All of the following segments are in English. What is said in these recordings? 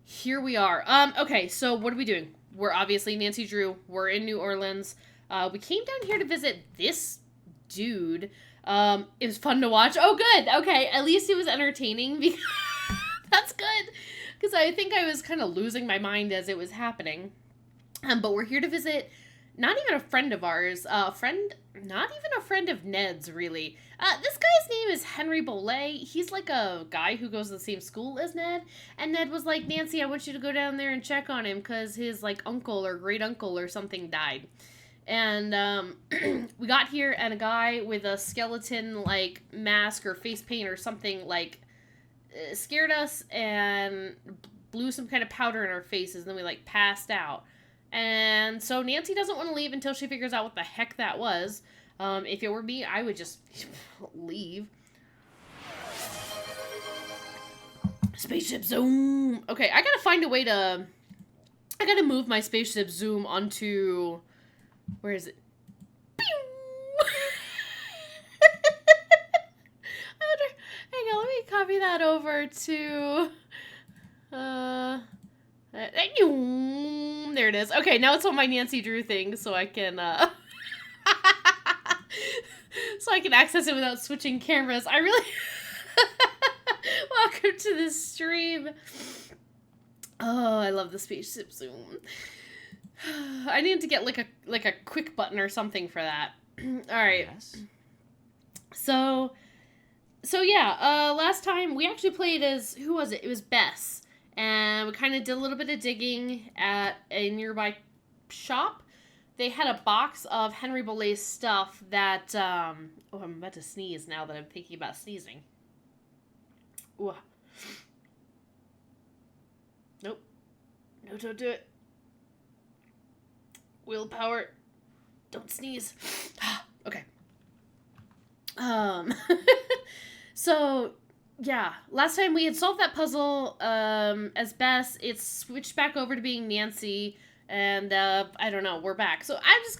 Here we are. Okay, so what are we doing? We're obviously Nancy Drew. We're in New Orleans. We came down here to visit this dude. It was fun to watch. Oh, good. Okay, at least it was entertaining. Because that's good. Because I think I was kind of losing my mind as it was happening. But we're here to visit not even a friend of ours, not even a friend of Ned's, really. This guy's name is Henry Bolet. He's like a guy who goes to the same school as Ned. And Ned was like, Nancy, I want you to go down there and check on him because his, like, uncle or great uncle or something died. And we got here, and a guy with a skeleton, like, mask or face paint or something, like, scared us and blew some kind of powder in our faces, and then we, like, passed out. And so Nancy doesn't want to leave until she figures out what the heck that was. If it were me, I would just leave. Spaceship zoom. Okay, I gotta find a way to... I gotta move my spaceship zoom onto... Where is it? Hang on, let me copy that over to... There it is. Okay, now it's on my Nancy Drew thing, so I can so I can access it without switching cameras. I really welcome to this stream. Oh, I love the spaceship zoom. I need to get like a quick button or something for that. All right. Yes. So yeah, last time we actually played as, who was it? It was Bess. And we kind of did a little bit of digging at a nearby shop. They had a box of Henry Bolet's stuff that, I'm about to sneeze now that I'm thinking about sneezing. Ooh. Nope. No, don't do it. Willpower. Don't sneeze. Okay. So... Yeah, last time we had solved that puzzle as Bess. It's switched back over to being Nancy, and I don't know, we're back. So I'm just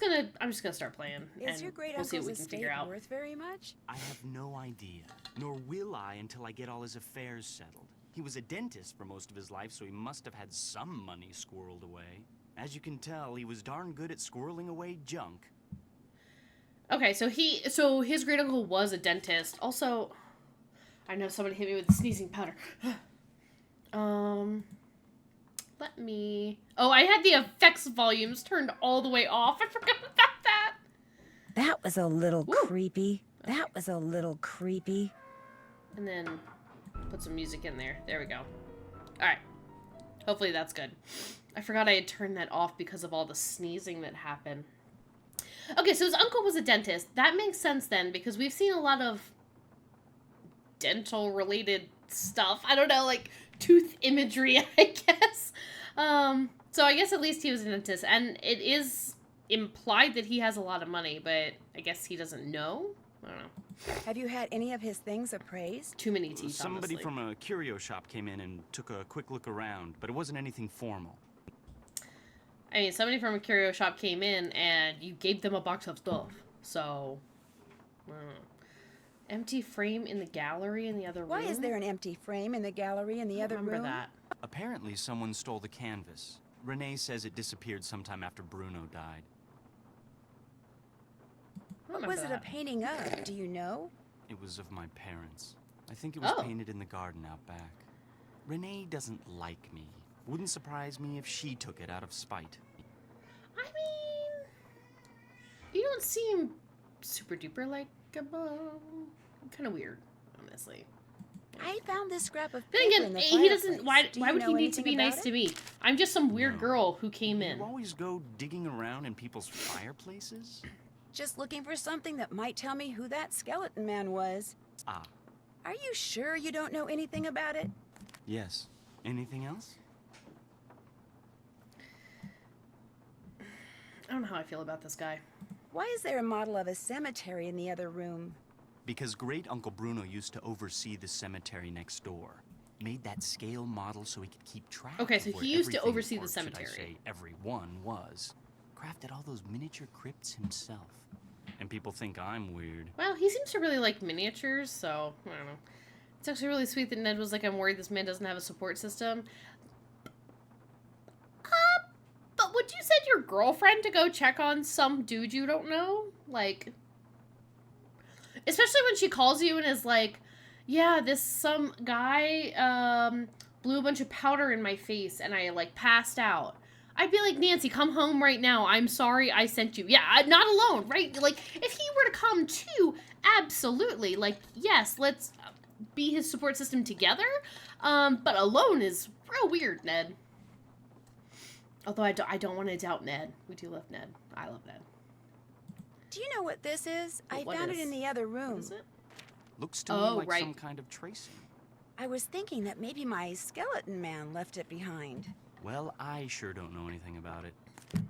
gonna start playing. Is your great uncle's estate worth very much? I have no idea, nor will I until I get all his affairs settled. He was a dentist for most of his life, so he must have had some money squirreled away. As you can tell, he was darn good at squirreling away junk. Okay, so his great uncle was a dentist. Also, I know somebody hit me with the sneezing powder. Let me... Oh, I had the effects volumes turned all the way off. I forgot about that. That was a little Woo. creepy. That was a little creepy. And then put some music in there. There we go. Alright. Hopefully that's good. I forgot I had turned that off because of all the sneezing that happened. Okay, so his uncle was a dentist. That makes sense then, because we've seen a lot of dental related stuff. I don't know, like tooth imagery, I guess. So I guess at least he was a dentist, and it is implied that he has a lot of money, but I guess he doesn't know. I don't know. Have you had any of his things appraised? Too many teeth. Somebody honestly. from a curio shop came in and took a quick look around, but it wasn't anything formal. I mean, somebody from a curio shop came in and you gave them a box of stuff. So, I don't know. Empty frame in the gallery in the other room? Why is there an empty frame in the gallery in the other room? Remember that. Apparently someone stole the canvas. Renee says it disappeared sometime after Bruno died. What was it a painting of? Do you know? It was of my parents. I think it was Oh. painted in the garden out back. Renee doesn't like me. Wouldn't surprise me if she took it out of spite. I mean, you don't seem super duper likable. Kind of weird, honestly. I found this scrap of Then paper again, in the he doesn't. fireplace. Why Do would you he know need to be anything nice about to it? me? I'm just some weird No. girl who came in. You always go digging around in people's fireplaces? Just looking for something that might tell me who that skeleton man was. Ah, Are you sure you don't know anything about it? yes. Anything else? I don't know how I feel about this guy. Why is there a model of a cemetery in the other room? Because great Uncle Bruno used to oversee the cemetery next door. Made that scale model so he could keep track. Okay, of so where he used to everything, oversee the or should I cemetery. say everyone was. Crafted all those miniature crypts himself. And people think I'm weird. Well, he seems to really like miniatures, so I don't know. It's actually really sweet that Ned was like, I'm worried this man doesn't have a support system. What, would you send your girlfriend to go check on some dude you don't know? Like, especially when she calls you and is like, yeah, this some guy, blew a bunch of powder in my face and I, like, passed out. I'd be like, Nancy, come home right now. I'm sorry I sent you. Yeah, not alone, right? Like, if he were to come too, absolutely. Like, yes, let's be his support system together. But alone is real weird, Ned. Although I don't want to doubt Ned. We do love Ned. I love Ned. Do you know what this is? I What found it is? in the other What room. is it? Looks to me Oh, like right. some kind of tracing. I was thinking that maybe my skeleton man left it behind. Well, I sure don't know anything about it.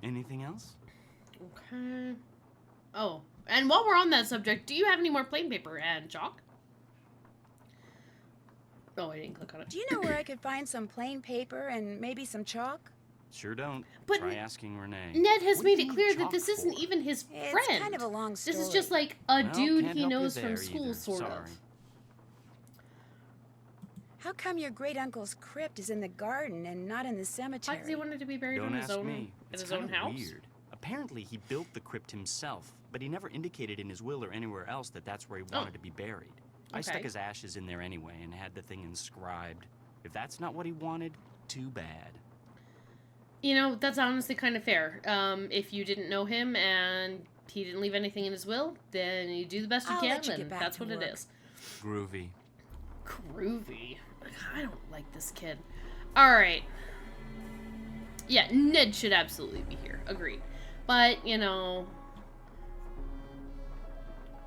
Anything else? Okay. Oh, and while we're on that subject, do you have any more plain paper and chalk? Oh, I didn't click on it. Do you know where I could find some plain paper and maybe some chalk? Sure don't. But Try asking Renee. Ned has What do made you it need clear that chalk this isn't for? even his It's friend. kind of a long story. This is just like a Well, dude can't he help you knows from there school, either. sort Sorry. of. How come your great uncle's crypt is in the garden and not in the Why cemetery? does he want it to be buried Don't in his ask own, me. in It's his own kinda house? weird. Apparently, he built the crypt himself, but he never indicated in his will or anywhere else that that's where he wanted to be buried. I stuck Okay. his ashes in there anyway and had the thing inscribed. If that's not what he wanted, too bad. You know, that's honestly kind of fair. If you didn't know him and he didn't leave anything in his will, then you do the best you I'll can, let you and get back that's to what it work. is. Groovy. Groovy. I don't like this kid. Alright. Yeah, Ned should absolutely be here. Agreed. But, you know,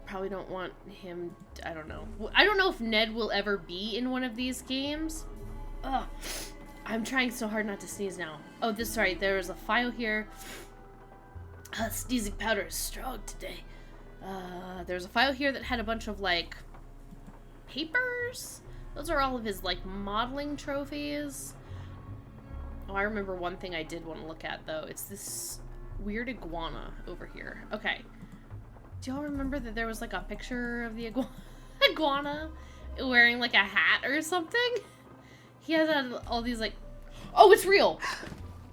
probably don't want him, I don't know. I don't know if Ned will ever be in one of these games. Ugh. I'm trying so hard not to sneeze now. Oh, sorry, there was a file here. Sneezing powder is strong today. There's a file here that had a bunch of, like, papers? Those are all of his, like, modeling trophies. Oh, I remember one thing I did want to look at, though. It's this weird iguana over here. Okay. Do y'all remember that there was, like, a picture of the iguana wearing, like, a hat or something? He has all these, like... Oh, it's real!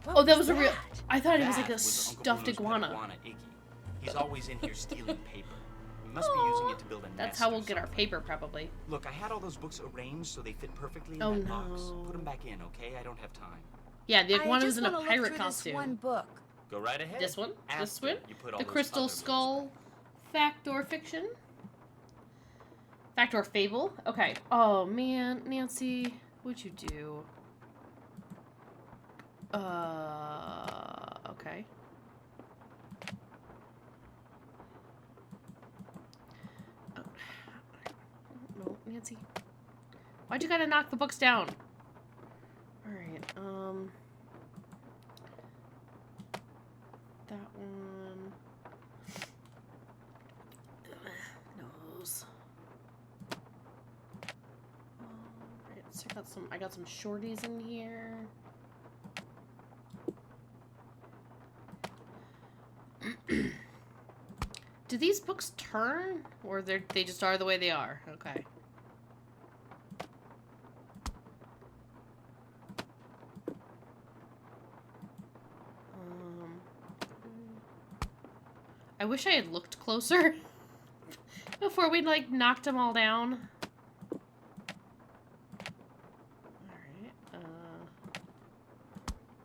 What Oh, that was a real... that? I thought it was, like, That a was Uncle stuffed Bruno's pet iguana. Iggy. He's always in here stealing paper. We must be using it to build a nest. That's how or we'll get our something. paper, probably. Look, I had all those books arranged so they fit perfectly in Oh, that box. no. Put them back in, okay? I don't have time. Yeah, the I iguana just was in a wanna look pirate through this costume. one book. Go right ahead. This one? This After one? you put all The those Crystal other books Skull Fact or Fiction? Fact or Fable? Okay. Oh, man. Nancy, what'd you do? Okay. Oh. No, Nancy. Why'd you gotta knock the books down? Alright, that one. Nose. Alright, so I got some shorties in here. Do these books turn? Or they just are the way they are? Okay. I wish I had looked closer before we, like, knocked them all down. Alright,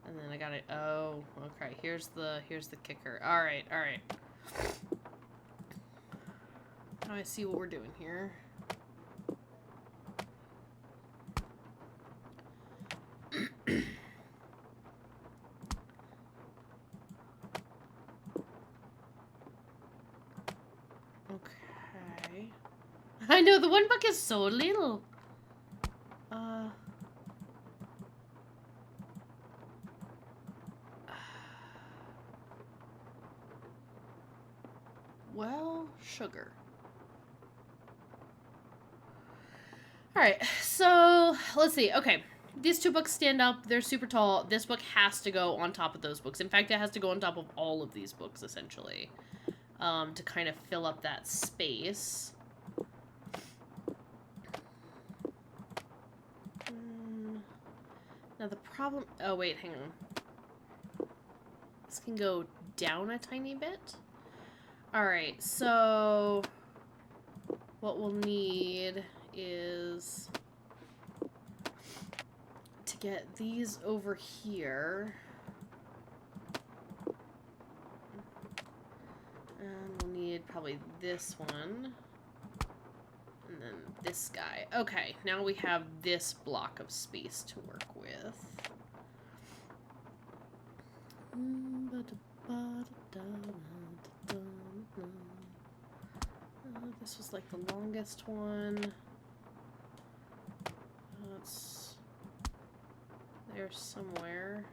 and then I got it. Oh, okay. Here's the kicker. Alright, alright. Now I see what we're doing here. Okay. I know, the one book is so little. Well, sugar. Alright, so let's see. Okay, these two books stand up. They're super tall. This book has to go on top of those books. In fact, it has to go on top of all of these books, essentially, to kind of fill up that space. Now the problem... Oh, wait, hang on. This can go down a tiny bit. Alright, so what we'll need is to get these over here. And we'll need probably this one. And then this guy. Okay, now we have this block of space to work with. This was like the longest one. It's there somewhere.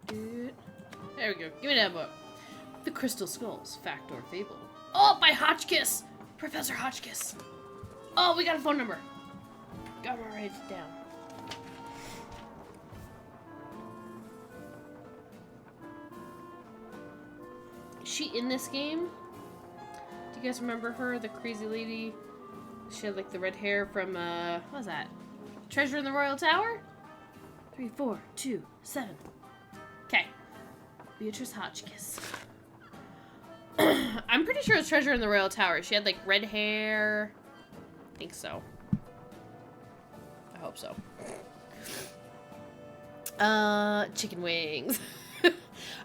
There we go. Give me that book. The Crystal Skulls, Fact or Fable. Oh, by Hotchkiss! Professor Hotchkiss. Oh, we got a phone number. Gotta write it down. Is she in this game? Do you guys remember her? The crazy lady? She had like the red hair from, what was that? Treasure in the Royal Tower? 3, 4, 2, 7. Okay. Beatrice Hotchkiss. I'm pretty sure it's Treasure in the Royal Tower. She had like red hair. I think so. I hope so. Chicken wings.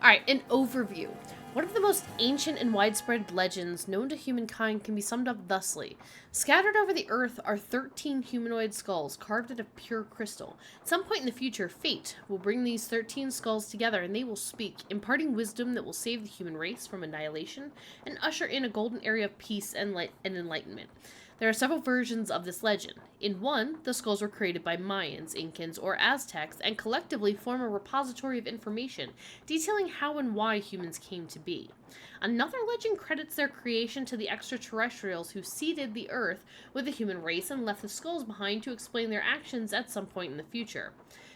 Alright, an overview. One of the most ancient and widespread legends known to humankind can be summed up thusly. Scattered over the earth are 13 humanoid skulls carved out of pure crystal. At some point in the future, fate will bring these 13 skulls together and they will speak, imparting wisdom that will save the human race from annihilation and usher in a golden era of peace and enlightenment. There are several versions of this legend. In one, the skulls were created by Mayans, Incans, or Aztecs and collectively form a repository of information detailing how and why humans came to be. Another legend credits their creation to the extraterrestrials who seeded the Earth with the human race and left the skulls behind to explain their actions at some point in the future.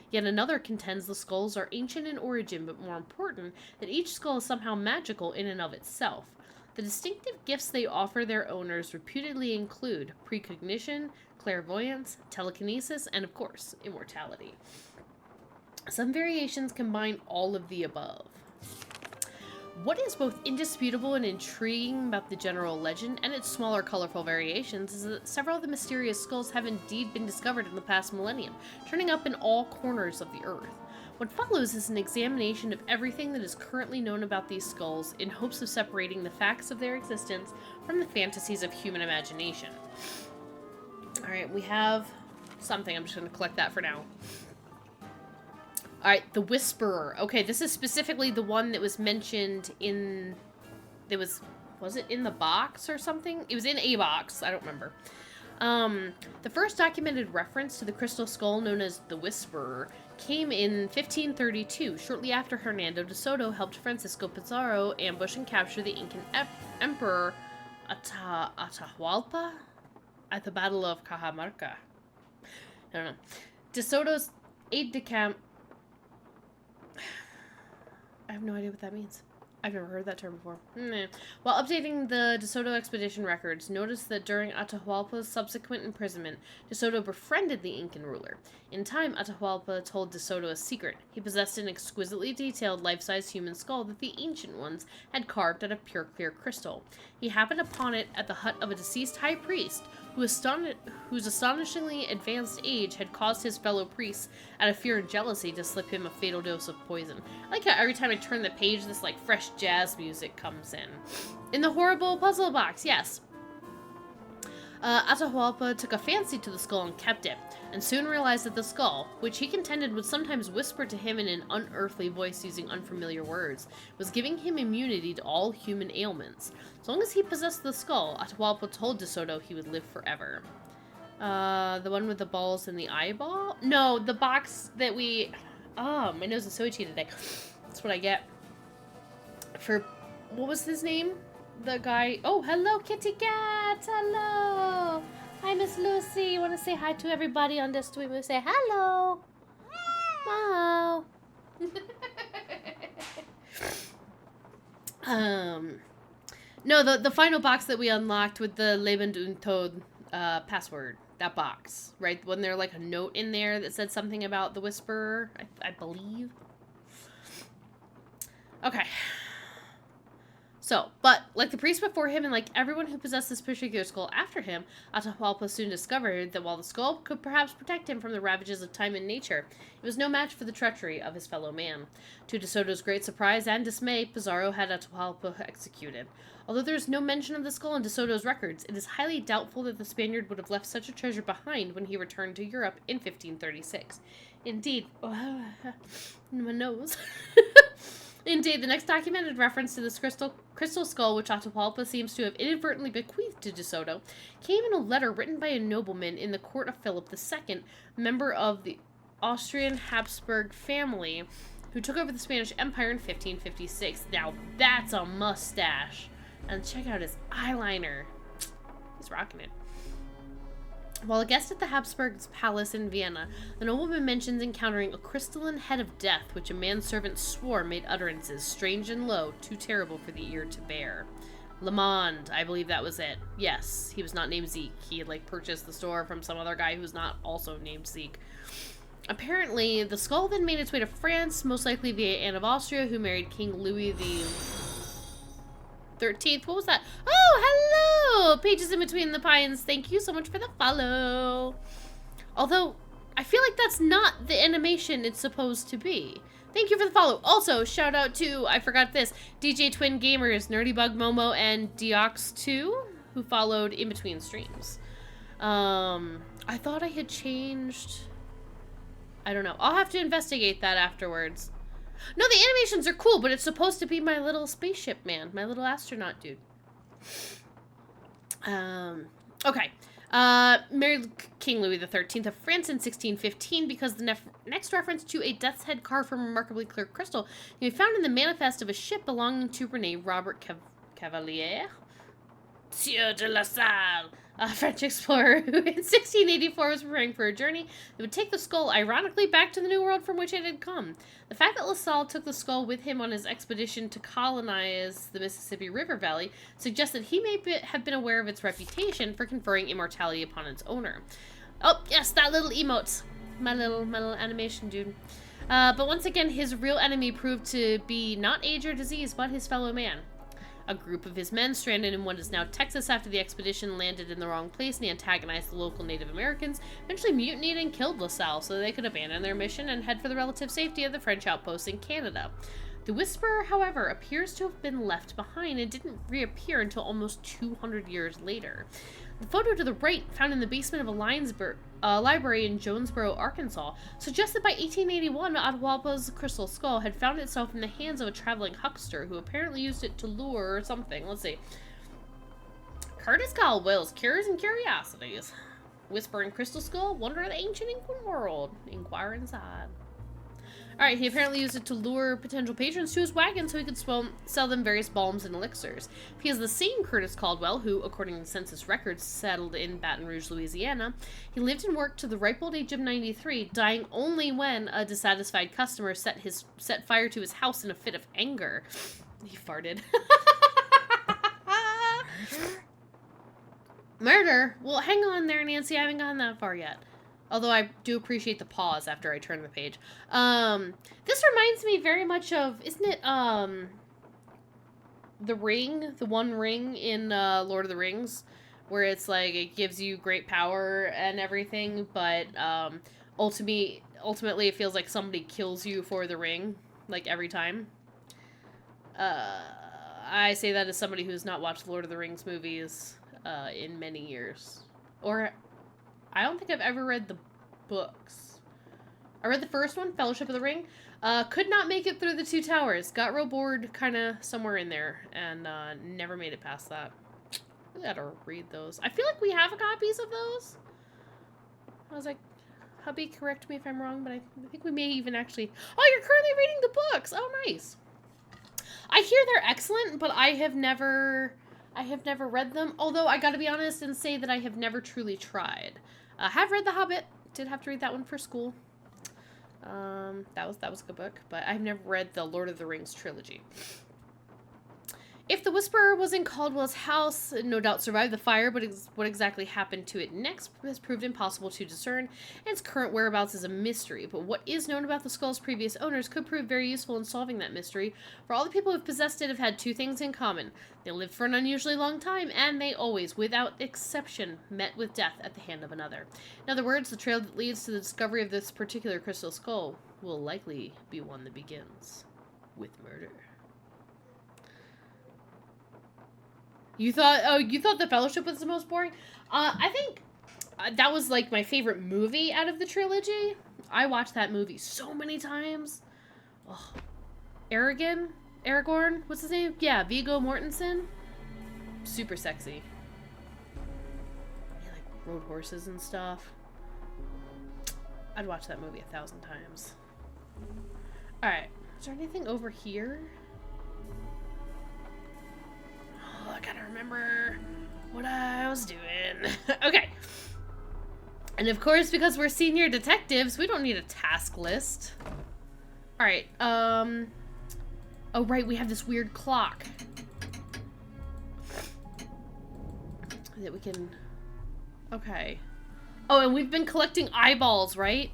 Yet another contends the skulls are ancient in origin, but more important, that each skull is somehow magical in and of itself. The distinctive gifts they offer their owners reputedly include precognition, clairvoyance, telekinesis, and of course, immortality. Some variations combine all of the above. What is both indisputable and intriguing about the general legend and its smaller, colorful variations is that several of the mysterious skulls have indeed been discovered in the past millennium, turning up in all corners of the Earth. What follows is an examination of everything that is currently known about these skulls in hopes of separating the facts of their existence from the fantasies of human imagination. Alright, we have something. I'm just going to collect that for now. Alright, the Whisperer. Okay, this is specifically the one that was mentioned in... Was it in the box or something? It was in a box. I don't remember. The first documented reference to the crystal skull, known as the Whisperer, came in 1532, shortly after Hernando de Soto helped Francisco Pizarro ambush and capture the Incan Emperor Atahualpa at the Battle of Cajamarca. I don't know. De Soto's aide-de-camp... I have no idea what that means. I've never heard that term before. While updating the De Soto expedition records, noticed that during Atahualpa's subsequent imprisonment, De Soto befriended the Incan ruler. In time, Atahualpa told De Soto a secret. He possessed an exquisitely detailed life-size human skull that the ancient ones had carved out of pure clear crystal. He happened upon it at the hut of a deceased high priest, whose astonishingly advanced age had caused his fellow priests, out of fear and jealousy, to slip him a fatal dose of poison. I like how every time I turn the page, this like fresh jazz music comes in. In the horrible puzzle box, yes. Atahualpa took a fancy to the skull and kept it, and soon realized that the skull, which he contended would sometimes whisper to him in an unearthly voice using unfamiliar words, was giving him immunity to all human ailments. As long as he possessed the skull, Atahualpa told De Soto he would live forever. The one with the balls and the eyeball? No, the box that we... Oh, my nose is so itchy today. That's what I get. For... What was his name? The guy... Oh, hello, kitty cat! Hello! Hi, Miss Lucy. Want to say hi to everybody on this stream? We say hello! Wow! No, the final box that we unlocked with the Leben und Tod password, that box, right? Wasn't there like a note in there that said something about the Whisperer, I believe? Okay. So, but like the priest before him and like everyone who possessed this particular skull after him, Atahualpa soon discovered that while the skull could perhaps protect him from the ravages of time and nature, it was no match for the treachery of his fellow man. To De Soto's great surprise and dismay, Pizarro had Atahualpa executed. Although there is no mention of the skull in De Soto's records, it is highly doubtful that the Spaniard would have left such a treasure behind when he returned to Europe in 1536. Indeed, my nose. Indeed, the next documented reference to this crystal skull, which Atahualpa seems to have inadvertently bequeathed to De Soto, came in a letter written by a nobleman in the court of Philip II, member of the Austrian Habsburg family, who took over the Spanish Empire in 1556. Now, that's a mustache. And check out his eyeliner. He's rocking it. While a guest at the Habsburgs' palace in Vienna, the nobleman mentions encountering a crystalline head of death, which a manservant swore made utterances strange and low, too terrible for the ear to bear. Le Monde, I believe that was it. Yes, he was not named Zeke. He had, like, purchased the store from some other guy who was not also named Zeke. Apparently, the skull then made its way to France, most likely via Anne of Austria, who married King Louis the 13th. What was that? Oh, hello! Pages in Between the Pines. Thank you so much for the follow. Although, I feel like that's not the animation it's supposed to be. Thank you for the follow. Also, shout out to, I forgot this, DJ Twin Gamers, Nerdybug Momo, and Deox2, who followed in between streams. I thought I had changed... I don't know. I'll have to investigate that afterwards. No, the animations are cool, but it's supposed to be my little spaceship man, my little astronaut dude. Okay. Married King Louis XIII of France in 1615 because the next reference to a death's head carved from remarkably clear crystal can be found in the manifest of a ship belonging to Rene Robert Cavalier, Sieur de la Salle, a French explorer who in 1684 was preparing for a journey that would take the skull, ironically, back to the New World from which it had come. The fact that La Salle took the skull with him on his expedition to colonize the Mississippi River Valley suggests that he may have been aware of its reputation for conferring immortality upon its owner. Oh, yes, that little emote. My little animation dude. But once again, his real enemy proved to be not age or disease, but his fellow man. A group of his men, stranded in what is now Texas after the expedition landed in the wrong place and antagonized the local Native Americans, eventually mutinied and killed La Salle so they could abandon their mission and head for the relative safety of the French outposts in Canada. The Whisperer, however, appears to have been left behind and didn't reappear until almost 200 years later. The photo to the right, found in the basement of a library in Jonesboro, Arkansas, suggests that by 1881, Atahualpa's crystal skull had found itself in the hands of a traveling huckster who apparently used it to lure or something. Let's see. Curtis Caldwell's Cures and Curiosities. Whispering Crystal Skull, Wonder of the Ancient Incan World. Inquire inside. Alright, he apparently used it to lure potential patrons to his wagon so he could sell them various balms and elixirs. He is the same Curtis Caldwell who, according to census records, settled in Baton Rouge, Louisiana. He lived and worked to the ripe old age of 93, dying only when a dissatisfied customer set fire to his house in a fit of anger. He farted. Murder? Well, hang on there, Nancy. I haven't gotten that far yet. Although I do appreciate the pause after I turn the page. This reminds me very much of, isn't it, the ring? The One Ring in, Lord of the Rings? Where it's like, it gives you great power and everything, but, ultimately it feels like somebody kills you for the ring. Like, every time. I say that as somebody who's not watched Lord of the Rings movies, in many years. Or... I don't think I've ever read the books. I read the first one, Fellowship of the Ring. Could not make it through the Two Towers. Got real bored kind of somewhere in there. And never made it past that. We gotta read those. I feel like we have copies of those. I was like, hubby, correct me if I'm wrong, but I think we may even actually... Oh, you're currently reading the books! Oh, nice. I hear they're excellent, but I have never read them. Although, I gotta be honest and say that I have never truly tried. I have read The Hobbit. Did have to read that one for school. That was a good book. But I've never read the Lord of the Rings trilogy. If the Whisperer was in Caldwell's house, it no doubt survived the fire, but what exactly happened to it next has proved impossible to discern, and its current whereabouts is a mystery. But what is known about the skull's previous owners could prove very useful in solving that mystery, for all the people who have possessed it have had two things in common. They lived for an unusually long time, and they always, without exception, met with death at the hand of another. In other words, the trail that leads to the discovery of this particular crystal skull will likely be one that begins with murder. You thought The Fellowship was the most boring? I think that was like my favorite movie out of the trilogy. I watched that movie so many times. Oh. Aragorn? What's his name? Yeah, Viggo Mortensen. Super sexy. He like rode horses and stuff. I'd watch that movie 1,000 times. Alright, is there anything over here? I gotta remember what I was doing. Okay. And of course, because we're senior detectives, we don't need a task list. Alright, oh right, we have this weird clock. That we can... Okay. Oh, and we've been collecting eyeballs, right?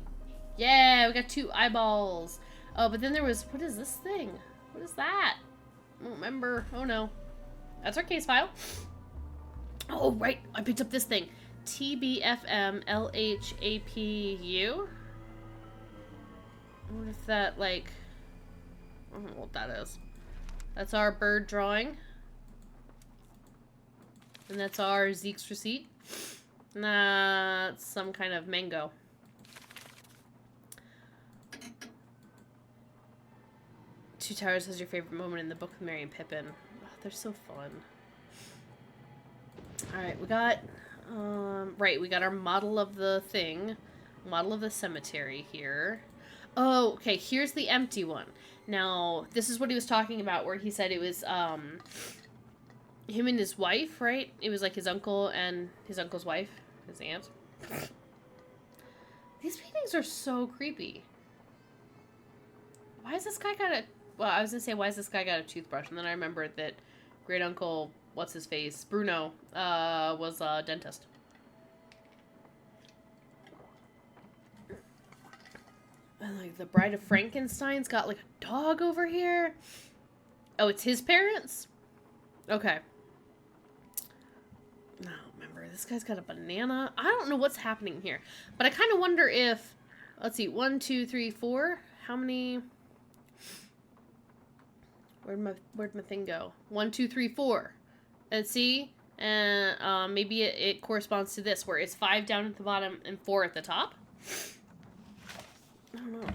Yeah, we got 2 eyeballs. Oh, but then there was... What is this thing? What is that? I don't remember. Oh, no. That's our case file. Oh, right. I picked up this thing. TBFM LHAPU. I wonder if that, like... I don't know what that is. That's our bird drawing. And that's our Zeke's receipt. And that's some kind of mango. Two Towers has your favorite moment in the book with Merry and Pippin. They're so fun. Alright, we got, right, we got our model of the thing. Model of the cemetery here. Oh, okay, here's the empty one. Now, this is what he was talking about, where he said it was, him and his wife, right? It was like his uncle and his uncle's wife, his aunt. These paintings are so creepy. Why has this guy got a... Well, I was gonna say, why has this guy got a toothbrush? And then I remembered that great uncle, what's his face, Bruno, was a dentist. And like the Bride of Frankenstein's got like a dog over here. Oh, it's his parents? Okay. No, remember, this guy's got a banana. I don't know what's happening here. But I kind of wonder if, let's see, 1, 2, 3, 4. How many... Where'd my thing go? 1, 2, 3, 4. And see? And maybe it corresponds to this, where it's 5 down at the bottom and 4 at the top. I don't know.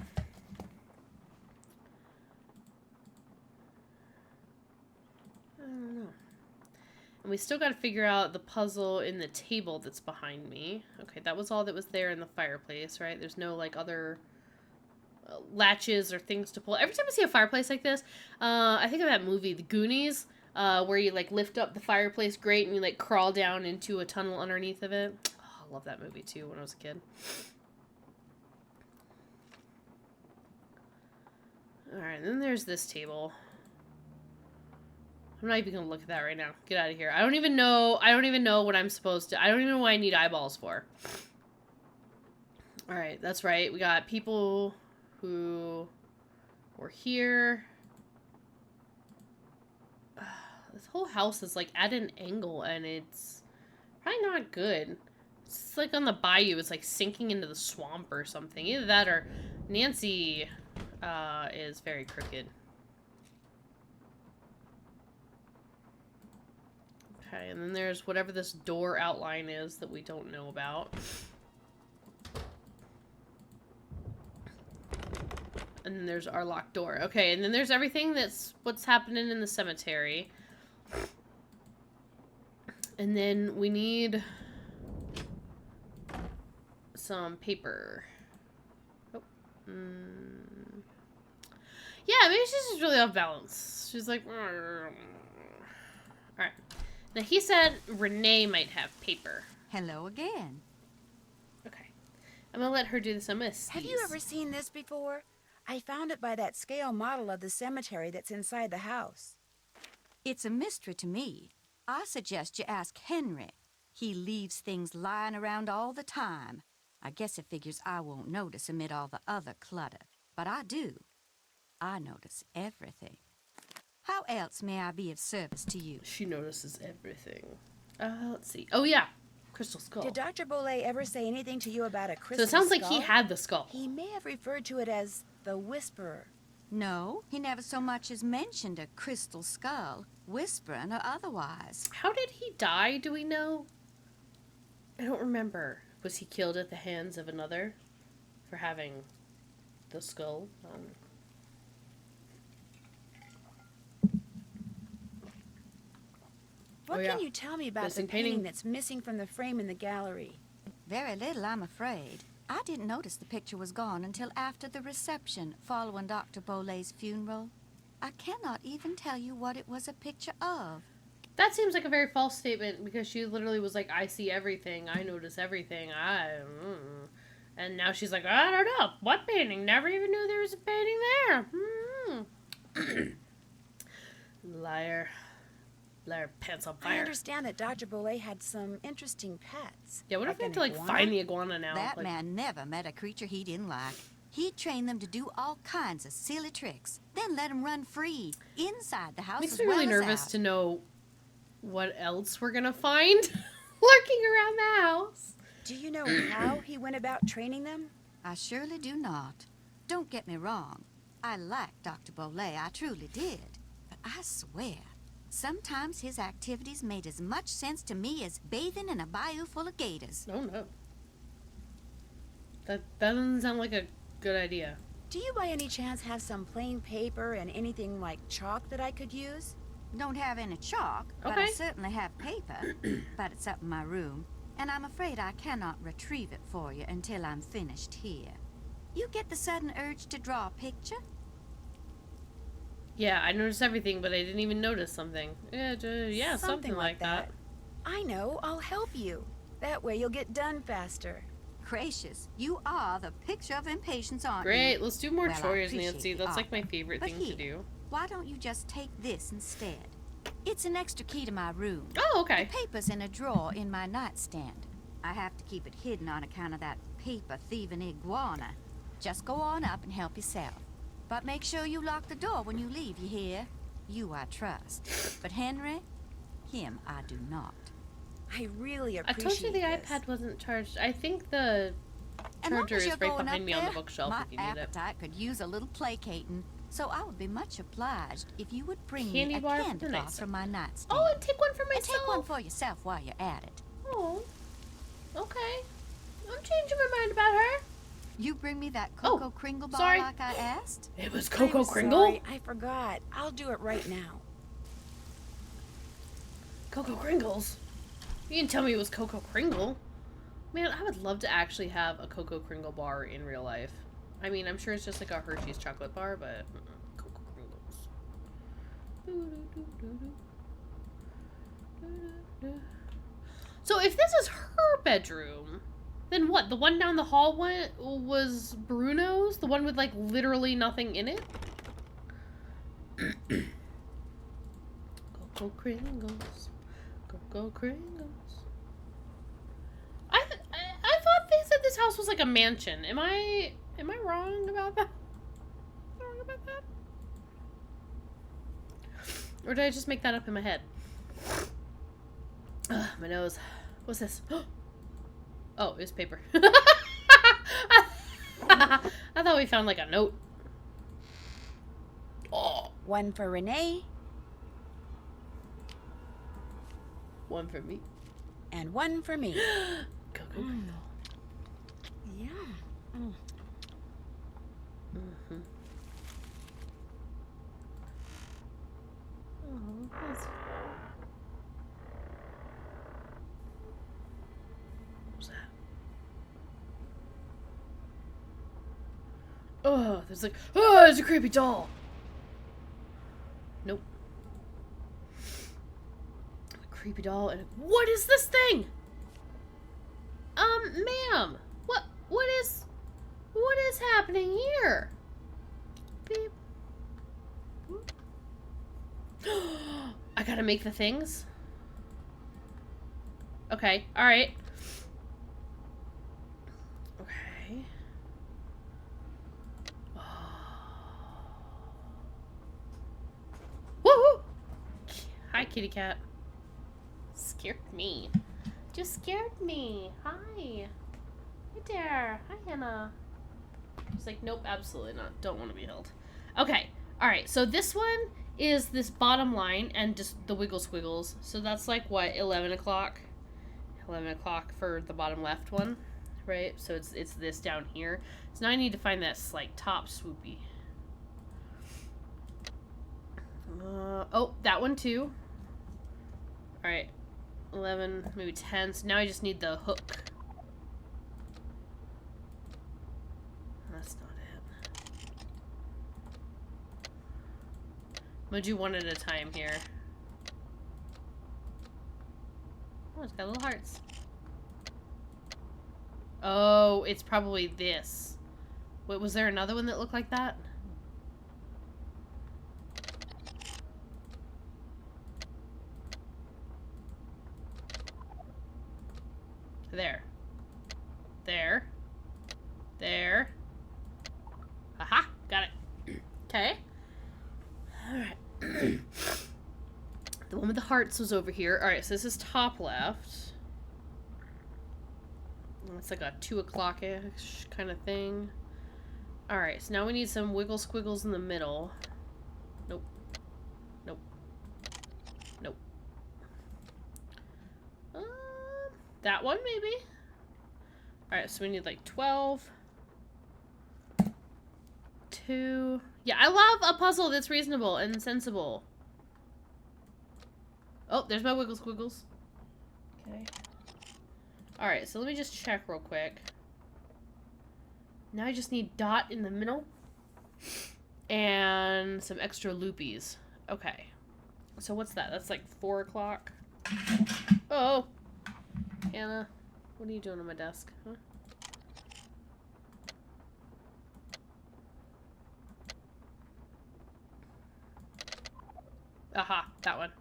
And we still got to figure out the puzzle in the table that's behind me. Okay, that was all that was there in the fireplace, right? There's no, like, other... latches or things to pull. Every time I see a fireplace like this, I think of that movie, The Goonies, where you like lift up the fireplace grate and you like crawl down into a tunnel underneath of it. Oh, I love that movie too when I was a kid. Alright, and then there's this table. I'm not even gonna look at that right now. Get out of here. I don't even know what I'm supposed to... I don't even know what I need eyeballs for. Alright, that's right. We got people... who were here. This whole house is like at an angle and it's probably not good. It's like on the bayou. It's like sinking into the swamp or something. Either that or Nancy is very crooked. Okay, and then there's whatever this door outline is that we don't know about. And then there's our locked door. Okay, and then there's everything that's what's happening in the cemetery. And then we need some paper. Oh. Yeah, maybe she's just really off balance. She's like... Alright. Now, he said Renee might have paper. Hello again. Okay. I'm gonna let her do this. I'm gonna sneeze. Have you ever seen this before? I found it by that scale model of the cemetery that's inside the house. It's a mystery to me. I suggest you ask Henry. He leaves things lying around all the time. I guess it figures I won't notice amid all the other clutter. But I do. I notice everything. How else may I be of service to you? She notices everything. Let's see. Oh, yeah. Crystal skull. Did Dr. Bolet ever say anything to you about a So crystal it sounds like skull? he had the skull. He may have referred to it as the Whisperer. No, he never so much as mentioned a crystal skull, whispering or otherwise. How did he die, do we know? I don't remember. Was he killed at the hands of another for having the skull? What Oh, yeah. can you tell me about Missing the painting painting. that's missing from the frame in the gallery? Very little, I'm afraid. I didn't notice the picture was gone until after the reception following Dr. Bolet's funeral. I cannot even tell you what it was a picture of. That seems like a very false statement because she literally was like, I see everything. I notice everything. And now she's like, I don't know. What painting? Never even knew there was a painting there. Liar. Liar pants on I fire. understand that Dr. Bolet had some interesting pets. Yeah, what if like we have an to, like, iguana? find the iguana now? That Like, man never met a creature he didn't like. He'd train them to do all kinds of silly tricks, then let them run free, inside the house makes as me well really as nervous out. to know what else we're gonna find lurking around the house. Do you know how he went about training them? I surely do not. Don't get me wrong. I liked Dr. Bolet, I truly did. But I swear, sometimes his activities made as much sense to me as bathing in a bayou full of gators. Oh no. That doesn't sound like a good idea. Do you by any chance have some plain paper and anything like chalk that I could use? Don't have any chalk, but I Okay. certainly have paper. But it's up in my room, and I'm afraid I cannot retrieve it for you until I'm finished here. You get the sudden urge to draw a picture? Yeah, I noticed everything, but I didn't even notice something. Yeah, something like that. I know, I'll help you. That way you'll get done faster. Gracious, you are the picture of impatience, aren't you? Great, let's do more Well, I chores, appreciate Nancy. the That's like my offer. favorite But thing to here, do. Why don't you just take this instead? It's an extra key to my room. Oh, okay. The paper's in a drawer in my nightstand. I have to keep it hidden on account of that paper-thieving iguana. Just go on up and help yourself. But make sure you lock the door when you leave, you hear? You I trust. But Henry, him I do not. I really I appreciate told you the this. iPad wasn't charged. I think the And long charger as is you're right going behind up me on the there, bookshelf my if you need it. appetite could use a little placating. So I would be much obliged if you would bring Candy me a bar for candy the bar night. from my nightstand. Oh, and take one for and myself. take one for yourself while you're at it. Oh, okay. I'm changing my mind about her. You bring me that Oh, Cocoa Kringle bar sorry. like I asked? It was I'm Coco Kringle. sorry, I forgot. I'll do it right now. Coco Kringles. You didn't tell me it was Coco Kringle. Man, I would love to actually have a Coco Kringle bar in real life. I mean, I'm sure it's just like a Hershey's chocolate bar, but Coco Kringles. So if this is her bedroom, then what? The one down the hall was Bruno's? The one with like literally nothing in it? Coco Kringles. Coco Kringles. I thought they said this house was like a mansion. Am I wrong about that? Wrong about that? Or did I just make that up in my head? Ugh, my nose. What's this? Oh, it's paper. I thought we found like a note. Oh, One for Renee one for me. and one for me. Coco Kringle. Yeah. Mm-hmm. Oh, that's... What was that? Oh, there's like, oh, there's a creepy doll. Nope. A creepy doll and what is this thing? Ma'am, what is happening here? Beep. I I gotta make the things? Okay, alright. Okay. Woohoo! Hi, kitty cat. Scared me. Just scared me. Hi. Hey there. Hi, Hannah. She's like, nope, absolutely not. Don't want to be held. Okay. Alright, so this one is this bottom line and just the wiggle squiggles. So that's like, what, 11 o'clock? 11 o'clock for the bottom left one, right? So it's this down here. So now I need to find this, like, top swoopy. Oh, that one too. Alright. 11, maybe 10. So now I just need the hook. That's not it. I'm gonna do one at a time here. Oh, it's got little hearts. Oh, it's probably this. Wait, was there another one that looked like that? There. There. There. Aha! Got it. Okay. Alright. The one with the hearts was over here. Alright, so this is top left. It's like a 2 o'clock-ish kind of thing. Alright, so now we need some wiggle squiggles in the middle. Nope. Nope. Nope. That one, maybe? Alright, so we need like 12. 2. Yeah, I love a puzzle that's reasonable and sensible. Oh, there's my wiggle squiggles. Okay. Alright, so let me just check real quick. Now I just need dot in the middle. And some extra loopies. Okay. So what's that? That's like 4 o'clock. Oh! Anna, what are you doing on my desk? Huh? Aha, that one.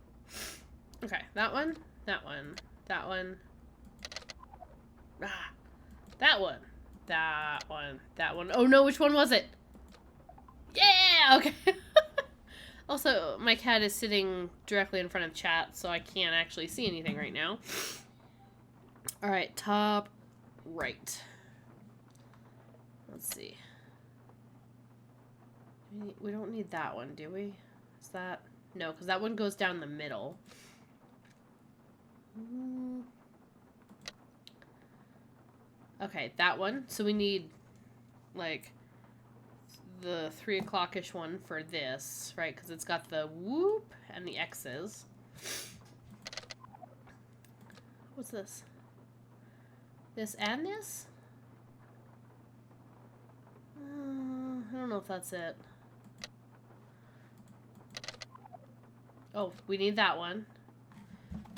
Okay, that one, that one, that one. Ah, that one, that one, that one. Oh no, which one was it? Yeah, okay. Also, my cat is sitting directly in front of chat, so I can't actually see anything right now. Alright, top right. Let's see. We don't need that one, do we? Is that... No, because that one goes down the middle. Okay, that one. So we need, like, the 3 o'clock-ish one for this, right? Because it's got the whoop and the X's. What's this? This and this? I don't know if that's it. Oh, we need that one.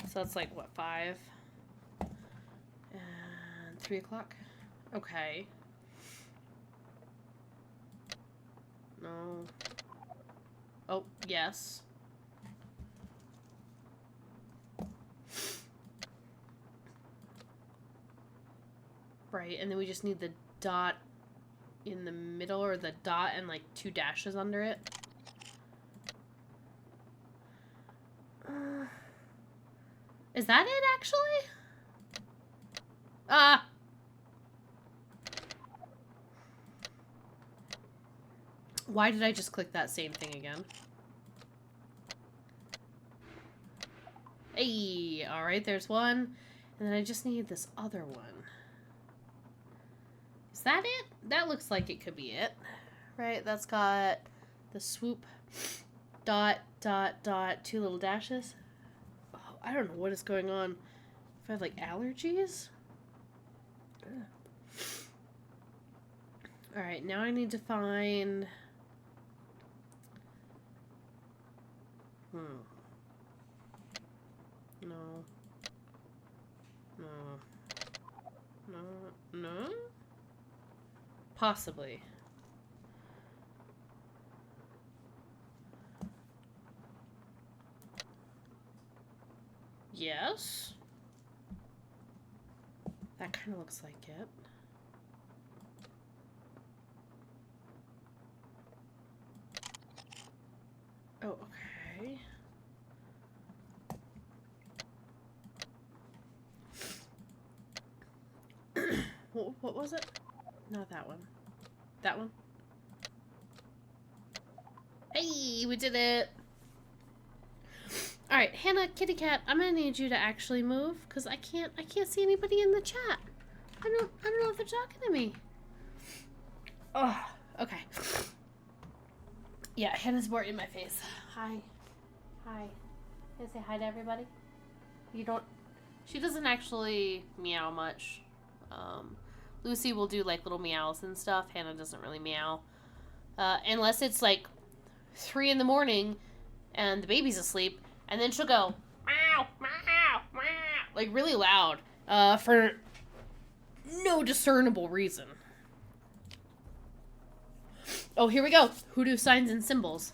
So that's like, what, 5? And 3 o'clock? Okay. No. Oh, yes. Right, and then we just need the dot in the middle, or the dot and like 2 dashes under it. Is that it, actually? Ah! Why did I just click that same thing again? Hey! Alright, there's one. And then I just need this other one. Is that it? That looks like it could be it. Right, that's got the swoop, dot, dot, dot, 2 little dashes. Oh, I don't know what is going on. If I have, like, allergies? Alright, now I need to find... No. No. No. No? Possibly. Yes. That kind of looks like it. Oh, okay. What was it? Not that one. That one? Hey, we did it! Alright, Hannah, kitty cat, I'm gonna need you to actually move, because I can't see anybody in the chat. I don't know if they're talking to me. Oh, okay. Yeah, Hannah's more in my face. Hi. Hi. Can I say hi to everybody? She doesn't actually meow much. Lucy will do like little meows and stuff. Hannah doesn't really meow. Unless it's like 3 in the morning and the baby's asleep, and then she'll go meow, meow, meow, like really loud, for no discernible reason. Oh, here we go. Hoodoo signs and symbols.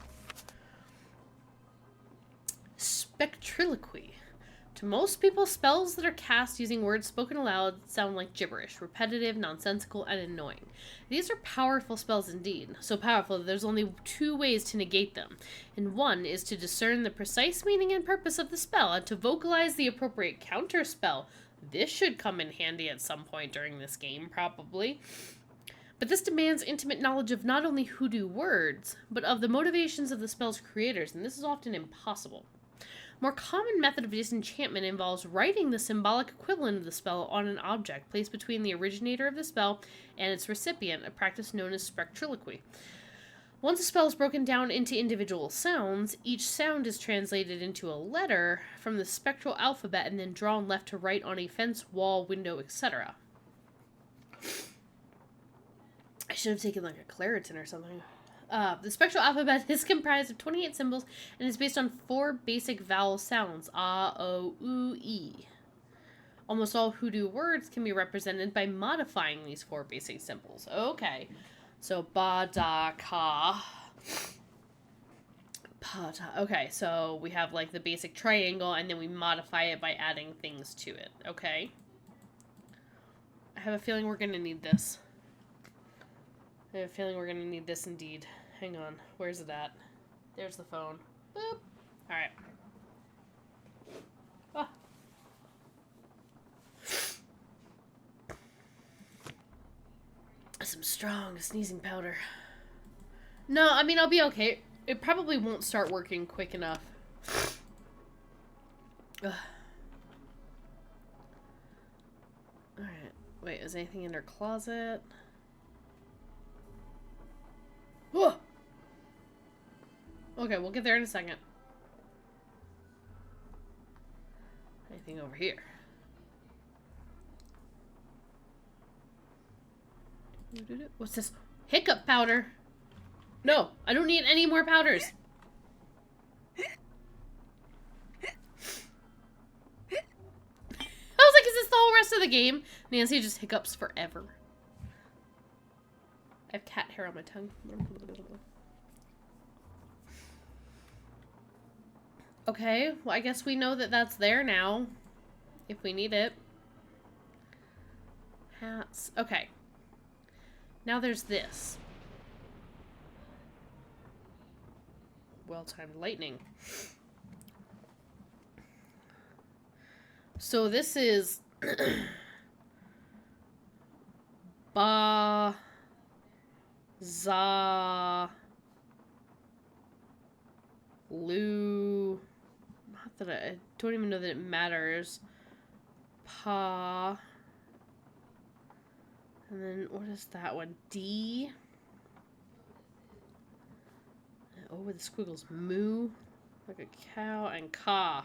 Spectriloquy. To most people, spells that are cast using words spoken aloud sound like gibberish, repetitive, nonsensical, and annoying. These are powerful spells indeed, so powerful that there's only 2 ways to negate them, and one is to discern the precise meaning and purpose of the spell and to vocalize the appropriate counterspell. This should come in handy at some point during this game, probably. But this demands intimate knowledge of not only hoodoo words, but of the motivations of the spell's creators, and this is often impossible. More common method of disenchantment involves writing the symbolic equivalent of the spell on an object placed between the originator of the spell and its recipient, a practice known as spectriloquy. Once a spell is broken down into individual sounds, each sound is translated into a letter from the spectral alphabet and then drawn left to right on a fence, wall, window, etc. I should have taken like a Claritin or something. The spectral alphabet is comprised of 28 symbols and is based on 4 basic vowel sounds: A, O, U, E. Almost all hoodoo words can be represented by modifying these 4 basic symbols. Okay, so ba, da, ka, pa, da. Okay, so we have like the basic triangle and then we modify it by adding things to it. Okay. I have a feeling we're going to need this. I have a feeling we're going to need this indeed. Hang on. Where's it at? There's the phone. Boop. Alright. Ah. Some strong sneezing powder. No, I mean, I'll be okay. It probably won't start working quick enough. Ugh. Alright. Wait, is anything in her closet? Whoa! Okay, we'll get there in a second. Anything over here? What's this? Hiccup powder! No, I don't need any more powders. I was like, is this the whole rest of the game? Nancy just hiccups forever. I have cat hair on my tongue. Okay, well, I guess we know that that's there now. If we need it. Hats. Okay. Now there's this. Well-timed lightning. So this is... Ba... Za... Lu... Not that I don't even know that it matters. Pa... And then, what is that one? D... Oh, with the squiggles. Moo. Like a cow. And ka.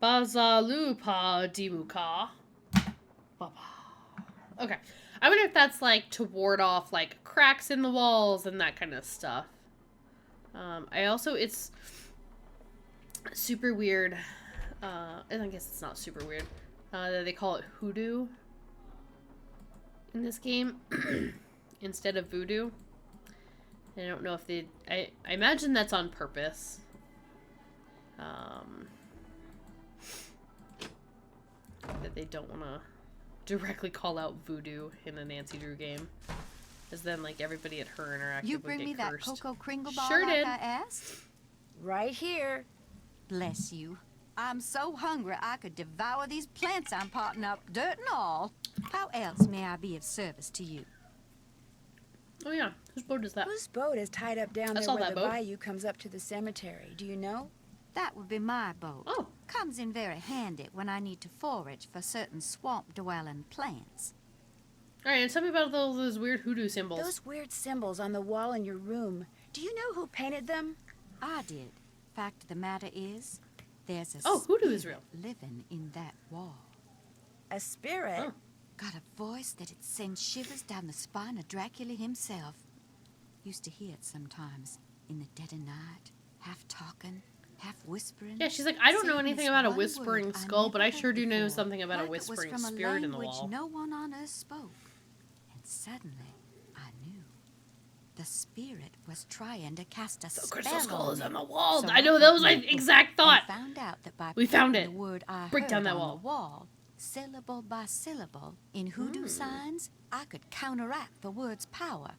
Bazalu pa dimu ka. Okay. I wonder if that's like to ward off like cracks in the walls and that kind of stuff. I also, it's super weird. And I guess it's not super weird. That they call it hoodoo in this game instead of voodoo. I don't know if they... I imagine that's on purpose. That they don't want to directly call out voodoo in a Nancy Drew game. Because then, like, everybody at her interactive You would bring get me that cursed. Cocoa Kringle bar Sure like did. I asked? Right here. Bless you. I'm so hungry I could devour these plants I'm potting up, dirt and all. How else may I be of service to you? Oh, yeah. Whose boat is that? Whose boat is tied up down I there saw where that the boat. bayou comes up to the cemetery? Do you know? That would be my boat. Oh. Comes in very handy when I need to forage for certain swamp-dwelling plants. Alright, and tell me about those weird hoodoo symbols. Those weird symbols on the wall in your room. Do you know who painted them? I did. Fact of the matter is, there's a Oh, hoodoo is spirit real. living in that wall. A spirit? Oh. Got a voice that it sends shivers down the spine of Dracula himself. Used to hear it sometimes, in the dead of night, half talking, half whispering. Yeah, she's like, I don't know saying anything this about a one whispering word I skull, but I never sure heard do know before, something about a like it was whispering from a spirit in the language wall. no one on earth spoke. And suddenly, I knew. The spirit was trying to cast a The spell crystal skull on is me. on the wall. So I know, that was my opened the book exact thought. and found out that by We found putting it. the word I Break heard down that on wall. the wall, syllable by syllable, in hoodoo signs, I could counteract the word's power.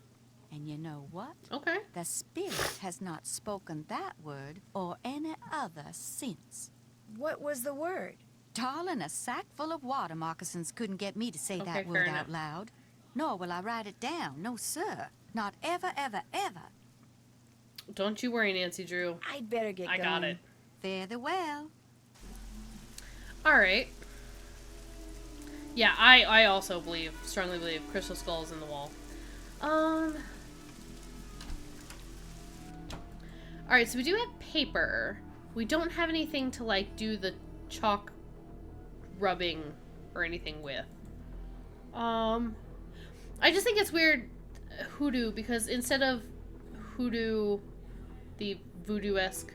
And you know what? Okay. The spirit has not spoken that word or any other since. What was the word? Darling, a sack full of water moccasins couldn't get me to say Okay, that fair word enough. out loud. Nor will I write it down. No, sir. Not ever, ever, ever. Don't you worry, Nancy Drew. I'd better get I going. got it. Fare thee well. Alright. Yeah, I also strongly believe crystal skulls in the wall. Alright, so we do have paper. We don't have anything to, like, do the chalk rubbing or anything with. I just think it's weird, hoodoo, because instead of hoodoo, the voodoo-esque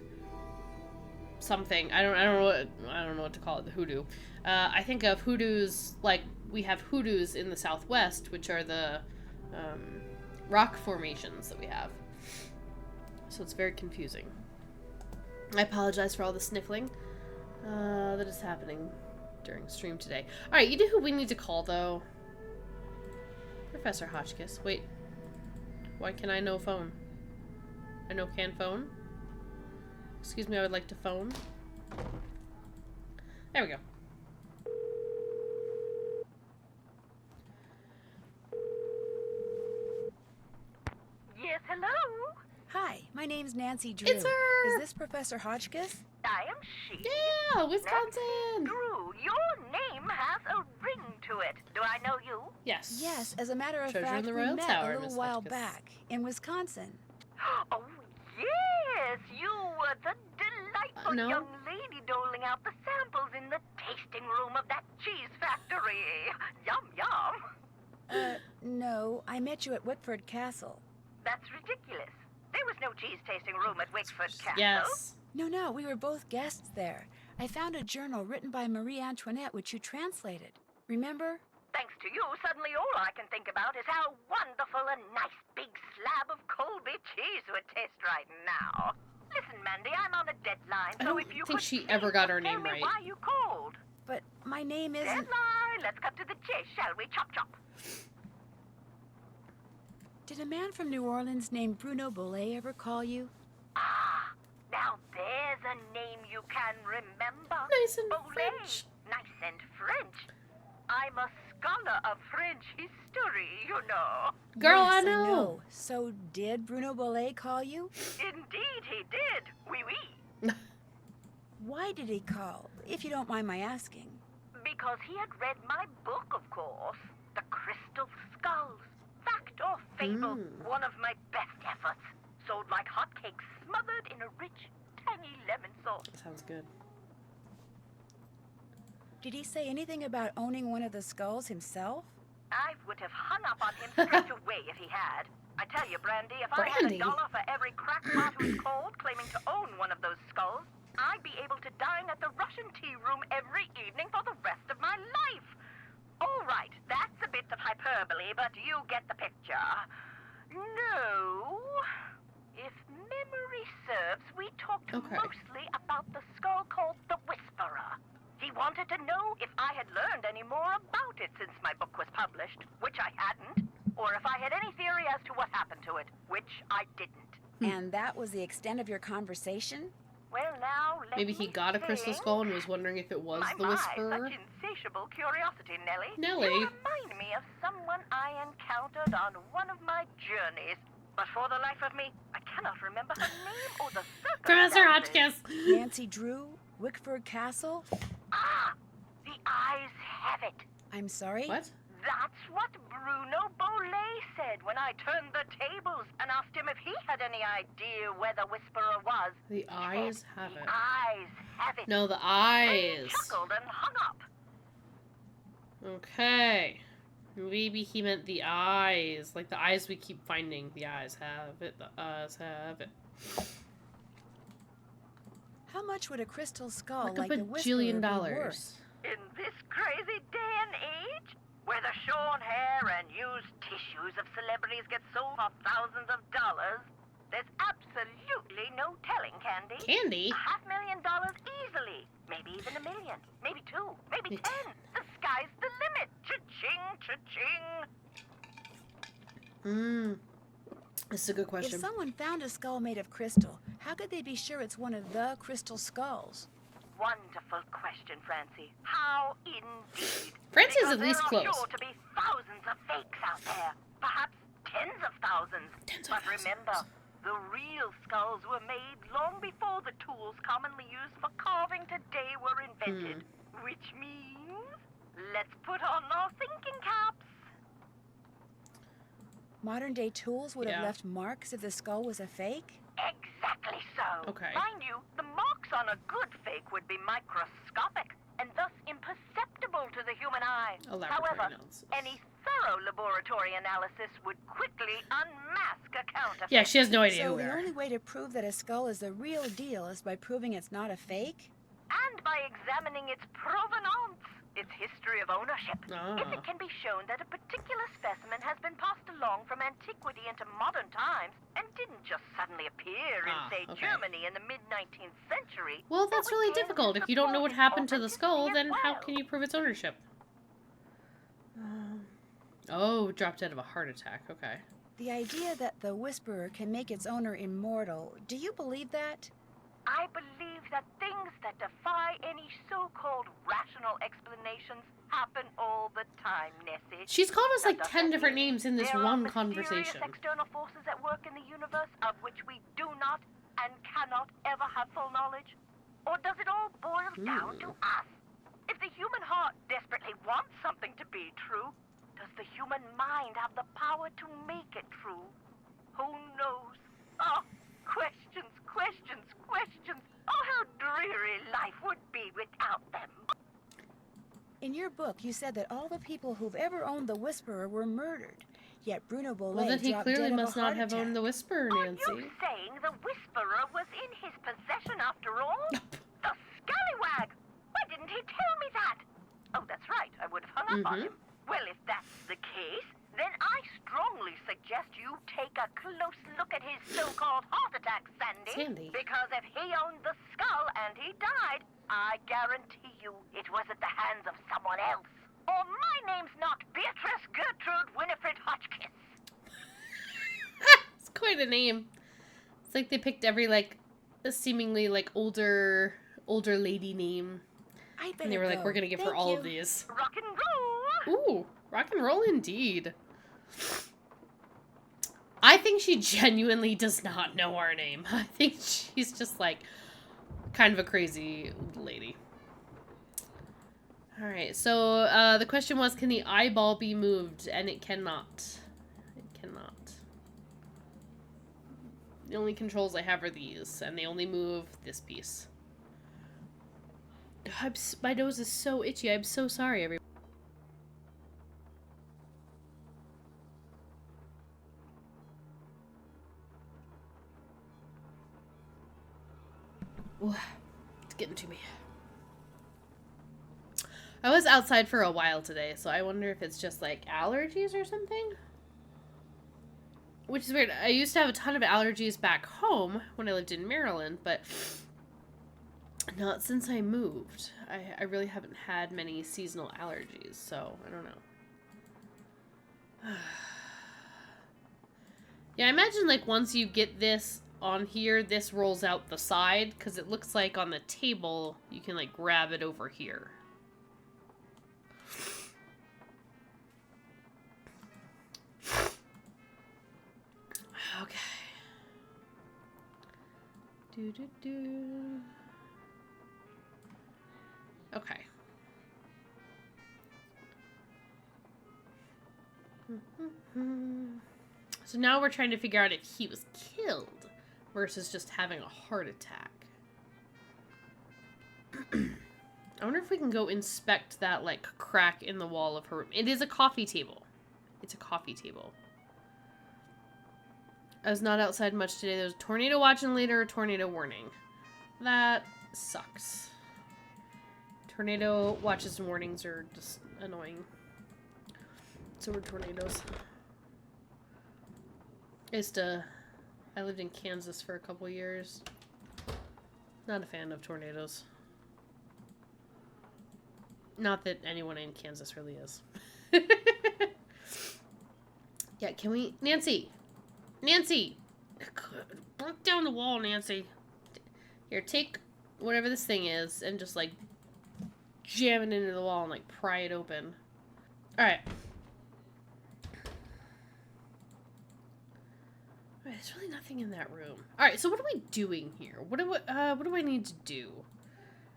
something, I don't know what to call it, the hoodoo. I think of hoodoos, like, we have hoodoos in the Southwest, which are the rock formations that we have. So it's very confusing. I apologize for all the sniffling that is happening during stream today. Alright, you know who we need to call, though? Professor Hotchkiss. Wait. Why can I no phone? I no can phone? Excuse me, I would like to phone. There we go. Yes, hello. Hi, my name's Nancy Drew. It's her! Is this Professor Hotchkiss? I am she. Yeah, Wisconsin! Drew, your name has a ring to it. Do I know you? Yes. Yes, as a matter of Treasure in fact, the we Royal met Tower, a little Miss while Hotchkiss. back in Wisconsin. Oh, yes. You were the delightful No. young lady doling out the samples in the tasting room of that cheese factory. Yum, yum. No, I met you at Whitford Castle. That's ridiculous. There was no cheese tasting room at Wickford Castle. Yes. No, we were both guests there. I found a journal written by Marie Antoinette, which you translated. Remember? Thanks to you, suddenly all I can think about is how wonderful a nice big slab of Colby cheese would taste right now. Listen, Mandy, I'm on a deadline, I so don't if you think could she please ever got her tell name me right. why you called. But my name isn't... Deadline. Let's cut to the chase, shall we? Chop, chop. Did a man from New Orleans named Bruno Bollet ever call you? Ah, now there's a name you can remember. Nice and Bollet. French. Nice and French. I'm a scholar of French history, you know. Girl, Yes, I know. So did Bruno Bollet call you? Indeed he did. Oui, oui. Why did he call, if you don't mind my asking? Because he had read my book, of course. The Crystal Skulls. Fact or fable, one of my best efforts. Sold like hotcakes, smothered in a rich, tangy lemon sauce. Sounds good. Did he say anything about owning one of the skulls himself? I would have hung up on him straight away if he had. I tell you, Brandy, if I had Brandy? $1 for every crackpot who's called claiming to own one of those skulls, I'd be able to dine at the Russian tea room every evening for the rest of my life. All right, that's a bit of hyperbole, but you get the picture. No, if memory serves, we talked Okay. mostly about the skull called the Whisperer. He wanted to know if I had learned any more about it since my book was published, which I hadn't, or if I had any theory as to what happened to it, which I didn't. And that was the extent of your conversation? Well, now, let Maybe he me got a crystal think. skull and was wondering if it was My, the Whisperer. such insatiable curiosity, Nellie. Nellie? You remind me of someone I encountered on one of my journeys. But for the life of me, I cannot remember her name or the Professor circumstances. Hotchkiss! Nancy Drew? Wickford Castle? Ah, the eyes have it. I'm sorry? What? That's what Bruno Bolet said when I turned the tables and asked him if he had any idea where the Whisperer was. The eyes have The it. eyes have it. No, the And eyes. he chuckled and hung up. Okay. Maybe he meant the eyes. Like the eyes we keep finding. The eyes have it. The eyes have it. How much would a crystal skull Like like a the Whisperer bajillion be dollars. worth? In this crazy day and age, where the shorn hair and used tissues of celebrities get sold for thousands of dollars, there's absolutely no telling, Candy. Candy? $500,000 easily. Maybe even $1 million. Maybe 2. Maybe 10. The sky's the limit. Cha-ching, cha-ching. This is a good If question. someone found a skull made of crystal, how could they be sure it's one of the crystal skulls? Wonderful question, Francie. How indeed. Francie's Because at least there are close. sure to be thousands of fakes out there. Perhaps tens of thousands. Tens of But remember, the real skulls were made long before the tools commonly used for carving today were invented. Which means, let's put on our thinking caps. Modern day tools would Yeah. have left marks if the skull was a fake? Exactly so. Okay. Mind you, the marks on a good fake would be microscopic and thus imperceptible to the human eye. A laboratory However, analysis. any thorough laboratory analysis would quickly unmask a counterfeit. Yeah, she has no idea So who we the are. only way to prove that a skull is the real deal is by proving it's not a fake? And by examining its provenance, its history of ownership. Ah. If it can be shown that a particular specimen has been passed along from antiquity into modern times and didn't just suddenly appear in, Ah, say, okay. Germany in the mid-19th century. Well, it that's would really tend difficult. to If you don't know what support happened to the skull, authenticity then as how well. can you prove its ownership? Oh, dropped dead of a heart attack. Okay. The idea that the Whisperer can make its owner immortal, do you believe that? I believe that things that defy any so-called rational explanations happen all the time, Nessie. She's called us like That 10 doesn't different mean names in this there one are mysterious conversation. external forces at work in the universe of which we do not and cannot ever have full knowledge. Or does it all boil down to us? If the human heart desperately wants something to be true, does the human mind have the power to make it true? Who knows? Oh, questions, questions, questions. Oh, how dreary life would be without them. In your book, you said that all the people who've ever owned the Whisperer were murdered. Yet Bruno Bolet Well, then he dropped clearly dead of a must not heart have owned the attack. Whisperer, Are you Nancy. saying the Whisperer was in his possession after all? The scallywag! Why didn't he tell me that? Oh, that's right. I would have hung up on him. Well, if that's the case, then I strongly suggest you take a close look at his so-called heart attack, Sandy. Because if he owned the skull and he died, I guarantee you it was at the hands of someone else. Or my name's not Beatrice Gertrude Winifred Hotchkiss. It's quite a name. It's like they picked every, like, seemingly, like, older lady name. I'd better And they were like, go. we're gonna give her Thank all you. of these. Rock and roll! Ooh, rock and roll indeed. I think she genuinely does not know our name. I think she's just like kind of a crazy lady. Alright, so the question was, can the eyeball be moved? And it cannot. It cannot. The only controls I have are these, and they only move this piece. My nose is so itchy. I'm so sorry, everyone. Ooh, it's getting to me. I was outside for a while today, so I wonder if it's just like allergies or something. Which is weird. I used to have a ton of allergies back home when I lived in Maryland, but not since I moved. I really haven't had many seasonal allergies, so I don't know. Yeah, I imagine like once you get this on here, this rolls out the side, because it looks like on the table you can like grab it over here. Okay. Okay. So now we're trying to figure out if he was killed versus just having a heart attack. I wonder if we can go inspect that, like, crack in the wall of her room. It is a coffee table. It's a coffee table. I was not outside much today. There's a tornado watch and later a tornado warning. That sucks. Tornado watches and warnings are just annoying. So are tornadoes. I lived in Kansas for a couple years. Not a fan of tornadoes. Not that anyone in Kansas really is. Yeah, can we... Nancy! Nancy! Break down the wall, Nancy. Here, take whatever this thing is and just, like, jam it into the wall and, like, pry it open. Alright. There's really nothing in that room. Alright, so what are we doing here? What do I need to do?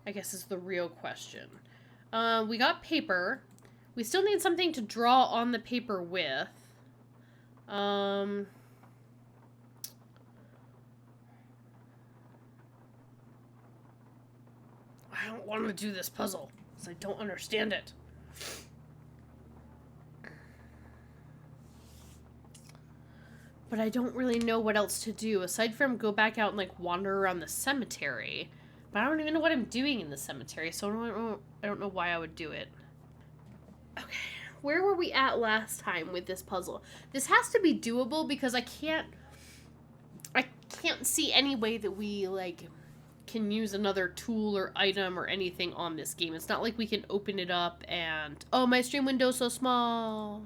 I guess is the real question. We got paper. We still need something to draw on the paper with. I don't want to do this puzzle, because I don't understand it. But I don't really know what else to do, aside from go back out and, like, wander around the cemetery. But I don't even know what I'm doing in the cemetery, so I don't know why I would do it. Okay, where were we at last time with this puzzle? This has to be doable, because I can't see any way that we, like, can use another tool or item or anything on this game. It's not like we can open it up and... Oh, my stream window's so small.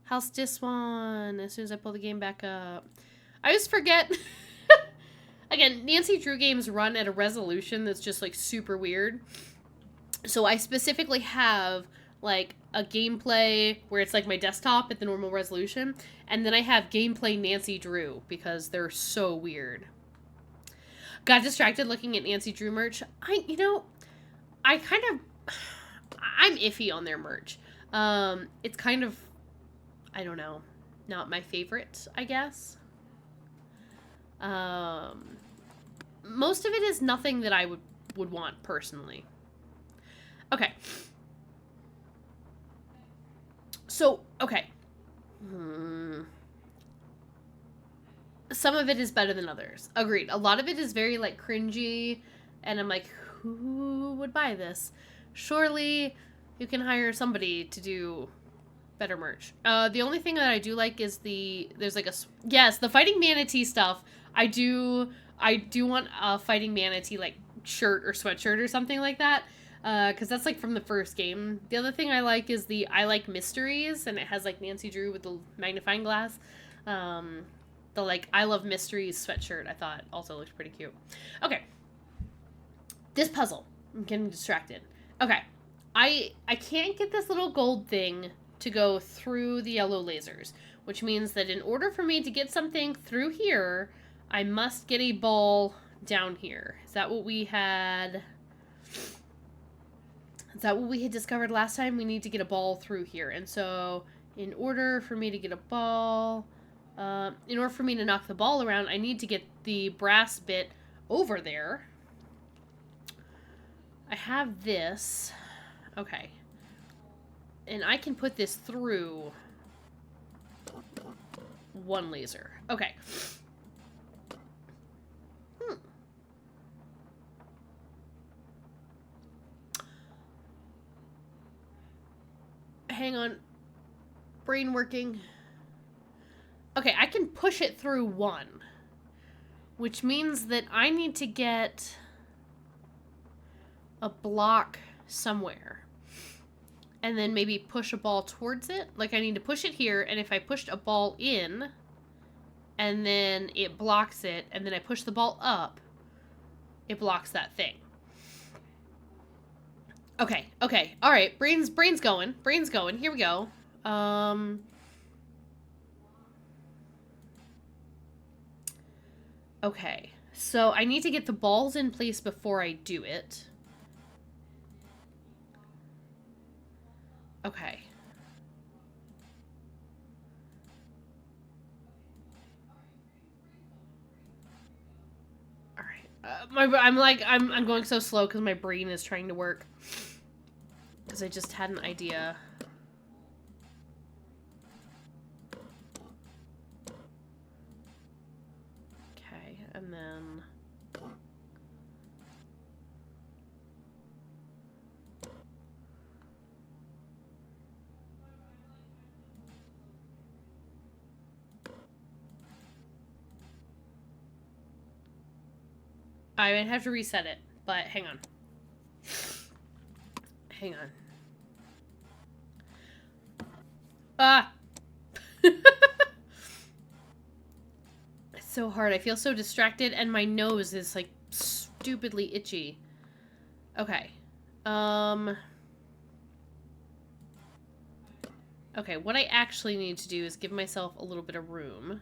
How's this one? As soon as I pull the game back up. I always forget. Again, Nancy Drew games run at a resolution that's just, like, super weird. So I specifically have, like, a gameplay where it's, like, my desktop at the normal resolution. And then I have gameplay Nancy Drew because they're so weird. Got distracted looking at Nancy Drew merch. I'm iffy on their merch. It's kind of, I don't know, not my favorite, I guess. Most of it is nothing that I would want personally. Okay. So, okay. Some of it is better than others. Agreed. A lot of it is very, like, cringy, and I'm like, who would buy this? Surely you can hire somebody to do better merch. The only thing that I do like is there's like yes, the Fighting Manatee stuff. I do want a Fighting Manatee, like, shirt or sweatshirt or something like that. Because that's, like, from the first game. The other thing I like is the I Like Mysteries, and it has, like, Nancy Drew with the magnifying glass. The, like, I Love Mysteries sweatshirt I thought also looked pretty cute. Okay. This puzzle. I'm getting distracted. Okay. I can't get this little gold thing to go through the yellow lasers, which means that in order for me to get something through here, I must get a ball down here. Is that what we had... Is that what we had discovered last time? We need to get a ball through here. And so, in order for me to get a ball... in order for me to knock the ball around, I need to get the brass bit over there. I have this. Okay. And I can put this through one laser. Okay. Hang on. Brain working. Okay, I can push it through one. Which means that I need to get a block somewhere. And then maybe push a ball towards it. Like, I need to push it here, and if I pushed a ball in, and then it blocks it, and then I push the ball up, it blocks that thing. Okay, okay. Alright, brain's going. Brain's going. Here we go. Okay, so I need to get the balls in place before I do it. Okay. All right. I'm going so slow because my brain is trying to work. Because I just had an idea. Okay, and then. I might have to reset it, but hang on. Hang on. Ah! It's so hard. I feel so distracted, and my nose is, like, stupidly itchy. Okay. Okay, what I actually need to do is give myself a little bit of room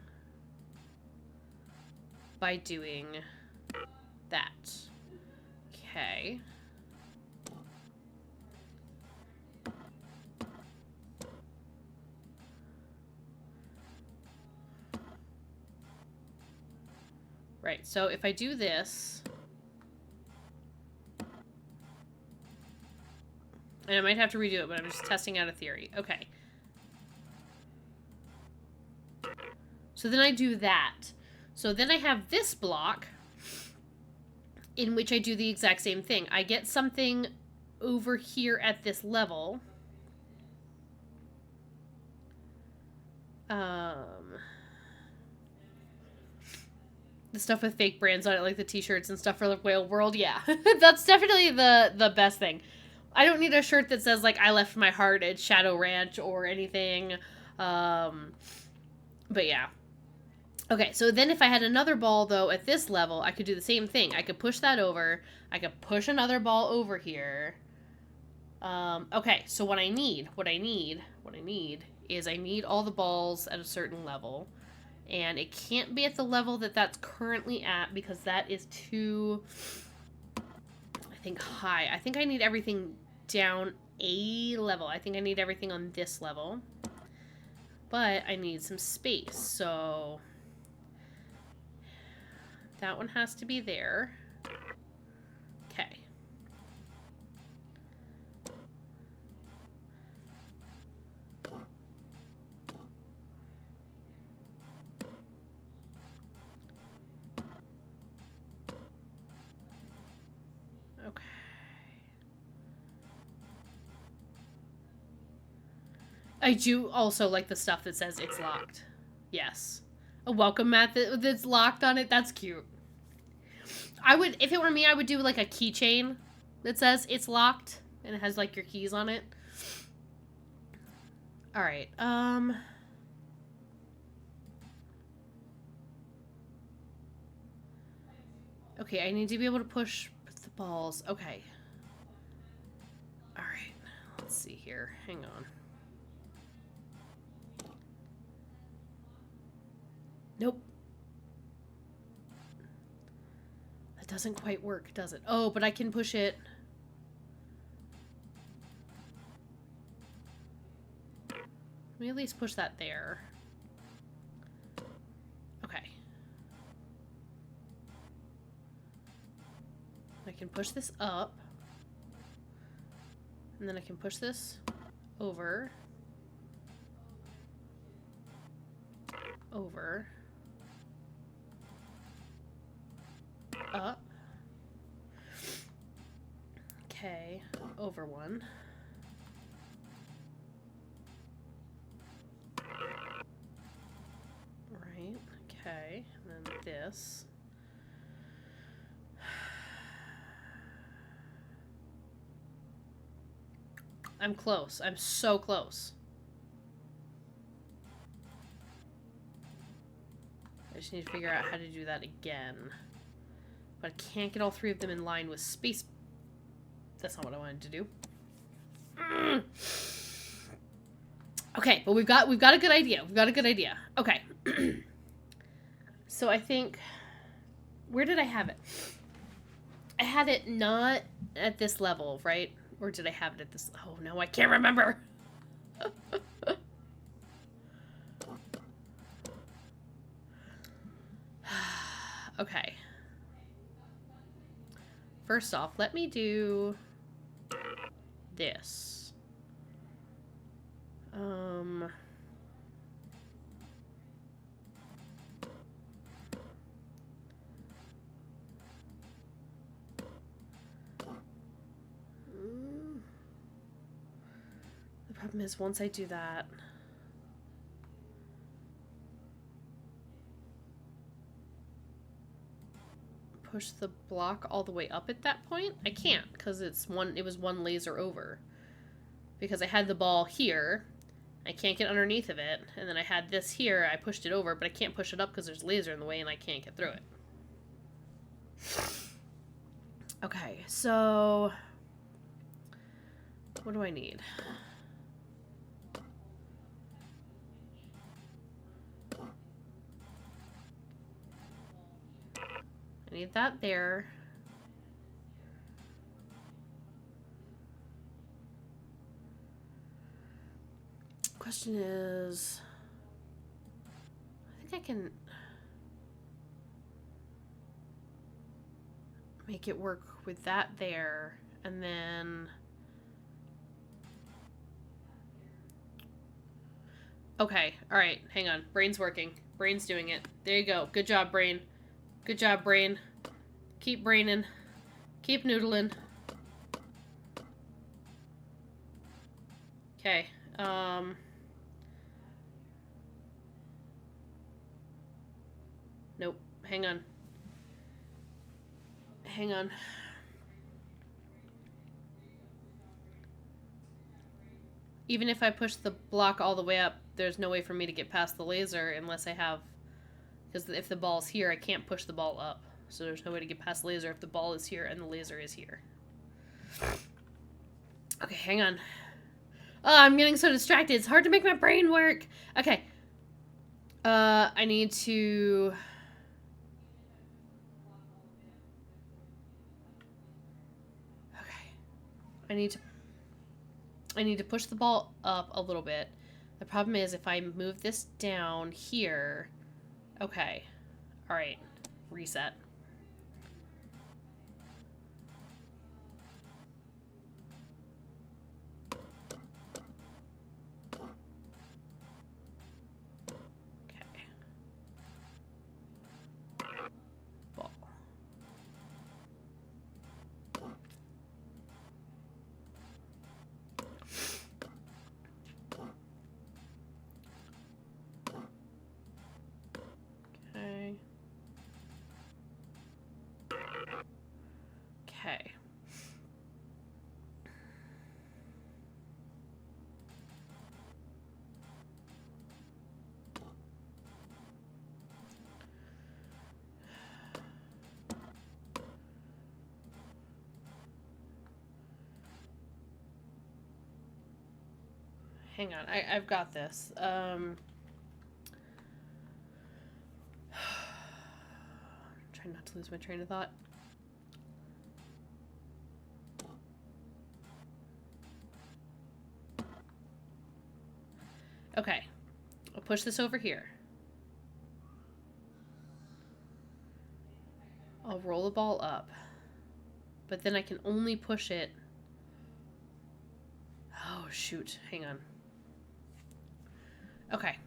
by doing that. Okay. Right, so if I do this, and I might have to redo it, but I'm just testing out a theory. Okay. So then I do that. So then I have this block in which I do the exact same thing. I get something over here at this level. The stuff with fake brands on it, like the t-shirts and stuff for like Whale World, yeah. That's definitely the best thing. I don't need a shirt that says, like, I left my heart at Shadow Ranch or anything. But yeah. Okay, so then if I had another ball, though, at this level, I could do the same thing. I could push that over. I could push another ball over here. Okay, so what I need is I need all the balls at a certain level. And it can't be at the level that that's currently at because that is too, I think, high. I think I need everything down a level. I think I need everything on this level. But I need some space, so that one has to be there. Okay. Okay. I do also like the stuff that says it's locked. Yes. A welcome mat that's locked on it. That's cute. I would, if it were me, I would do like a keychain that says it's locked and it has like your keys on it. All right. Okay, I need to be able to push the balls. Okay. All right. Let's see here. Hang on. Nope. That doesn't quite work, does it? Oh, but I can push it. Let me at least push that there. Okay. I can push this up. And then I can push this over. Over. Up. Okay, over one. this. I'm close. I'm so close. I just need to figure out how to do that again. But I can't get all three of them in line with space. That's not what I wanted to do. Okay, but we've got a good idea. We've got a good idea. Okay. So I think, where did I have it? I had it not at this level, right? Or did I have it at this? Oh no, I can't remember. Okay. First off, let me do this. The problem is once I do that, push the block all the way up at that point? I can't, because it was one laser over. Because I had the ball here, I can't get underneath of it, and then I had this here, I pushed it over, but I can't push it up because there's laser in the way and I can't get through it. Okay, so what do I need? I need that there. Question is, I think I can make it work with that there, and then okay, all right, hang on. Brain's working. Brain's doing it. There you go. Good job, brain. Good job, brain. Keep braining. Keep noodling. Okay. Nope. Hang on. Hang on. Even if I push the block all the way up, there's no way for me to get past the laser unless I have... Because if the ball's here, I can't push the ball up. So there's no way to get past the laser if the ball is here and the laser is here. Okay, hang on. Oh, I'm getting so distracted. It's hard to make my brain work. Okay. I need to... Okay. I need to push the ball up a little bit. The problem is if I move this down here... Okay. Alright. Reset. Okay. Ball. Okay. Okay. Hang on, I've got this. Trying not to lose my train of thought. Okay, I'll push this over here. I'll roll the ball up, but then I can only push it. Oh, shoot. Hang on. Okay.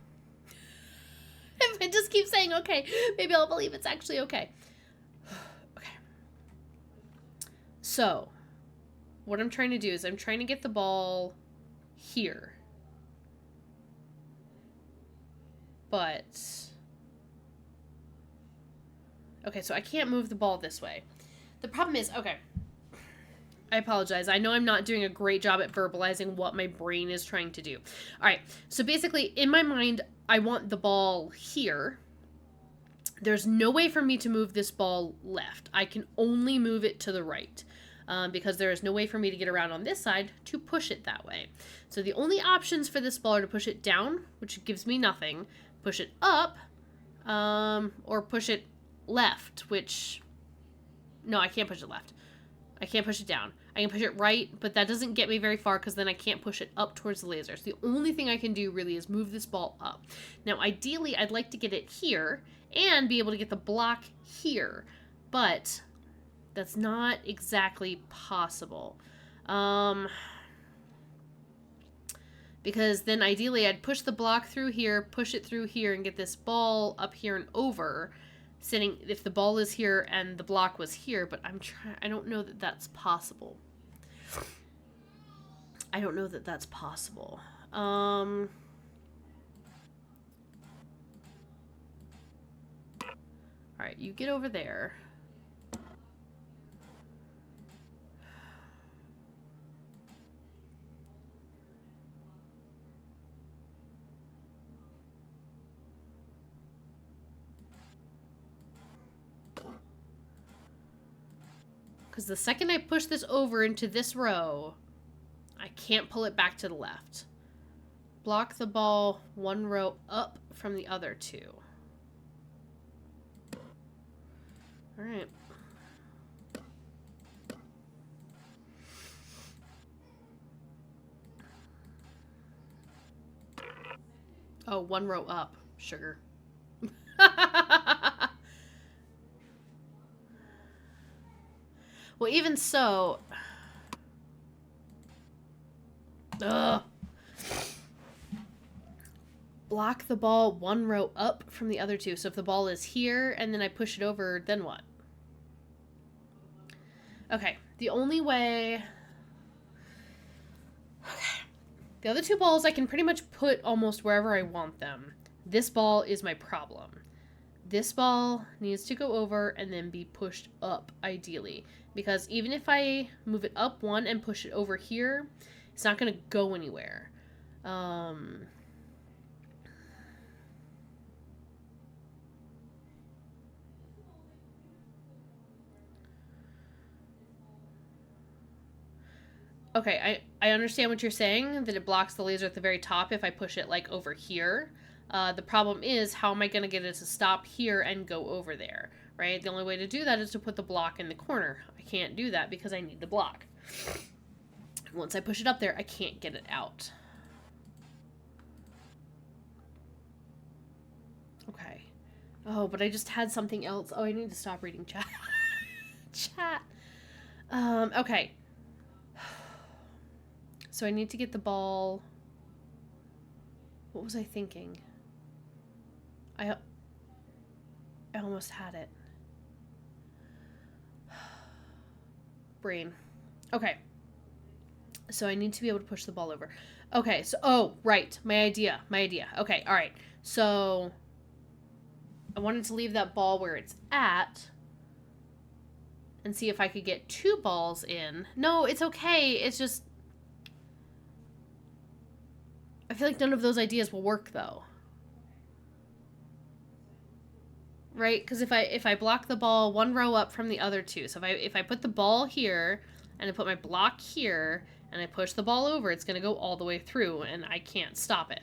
If I just keep saying okay, maybe I'll believe it's actually okay. Okay. So, what I'm trying to do is I'm trying to get the ball here. But Okay, so I can't move the ball this way. The problem is, okay, I apologize. I know I'm not doing a great job at verbalizing what my brain is trying to do. All right, so basically, in my mind, I want the ball here. There's no way for me to move this ball left. I can only move it to the right because there is no way for me to get around on this side to push it that way. So the only options for this ball are to push it down, which gives me nothing, push it up, or push it left, which... No, I can't push it left. I can't push it down. I can push it right, but that doesn't get me very far because then I can't push it up towards the laser. So the only thing I can do really is move this ball up. Now, ideally, I'd like to get it here and be able to get the block here, but that's not exactly possible. Because then ideally I'd push the block through here, push it through here, and get this ball up here and over, sitting if the ball is here and the block was here, but I don't know that that's possible. I don't know that that's possible. All right, you get over there. Because the second I push this over into this row, I can't pull it back to the left. Block the ball one row up from the other two. All right. Oh, one row up. Sugar. Well, even so... Ugh. Block the ball one row up from the other two. So if the ball is here and then I push it over, then what? Okay, the only way... Okay. The other two balls I can pretty much put almost wherever I want them. This ball is my problem. This ball needs to go over and then be pushed up, ideally. Because even if I move it up one and push it over here, it's not going to go anywhere. Okay, I understand what you're saying, that it blocks the laser at the very top if I push it, like, over here. The problem is, how am I going to get it to stop here and go over there, right? The only way to do that is to put the block in the corner. I can't do that because I need the block. Once I push it up there, I can't get it out. Okay. Oh, but I just had something else. Oh, I need to stop reading chat. Chat. Okay. So I need to get the ball... What was I thinking? I almost had it. Brain. Okay. So I need to be able to push the ball over. Okay, so... Oh, right. My idea. Okay, alright. So... I wanted to leave that ball where it's at... and see if I could get two balls in. No, it's okay. It's just... I feel like none of those ideas will work, though. Right? Because if I block the ball one row up from the other two, so if I put the ball here, and I put my block here, and I push the ball over, it's going to go all the way through, and I can't stop it.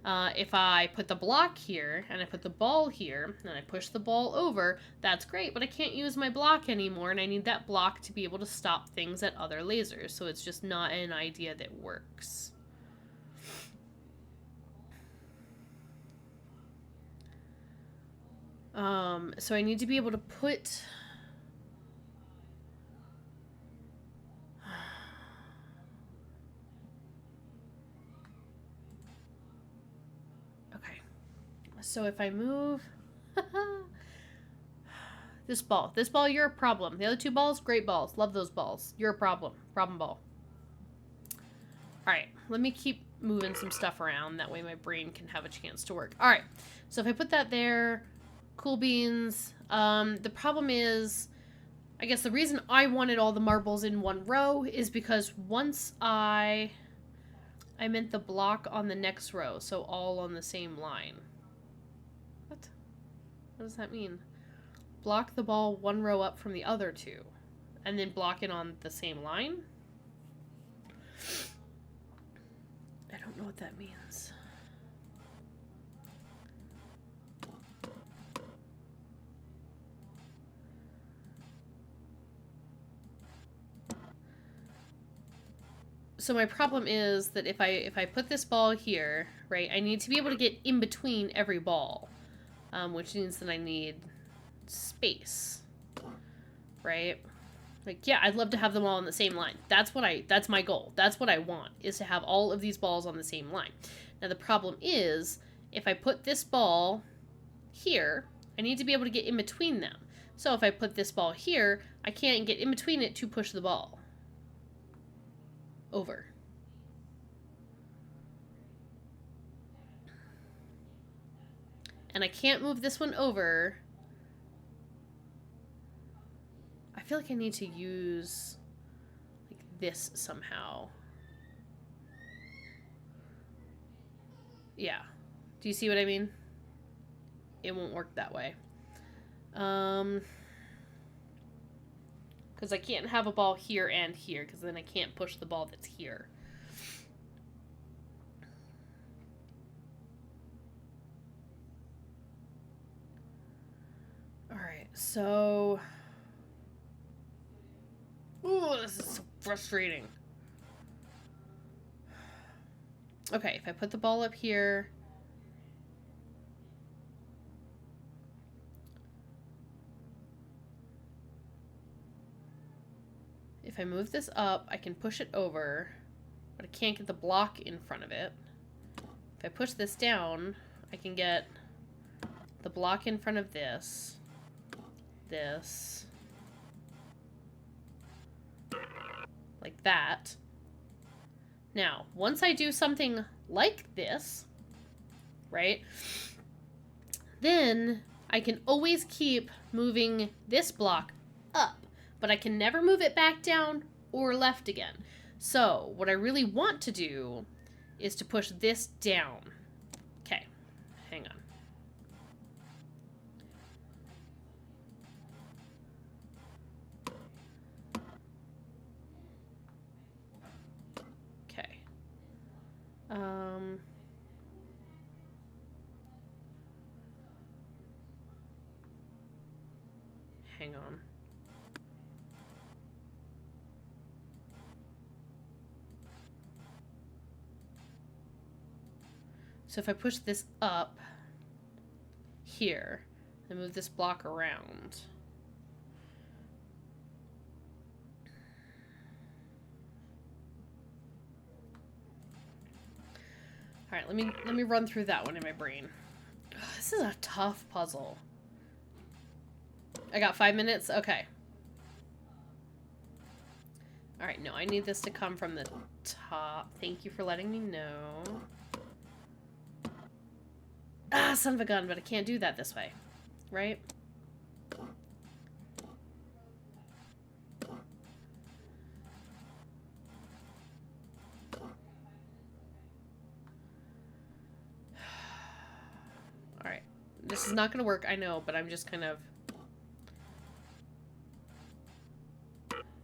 If I put the block here, and I put the ball here, and I push the ball over, that's great, but I can't use my block anymore, and I need that block to be able to stop things at other lasers, so it's just not an idea that works. So I need to be able to put... Okay. So if I move... This ball, you're a problem. The other two balls, great balls. Love those balls. You're a problem. Problem ball. Alright, let me keep moving some stuff around. That way my brain can have a chance to work. Alright, so if I put that there... Cool beans. The problem is, I guess the reason I wanted all the marbles in one row is because once I meant the block on the next row, so all on the same line. What? What does that mean? Block the ball one row up from the other two, and then block it on the same line? I don't know what that means. So my problem is that if I put this ball here, right, I need to be able to get in between every ball, which means that I need space, right? Like, yeah, I'd love to have them all on the same line. That's my goal. That's what I want, is to have all of these balls on the same line. Now the problem is, if I put this ball here, I need to be able to get in between them. So if I put this ball here, I can't get in between it to push the ball over. And I can't move this one over. I feel like I need to use like this somehow. Yeah. Do you see what I mean? It won't work that way. Because I can't have a ball here and here, because then I can't push the ball that's here. Alright, so... Ooh, this is so frustrating. Okay, if I put the ball up here... If I move this up, I can push it over, but I can't get the block in front of it. If I push this down, I can get the block in front of this, like that. Now, once I do something like this, right, then I can always keep moving this block up. But I can never move it back down or left again. So what I really want to do is to push this down. Okay, hang on. Okay. Hang on. So if I push this up here and move this block around. All right, let me run through that one in my brain. Ugh, this is a tough puzzle. I got 5 minutes? Okay. All right, no, I need this to come from the top. Thank you for letting me know. Ah, son of a gun, but I can't do that this way, right? Alright, this is not gonna work, I know, but I'm just kind of...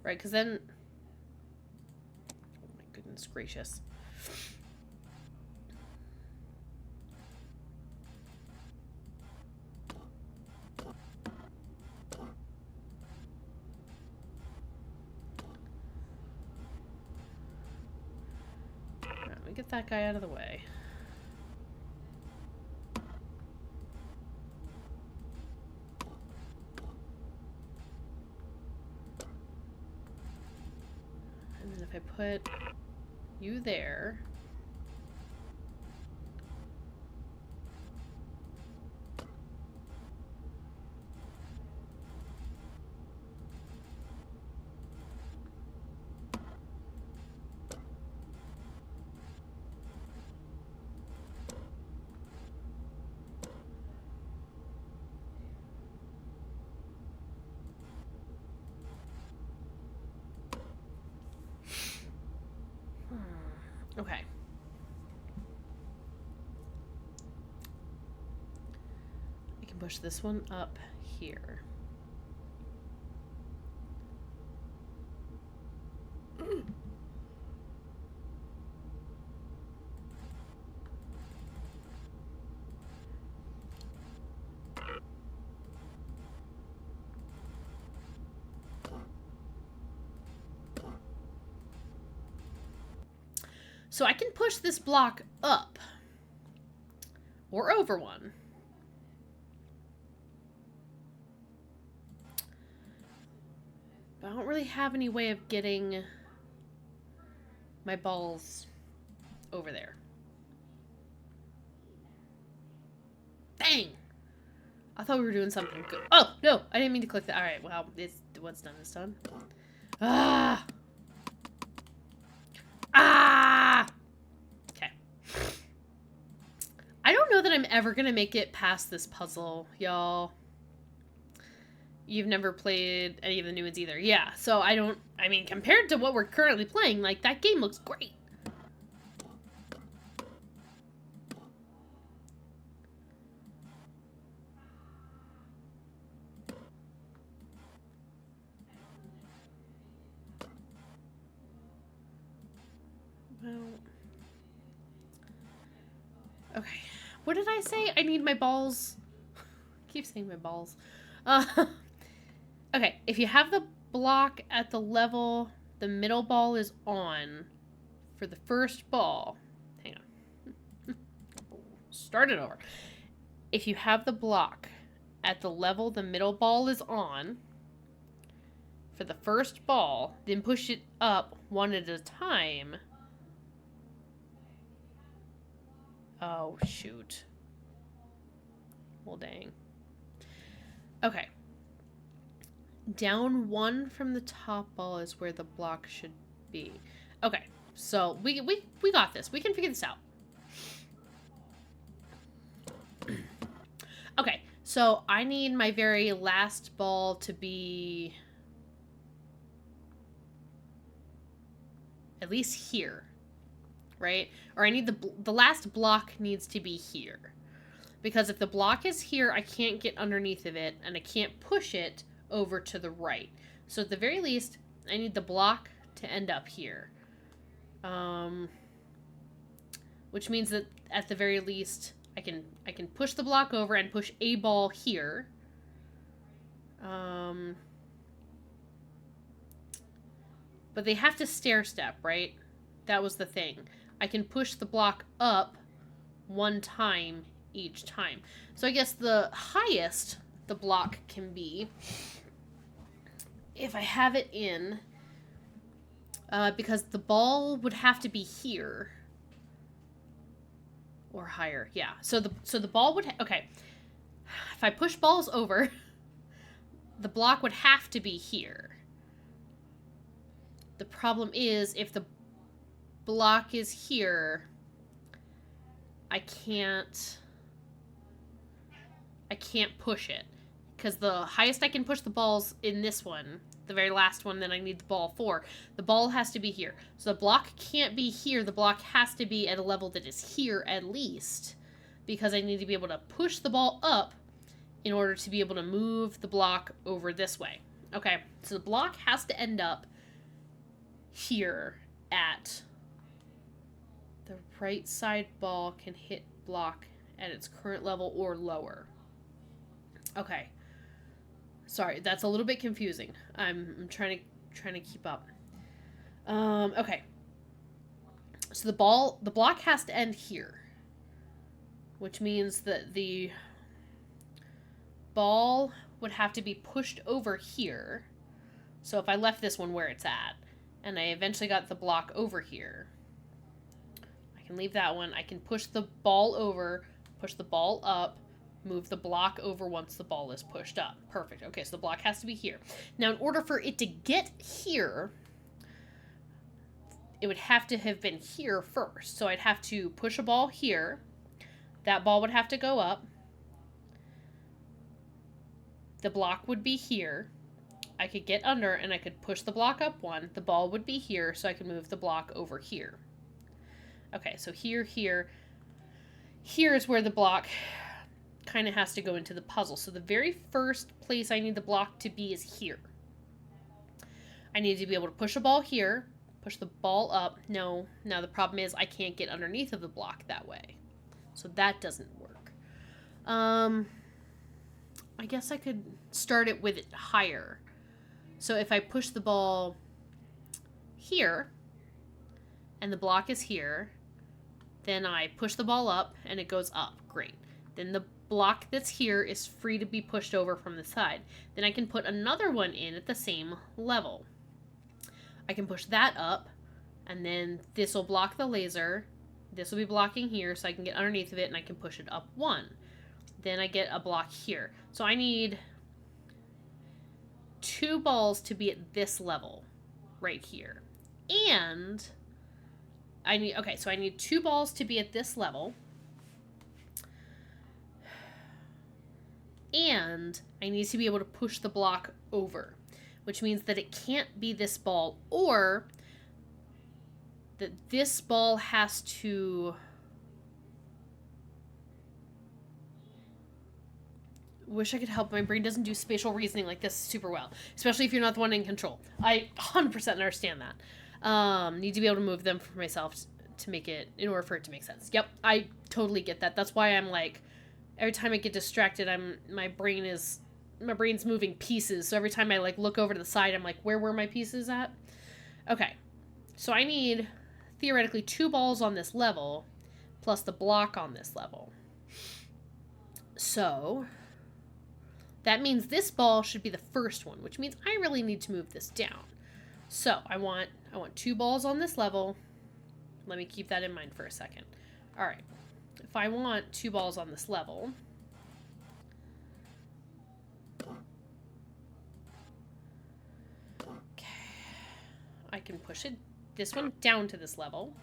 Right, because then... Oh my goodness gracious. Get that guy out of the way. And then if I put you there, can push this one up here. So I can push this block up or over one. But I don't really have any way of getting my balls over there. Dang! I thought we were doing something good. Oh, no! I didn't mean to click that. Alright, well, what's done is done. Ah! Ah! Okay. I don't know that I'm ever gonna make it past this puzzle, y'all. You've never played any of the new ones either. Yeah, so I mean, compared to what we're currently playing, like, that game looks great. Well, okay. What did I say? I need my balls. I keep saying my balls. Okay, if you have the block at the level the middle ball is on for the first ball. Hang on. Start it over. If you have the block at the level the middle ball is on for the first ball, then push it up one at a time. Oh, shoot. Well, dang. Okay. Down one from the top ball is where the block should be. Okay, so we got this. We can figure this out. Okay, so I need my very last ball to be at least here, right? Or I need the last block needs to be here. Because if the block is here, I can't get underneath of it, and I can't push it over to the right. So at the very least, I need the block to end up here. Which means that at the very least, I can push the block over and push a ball here. But they have to stair step, right? That was the thing. I can push the block up one time each time. So I guess the highest the block can be, if I have it in, because the ball would have to be here or higher. Yeah. So the ball would okay. If I push balls over, the block would have to be here. The problem is if the block is here, I can't push it. Because the highest I can push the balls in this one, the very last one that I need the ball for, the ball has to be here. So the block can't be here. The block has to be at a level that is here at least. Because I need to be able to push the ball up in order to be able to move the block over this way. Okay, so the block has to end up here at the right side ball can hit block at its current level or lower. Okay. Sorry, that's a little bit confusing. I'm trying to keep up. Okay. So the block has to end here, which means that the ball would have to be pushed over here. So if I left this one where it's at, and I eventually got the block over here, I can leave that one. I can push the ball over, push the ball up, move the block over once the ball is pushed up. Perfect. Okay, so the block has to be here. Now, in order for it to get here, it would have to have been here first. So I'd have to push a ball here. That ball would have to go up. The block would be here. I could get under and I could push the block up one. The ball would be here, so I could move the block over here. Okay, so here. Here is where the block kind of has to go into the puzzle. So the very first place I need the block to be is here. I need to be able to push a ball here, push the ball up. No, now the problem is I can't get underneath of the block that way. So that doesn't work. I guess I could start it with it higher. So if I push the ball here, and the block is here, then I push the ball up, and it goes up. Great. Then the block that's here is free to be pushed over from the side. Then I can put another one in at the same level. I can push that up, and then this will block the laser. This will be blocking here, so I can get underneath of it, and I can push it up one. Then I get a block here. So I need 2 balls to be at this level right here. And I need 2 balls to be at this level. And I need to be able to push the block over, which means that it can't be this ball, or that this ball has to... Wish I could help. My brain doesn't do spatial reasoning like this super well, especially if you're not the one in control. I 100% understand that. Need to be able to move them for myself to make it, in order for it to make sense. Yep, I totally get that. That's why I'm like, every time I get distracted, my brain's moving pieces. So every time I like look over to the side, I'm like, where were my pieces at? Okay, so I need theoretically 2 balls on this level, plus the block on this level. So that means this ball should be the first one, which means I really need to move this down. So I want 2 balls on this level. Let me keep that in mind for a second. All right. If I want 2 balls on this level, okay, I can push this one down to this level.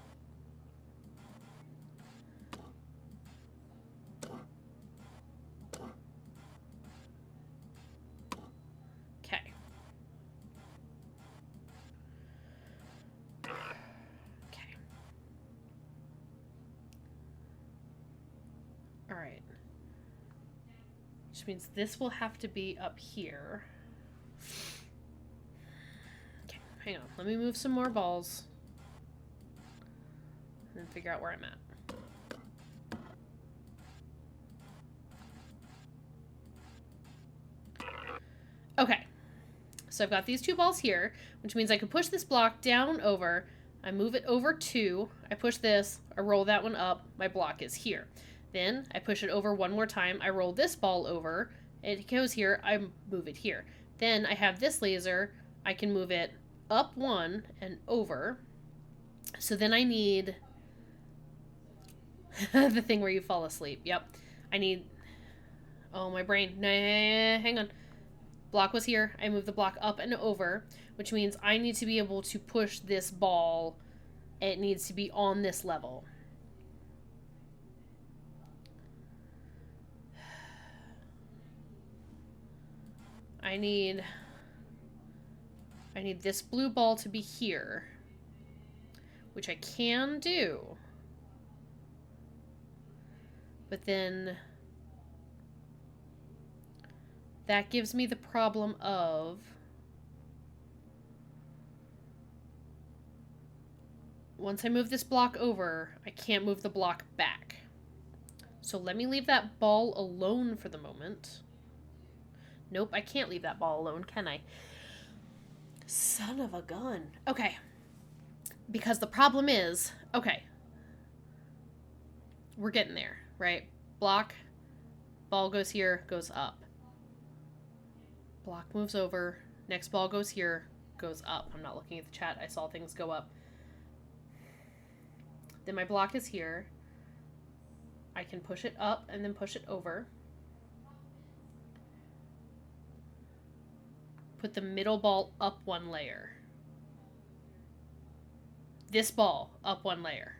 Okay. Okay. All right. Which means this will have to be up here. Okay, hang on. Let me move some more balls. And then figure out where I'm at. Okay. So I've got these 2 balls here, which means I can push this block down over. I move it over 2. I push this. I roll that one up. My block is here. Then I push it over one more time. I roll this ball over. It goes here. I move it here. Then I have this laser. I can move it up 1 and over. So then I need the thing where you fall asleep. Yep. I need... Oh, my brain. Nah, hang on. Block was here. I move the block up and over, which means I need to be able to push this ball. It needs to be on this level. I need this blue ball to be here, which I can do. But then that gives me the problem of once I move this block over, I can't move the block back. So let me leave that ball alone for the moment. Nope, I can't leave that ball alone, can I? Son of a gun. Okay. Because the problem is, okay, we're getting there, right? Block, ball goes here, goes up. Block moves over, next ball goes here, goes up. I'm not looking at the chat, I saw things go up. Then my block is here. I can push it up and then push it over. Put the middle ball up 1 layer. This ball up 1 layer.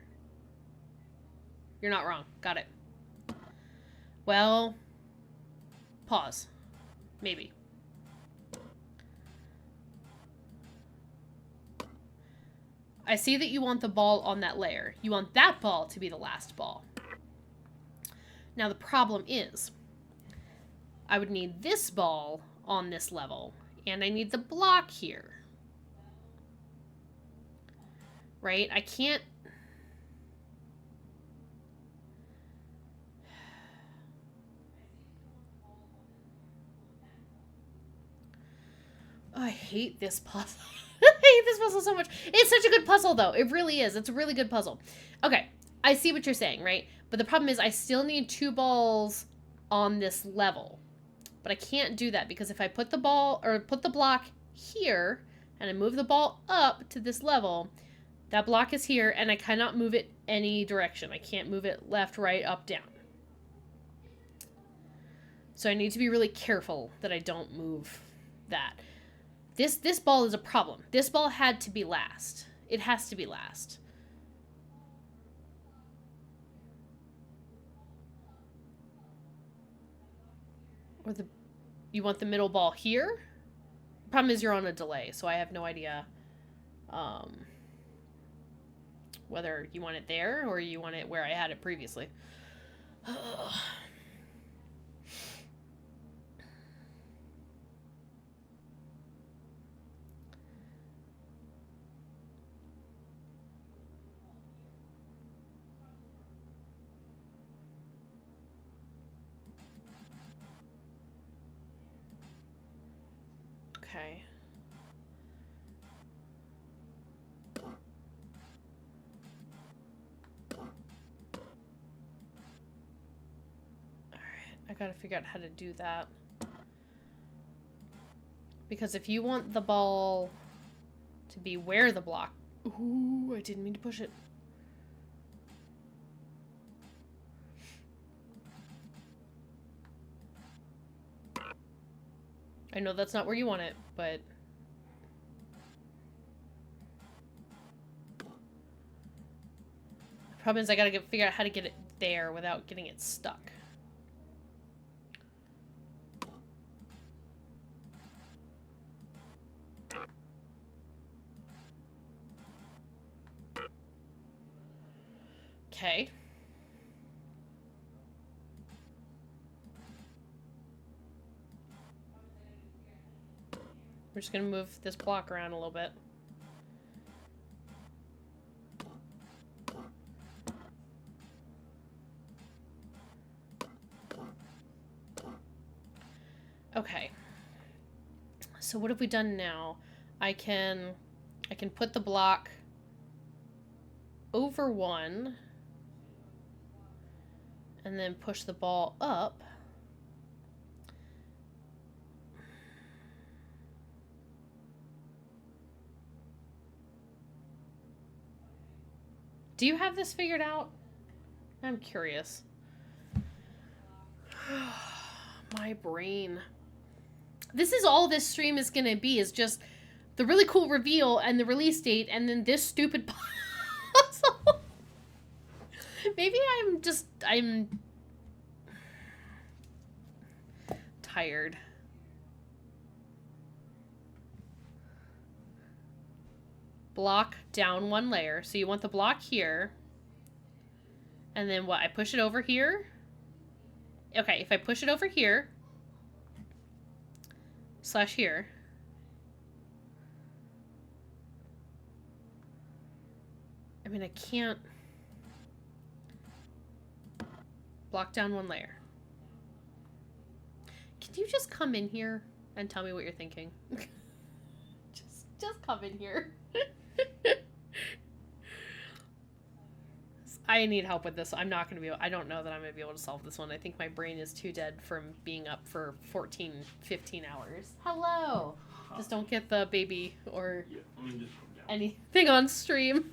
You're not wrong. Got it. Well, pause. Maybe. I see that you want the ball on that layer. You want that ball to be the last ball. Now the problem is, I would need this ball on this level. And I need the block here. Right? I can't... Oh, I hate this puzzle. I hate this puzzle so much. It's such a good puzzle, though. It really is. It's a really good puzzle. Okay, I see what you're saying, right? But the problem is I still need 2 balls on this level. But I can't do that because if I put the ball, or put the block here, and I move the ball up to this level, that block is here, and I cannot move it any direction. I can't move it left, right, up, down. So I need to be really careful that I don't move that. This ball is a problem. This ball had to be last. It has to be last. Or you want the middle ball here? The problem is you're on a delay, so I have no idea whether you want it there or you want it where I had it previously. Okay. Alright, I gotta figure out how to do that. Because if you want the ball to be where the block... Ooh, I didn't mean to push it. I know that's not where you want it, but... The problem is I gotta figure out how to get it there without getting it stuck. Okay. We're just gonna move this block around a little bit. Okay. So what have we done now? I can put the block over one and then push the ball up. Do you have this figured out? I'm curious. My brain. This is all this stream is gonna be, is just the really cool reveal and the release date and then this stupid puzzle. Maybe I'm tired. Block down one layer. So you want the block here. And then what? I push it over here? Okay, if I push it over here, / here, I mean, I can't block down one layer. Can you just come in here and tell me what you're thinking? just come in here. I need help with this. I'm not going to be able... I don't know that I'm going to be able to solve this one. I think my brain is too dead from being up for 14, 15 hours. Hello! Just don't get the baby or anything on stream.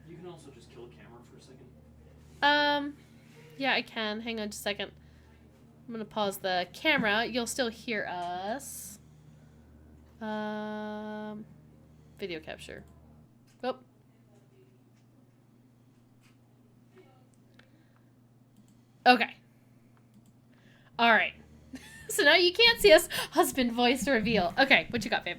You can also just kill a camera for a second. Yeah, I can. Hang on just a second. I'm going to pause the camera. You'll still hear us. Video capture. Oh. Okay. All right. So now you can't see us. Husband voice reveal. Okay, what you got, babe?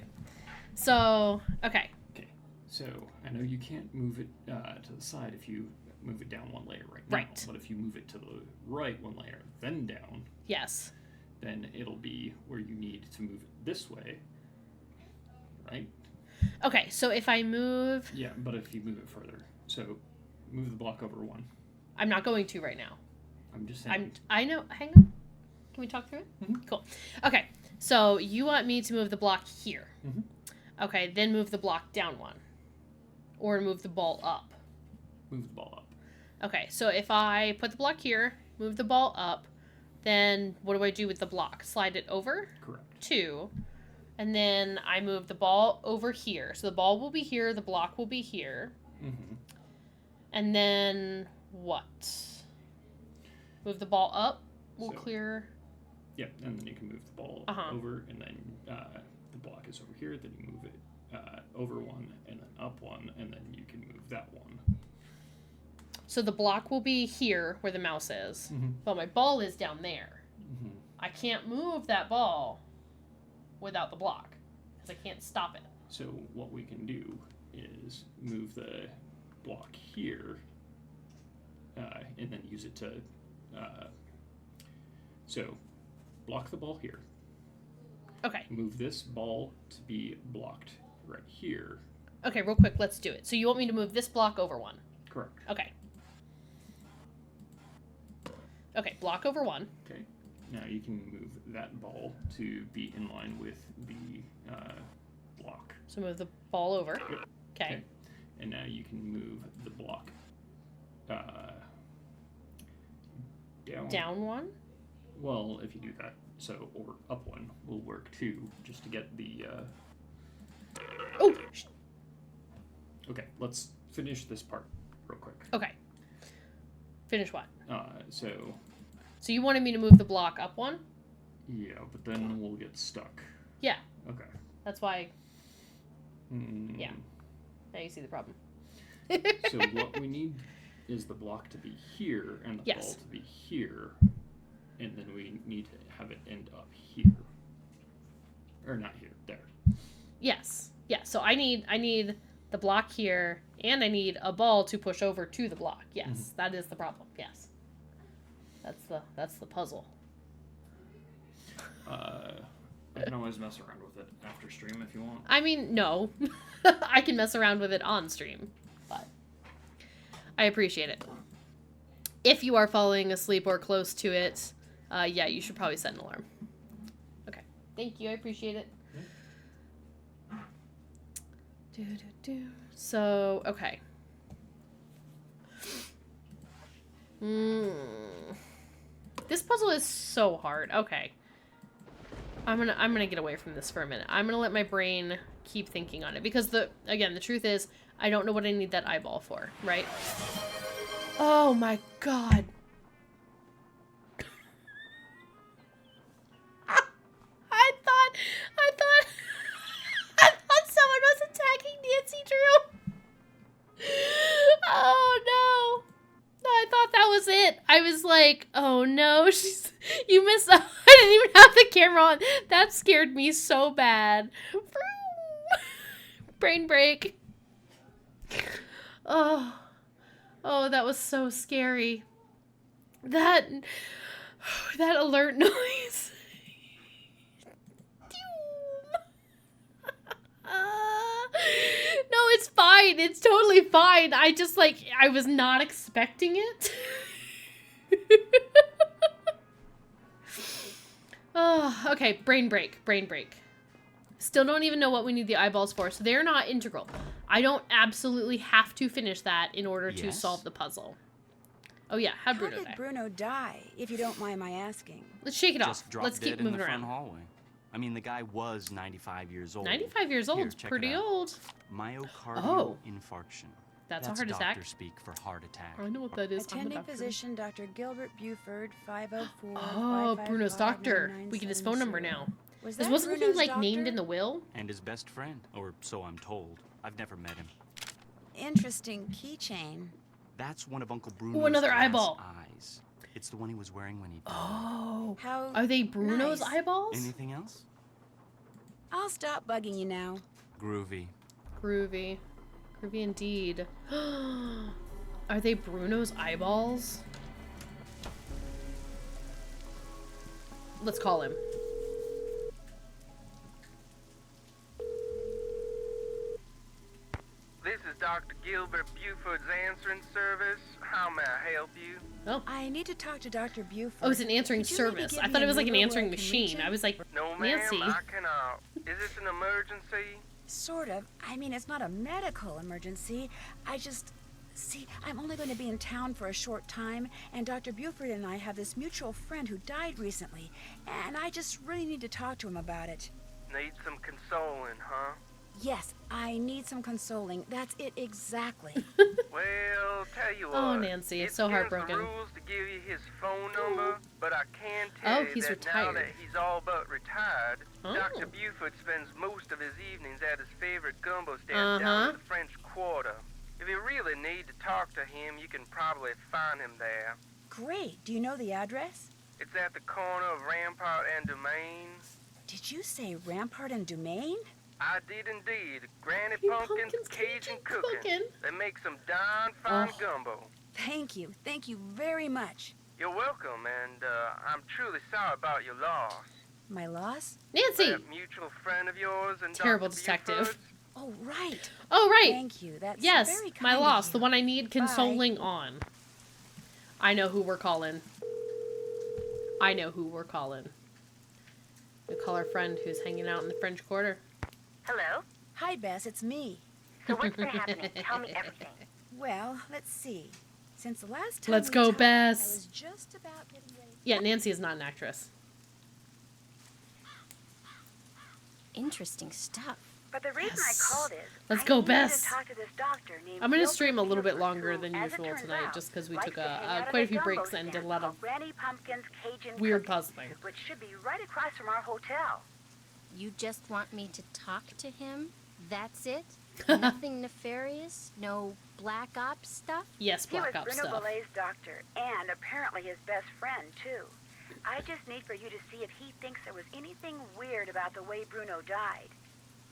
So, okay. Okay, so I know you can't move it to the side if you move it down one layer right now. Right. But if you move it to the right one layer, then down, Yes. then it'll be where you need to move it this way, right? Okay, so if I move... Yeah, but if you move it further, so move the block over 1. I'm not going to right now. I'm just saying. I know. Hang on. Can we talk through it? Mhm. Cool. Okay, so you want me to move the block here. Mhm. Okay, then move the block down 1. Or move the ball up. Move the ball up. Okay, so if I put the block here, move the ball up, then what do I do with the block? Slide it over? Correct. 2. And then I move the ball over here. So the ball will be here, the block will be here. Mm-hmm. And then what? Move the ball up. We'll So- clear. Yeah, and then you can move the ball Uh-huh. over, and then the block is over here. Then you move it over 1, and then up 1, and then you can move that 1. So the block will be here where the mouse is, Mm-hmm. but my ball is down there. Mm-hmm. I can't move that ball without the block because I can't stop it. So what we can do is move the block here, and then use it to. So block the ball here. Okay. Move this ball to be blocked right here. Okay, real quick, let's do it. So you want me to move this block over 1? Correct. Okay. Okay, block over 1. Okay. Now you can move that ball to be in line with the block. So move the ball over. Yep. Okay. And now you can move the block down. Down 1? Well, if you do that, so or up 1 will work too, just to get the. Oh! Okay, let's finish this part real quick. Okay. Finish what? So So you wanted me to move the block up 1? yeah, but then we'll get stuck. Yeah. Okay. That's why. Mm, Yeah. Now you see the problem. So what we need is the block to be here and the Yes. ball to be here, and then we need to have it end up here, or not here, there. Yes. Yeah. So I need the block here, and I need a ball to push over to the block. Yes, that is the problem. Yes. That's the puzzle. I can always mess around with it after stream if you want. I mean, no. I can mess around with it on stream, but I appreciate it. If you are falling asleep or close to it, yeah, you should probably set an alarm. Okay. Thank you. I appreciate it. So, okay. This puzzle is so hard. Okay. I'm gonna get away from this for a minute. I'm gonna let my brain keep thinking on it because the truth is I don't know what I need that eyeball for, right? Oh my god. I thought someone was attacking Nancy Drew. Oh no. I thought that was it. I was like, oh no, you missed out. I didn't even have the camera on. That scared me so bad. Brain break. Oh, that was so scary. That alert noise. No, it's fine. It's totally fine. I just, I was not expecting it. Oh, okay. Brain break. Still don't even know what we need the eyeballs for, so they're not integral. I don't absolutely have to finish that in order to Yes? solve the puzzle. Oh yeah, how'd How Bruno did die? Bruno die, if you don't mind my asking? Let's shake it Just off. dropped Let's keep dead in the moving front around. hallway. I mean, the guy was 95 years old. 95 years old. Here, check it Pretty out. old. Myocardial Oh. infarction. That's a That's heart attack. doctor speak for heart attack. I know what that is. I'm a Attending doctor. physician, Dr. Gilbert Buford, 504. Oh, Bruno's doctor. We get his phone number now. Was This that wasn't he Bruno's named doctor? in the will? And his best friend, or so I'm told. I've never met him. Interesting keychain. That's one of Uncle Bruno's another glass eyeball. eyes. It's the one he was wearing when he died. Oh. How Are they Bruno's nice. eyeballs? Anything else? I'll stop bugging you now. Groovy. Groovy. Groovy indeed. Are they Bruno's eyeballs? Let's call him. This is Dr. Gilbert Buford's answering service. How may I help you? Oh. I need to talk to Dr. Buford. Oh, it's an answering Could you maybe service. give I me thought a it was like an number where answering I can reach machine. him? I was like, No, ma'am, Nancy. I cannot. Is this an emergency? Sort of. I mean, it's not a medical emergency. See, I'm only going to be in town for a short time, and Dr. Buford and I have this mutual friend who died recently, and I just really need to talk to him about it. Need some consoling, huh? Yes, I need some consoling. That's it exactly. Well, tell you what. Oh, Nancy, it's so against heartbroken. the rules to give you his phone number, but I can tell Oh, you he's that now retired. that he's all but retired, Oh. Dr. Buford spends most of his evenings at his favorite gumbo stand down in the French Quarter. If you really need to talk to him, you can probably find him there. Great. Do you know the address? It's at the corner of Rampart and Domain. Did you say Rampart and Domain? I did indeed. Granny Pumpkin's Pumpkin's Cajun Cooking. Cookin'. They make some darn fine Oh. gumbo. Thank you. Thank you very much. You're welcome, and I'm truly sorry about your loss. My loss? Nancy! That mutual friend of yours and Terrible Dr. detective. Buford's? Oh, right. Oh, right. Thank you. That's Yes, very kind my of loss. you. The one I need Bye. consoling on. I know who we're calling. I know who we're calling. We call our friend who's hanging out in the French Quarter. Hello? Hi, Bess. It's me. So what's been happening? Tell me everything. Well, let's see. Since the last time Let's we go, talked, Bess. I was just about getting ready. Yeah, Nancy is not an actress. Interesting stuff. But the reason Yes. I called is Let's I go, needed Bess. to talk to this doctor named I'm gonna Gilbert stream a little bit Buford, longer who, than as it usual turns tonight, out, just because we likes took to hang out at quite a few gumbo breaks and did a stand lot of called Granny Pumpkin's Cajun weird Cooking, puzzling. which should be right across from our hotel. You just want me to talk to him? That's it? Nothing nefarious? No black ops stuff? Yes, He was Black Ops Bruno stuff. Bellay's doctor, and apparently his best friend, too. I just need for you to see if he thinks there was anything weird about the way Bruno died.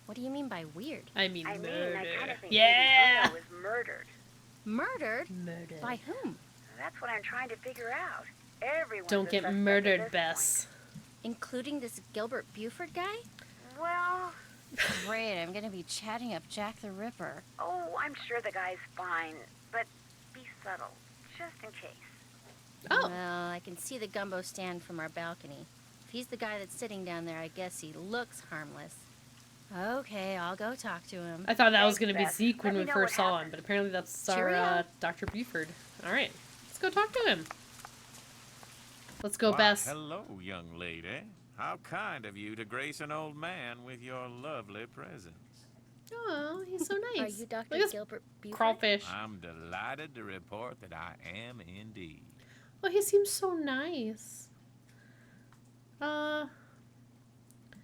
What do you mean by weird? I mean, I murder. kind of think Yeah! maybe Bruno was murdered. Murdered? Murder. By whom? That's what I'm trying to figure out. Everyone's Don't a get suspect at murdered, this Bess. Including this Gilbert Buford guy? point. Well, Great, I'm gonna be chatting up Jack the Ripper. oh, I'm sure the guy's fine, but be subtle, just in case. Oh. Well, I can see the gumbo stand from our balcony. If he's the guy that's sitting down there, I guess he looks harmless. Okay, I'll go talk to him. I thought that was Thanks, going to be Beth. Zeke when Let we me know first what saw him, happens. but apparently that's our Cheerio. Dr. Buford. All right, let's go talk to him. Let's go, Why, Bess. Hello, young lady. How kind of you to grace an old man with your lovely presence. Oh, he's so nice. Are you Dr. Look at this Gilbert Buford? crawfish. I'm delighted to report that I am indeed. Oh, he seems so nice.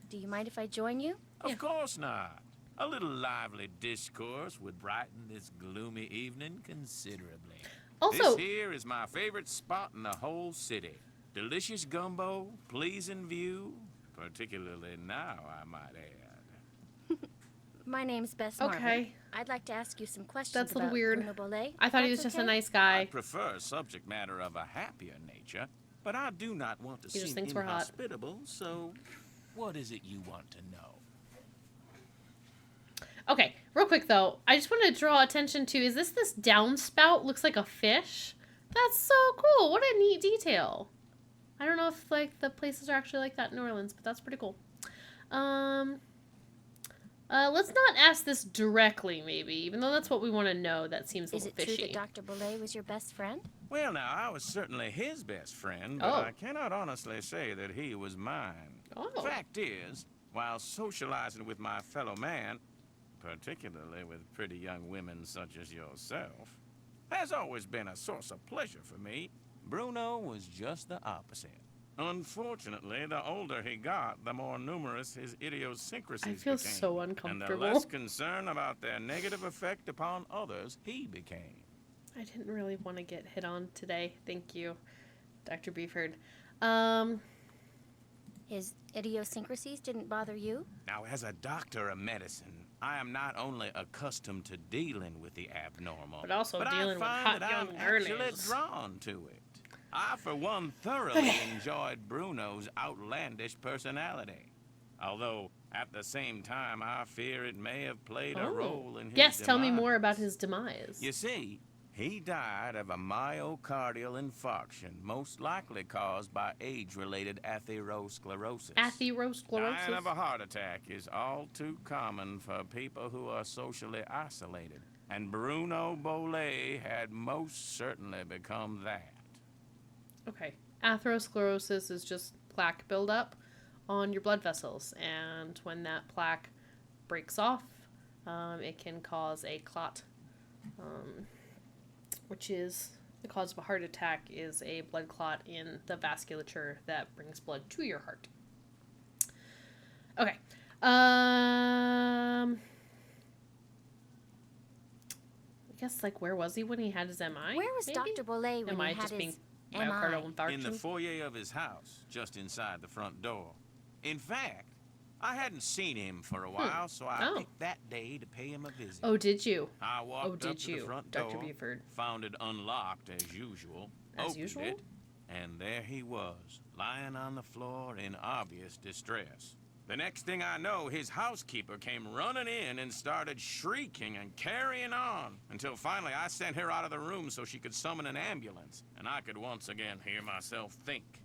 Do you mind if I join you? Of course not. A little lively discourse would brighten this gloomy evening considerably. Also, This here is my favorite spot in the whole city. Delicious gumbo, pleasing view, particularly now, I might add. My name's Bess Okay. Marvin. I'd like to ask you some questions That's a little about weird. Bruno Belay. I thought he was That's just a okay? nice guy. I prefer subject matter of a happier nature, but I do not want to He just seem thinks we're hot. inhospitable, so what is it you want to know? Okay, real quick though, I just want to draw attention to, is this downspout looks like a fish? That's so cool. What a neat detail. I don't know if like the places are actually like that in New Orleans, but that's pretty cool. Let's not ask this directly, maybe, even though that's what we want to know. That seems a Is little it true fishy. that Dr. Belay was your best friend? Well, now, I was certainly his best friend, but Oh. I cannot honestly say that he was mine. Oh. Fact is, while socializing with my fellow man, particularly with pretty young women such as yourself, has always been a source of pleasure for me, Bruno was just the opposite. Unfortunately, the older he got, the more numerous his idiosyncrasies I feel became. so And uncomfortable. the less concern about their negative effect upon others he became. I didn't really want to get hit on today. Thank you, Dr. Beeford. His idiosyncrasies didn't bother you? Now, as a doctor of medicine, I am not only accustomed to dealing with the abnormal, But also I dealing with find hot that young I'm actually girlies. drawn to it. I, for one, thoroughly enjoyed Bruno's outlandish personality. Although, at the same time, I fear it may have played a role in his Yes, tell me more demise. about his demise. You see, he died of a myocardial infarction, most likely caused by age-related atherosclerosis. Dying Atherosclerosis? of a heart attack is all too common for people who are socially isolated, and Bruno Bolet had most certainly become that. Okay. Atherosclerosis is just plaque buildup on your blood vessels, and when that plaque breaks off, it can cause a clot, which is the cause of a heart attack is a blood clot in the vasculature that brings blood to your heart. Okay. I guess, like, where was he when he had his MI? Where was maybe? Dr. Bolet when MI he had just his being myocardial MI? infarction? In the foyer of his house, just inside the front door. In fact, I hadn't seen him for a while, so I picked that day to pay him a visit. Oh, did you? I walked up did to you, the front Dr. door, Buford? found it unlocked as usual, As opened usual? it, and there he was, lying on the floor in obvious distress. The next thing I know, his housekeeper came running in and started shrieking and carrying on, until finally I sent her out of the room so she could summon an ambulance, and I could once again hear myself think.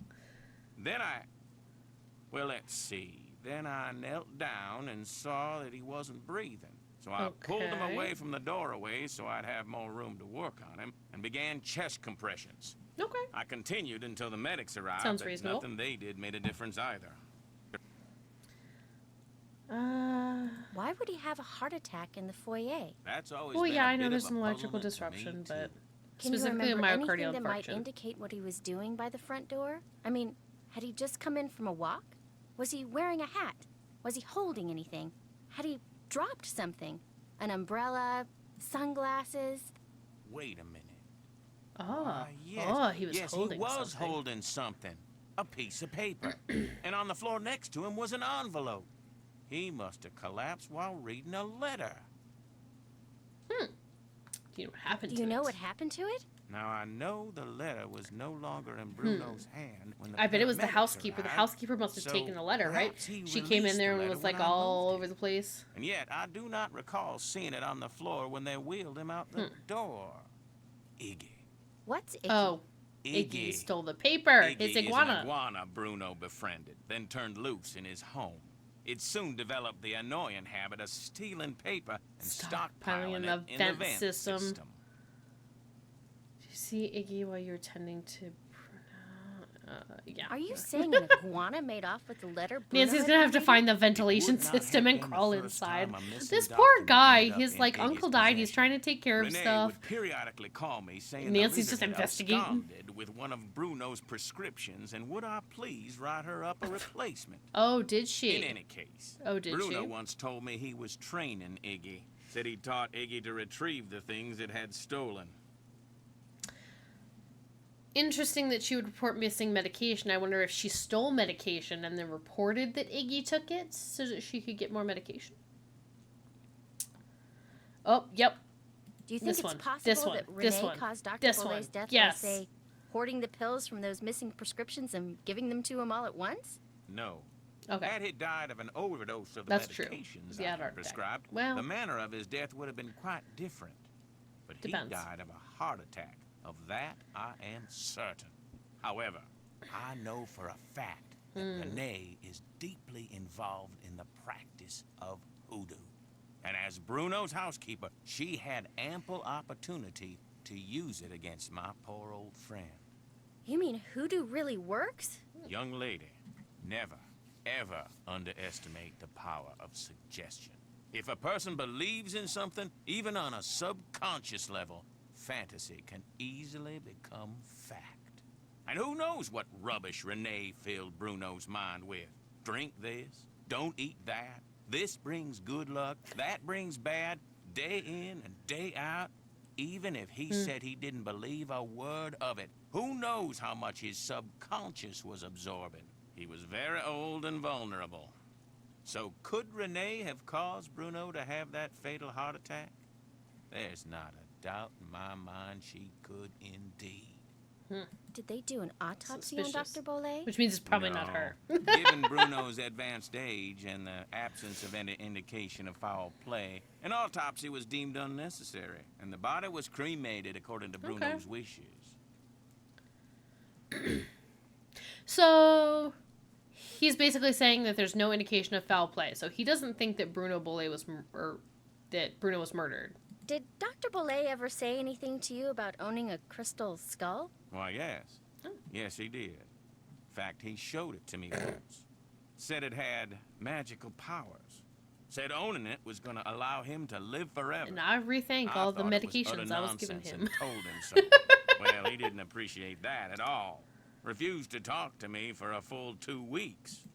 Well, let's see. Then I knelt down and saw that he wasn't breathing. So I pulled him away from the doorway so I'd have more room to work on him and began chest compressions. Okay. I continued until the medics arrived. Sounds but reasonable. Nothing they did made a difference either. Why would he have a heart attack in the foyer? That's always Well, been yeah, a I know bit there's of some a electrical puzzlement to me, disruption, too. but Can you specifically a remember myocardial anything that might infarction. indicate what he was doing by the front door? I mean, had he just come in from a walk? Was he wearing a hat? Was he holding anything? Had he dropped something? An umbrella? Sunglasses? Wait a minute. Oh, Yes. he was yes, holding he was something. holding something. A piece of paper. And on the floor next to him was an envelope. He must have collapsed while reading a letter. Do you know what happened Do to you know it? what happened to it? Now, I know the letter was no longer in Bruno's hand when the I bet it was the paramedics housekeeper. The arrived, housekeeper must have so taken the letter, right? perhaps he She came in released there the and letter was like when I all moved over it. the place. And yet, I do not recall seeing it on the floor when they wheeled him out the door. Iggy. What's Icky? Oh, Iggy stole the paper. Iggy His is an iguana. iguana Bruno befriended, then turned loose in his home. It soon developed the annoying habit of stealing paper and stockpiling in it the in vent the vent system. system. Did you see Iggy while you were tending to... yeah. Are you saying an iguana made off with the letter Bruno Nancy's had gonna have to created? find the ventilation would not system have and been the crawl first inside. time a missing This poor document guy, ended up his in like Iggy's uncle died. He's possession. trying to take care of Renee stuff. would periodically call me saying Nancy's the just lizard had investigating. absconded with one of Bruno's prescriptions, and would I please write her up a replacement? Oh, did she? In any case, Oh, did Bruno she? once told me he was training Iggy. Said he taught Iggy to retrieve the things it had stolen. Interesting that she would report missing medication. I wonder if she stole medication and then reported that Iggy took it so that she could get more medication. Oh, yep. Do you think This it's one, possible this one, that this Renee one, caused Dr. this Bolet's one, death yes. by, say, hoarding the pills from those missing prescriptions and giving them to him all at once? No. Okay. Had he died of an overdose of the That's true. medications Yeah, I heart had attack. prescribed, Well- the manner of his death would have been quite different. But Depends. he died of a heart attack. Of that, I am certain. However, I know for a fact that Renee is deeply involved in the practice of hoodoo. And as Bruno's housekeeper, she had ample opportunity to use it against my poor old friend. You mean hoodoo really works? Young lady, never, ever underestimate the power of suggestion. If a person believes in something, even on a subconscious level, fantasy can easily become fact. And who knows what rubbish Renee filled Bruno's mind with? Drink this, don't eat that. This brings good luck, that brings bad, day in and day out. Even if he said he didn't believe a word of it, who knows how much his subconscious was absorbing? He was very old and vulnerable. So could Renee have caused Bruno to have that fatal heart attack? There's not a doubt in my mind she could indeed. Did they do an autopsy on Suspicious. Dr. Bolet? Which means it's probably not No. her. Given Bruno's advanced age and the absence of any indication of foul play, an autopsy was deemed unnecessary, and the body was cremated according to Bruno's wishes. So he's basically saying that there's no indication of foul play. So he doesn't think that Bruno Bolet was that Bruno was murdered. Did Dr. Bolet ever say anything to you about owning a crystal skull? Why, yes. Yes, he did. In fact, he showed it to me once. Said it had magical powers. Said owning it was going to allow him to live forever. And I rethink all the thought it was medications utter I was giving nonsense him. and told him so. Well, he didn't appreciate that at all. Refused to talk to me for a full 2 weeks.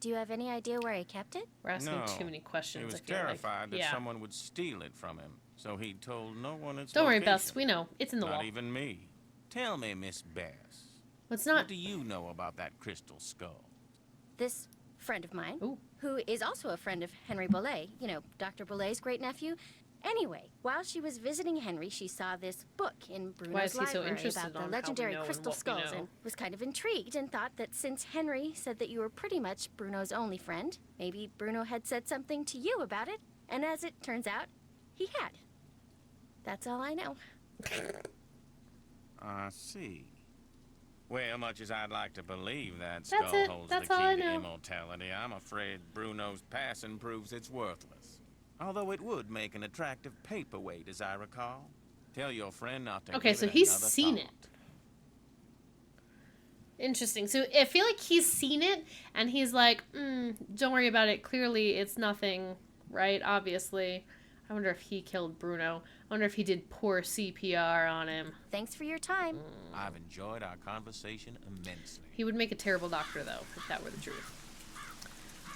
Do you have any idea where he kept it? We're asking No. too many questions. He was I feel terrified like. that Yeah. someone would steal it from him, so he told no one its Don't worry, location. Bess. We know it's in the Not wall. even me. Tell me, Miss Bess. It's What not. do you know about that crystal skull? This friend of mine, Ooh. who is also a friend of Henry Bolet, you know, Dr. Bolet's great nephew. Anyway, while she was visiting Henry, she saw this book in Why is Bruno's he so library interested about the on how we legendary know and crystal what we skulls know? and was kind of intrigued and thought that since Henry said that you were pretty much Bruno's only friend, maybe Bruno had said something to you about it, and as it turns out, he had. That's all I know. I see. Well, much as I'd like to believe that That's skull it. holds That's the all I key to know. immortality, I'm afraid Bruno's passing proves it's worthless. Although it would make an attractive paperweight, as I recall. Tell your friend not to Okay, give so it he's another seen thought. it. Interesting. So I feel like he's seen it, and he's like, don't worry about it. Clearly, it's nothing, right? Obviously. I wonder if he killed Bruno. I wonder if he did poor CPR on him. Thanks for your time. I've enjoyed our conversation immensely. He would make a terrible doctor, though, if that were the truth.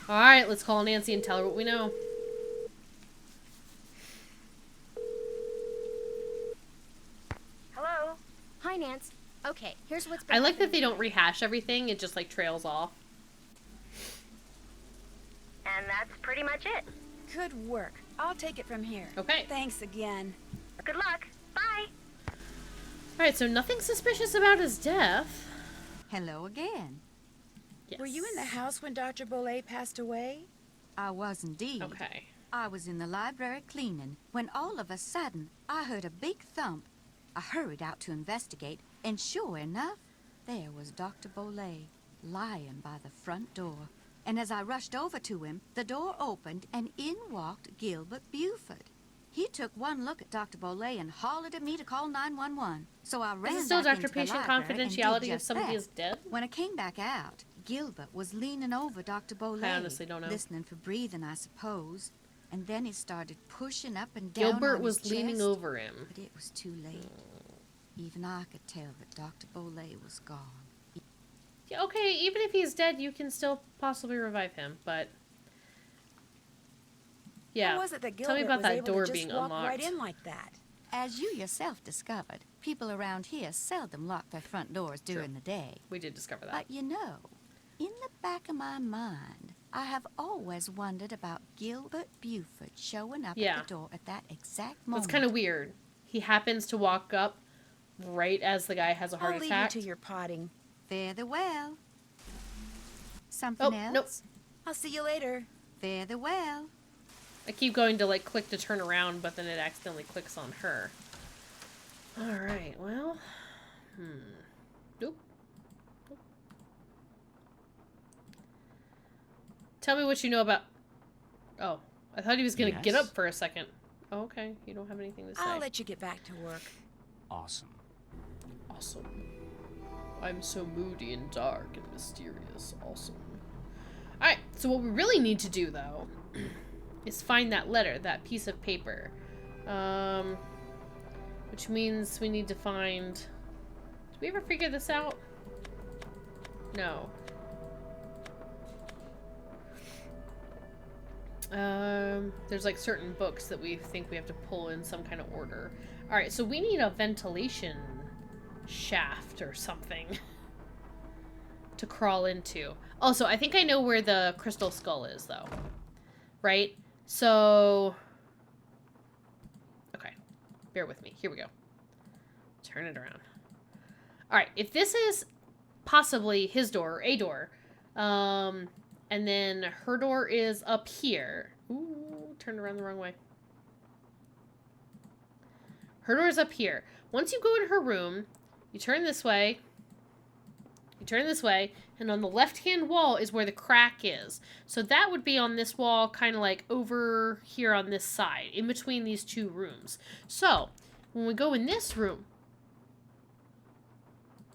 All right, let's call Nancy and tell her what we know. Hello? Hi, Nance. Okay, here's what's I like that they don't rehash everything. It just, like, trails off. And that's pretty much it. Good work. I'll take it from here. Okay. Thanks again. Good luck. Bye. All right, so nothing suspicious about his death. Hello again. Yes. Were you in the house when Dr. Bolet passed away? I was indeed. Okay. I was in the library cleaning when all of a sudden I heard a big thump. I hurried out to investigate, and sure enough, there was Dr. Bolet lying by the front door. And as I rushed over to him, the door opened and in walked Gilbert Buford. He took one look at Dr. Bolet and hollered at me to call 911. So I ran Is it still back Dr. into the Patient library and did confidentiality if just somebody that. is dead? When I came back out, Gilbert was leaning over Dr. Bolet. I honestly don't know. Listening for breathing, I suppose. And then he started pushing up and down Gilbert on was his leaning chest. over him. But it was too late. Even I could tell that Dr. Bolet was gone. Yeah, okay, even if he's dead, you can still possibly revive him, but... Yeah. How was it that Tell me Gilbert about was that able door to just being walk unlocked. right in like that? As you yourself discovered, people around here seldom lock their front doors during the day. We did discover that. But you know, in the back of my mind, I have always wondered about Gilbert Buford showing up Yeah. at the door at that exact moment. That's kind of weird. He happens to walk up right as the guy has a heart I'll leave attack. you to your potting. Fare thee well. Something Oh, else? nope. I'll see you later. Fare thee well. I keep going to, like, click to turn around, but then it accidentally clicks on her. Alright, well... Nope. Tell me what you know about... Oh, I thought he was gonna get Yes? up for a second. Oh, okay. You don't have anything to say. I'll let you get back to work. Awesome. Awesome. I'm so moody and dark and mysterious. Awesome. Alright, so what we really need to do, though, is find that letter, that piece of paper. Which means we need to find... Did we ever figure this out? No. There's like certain books that we think we have to pull in some kind of order. Alright, so we need a ventilation shaft or something to crawl into. Also, I think I know where the crystal skull is, though. right? So, okay, bear with me. Here we go. Turn it around. All right, if this is possibly his door, or a door, and then her door is up here. Ooh, turned around the wrong way. Her door is up here. Once you go in her room, you turn this way. You turn this way, and on the left-hand wall is where the crack is. So that would be on this wall, kind of like over here on this side, in between these two rooms. So, when we go in this room,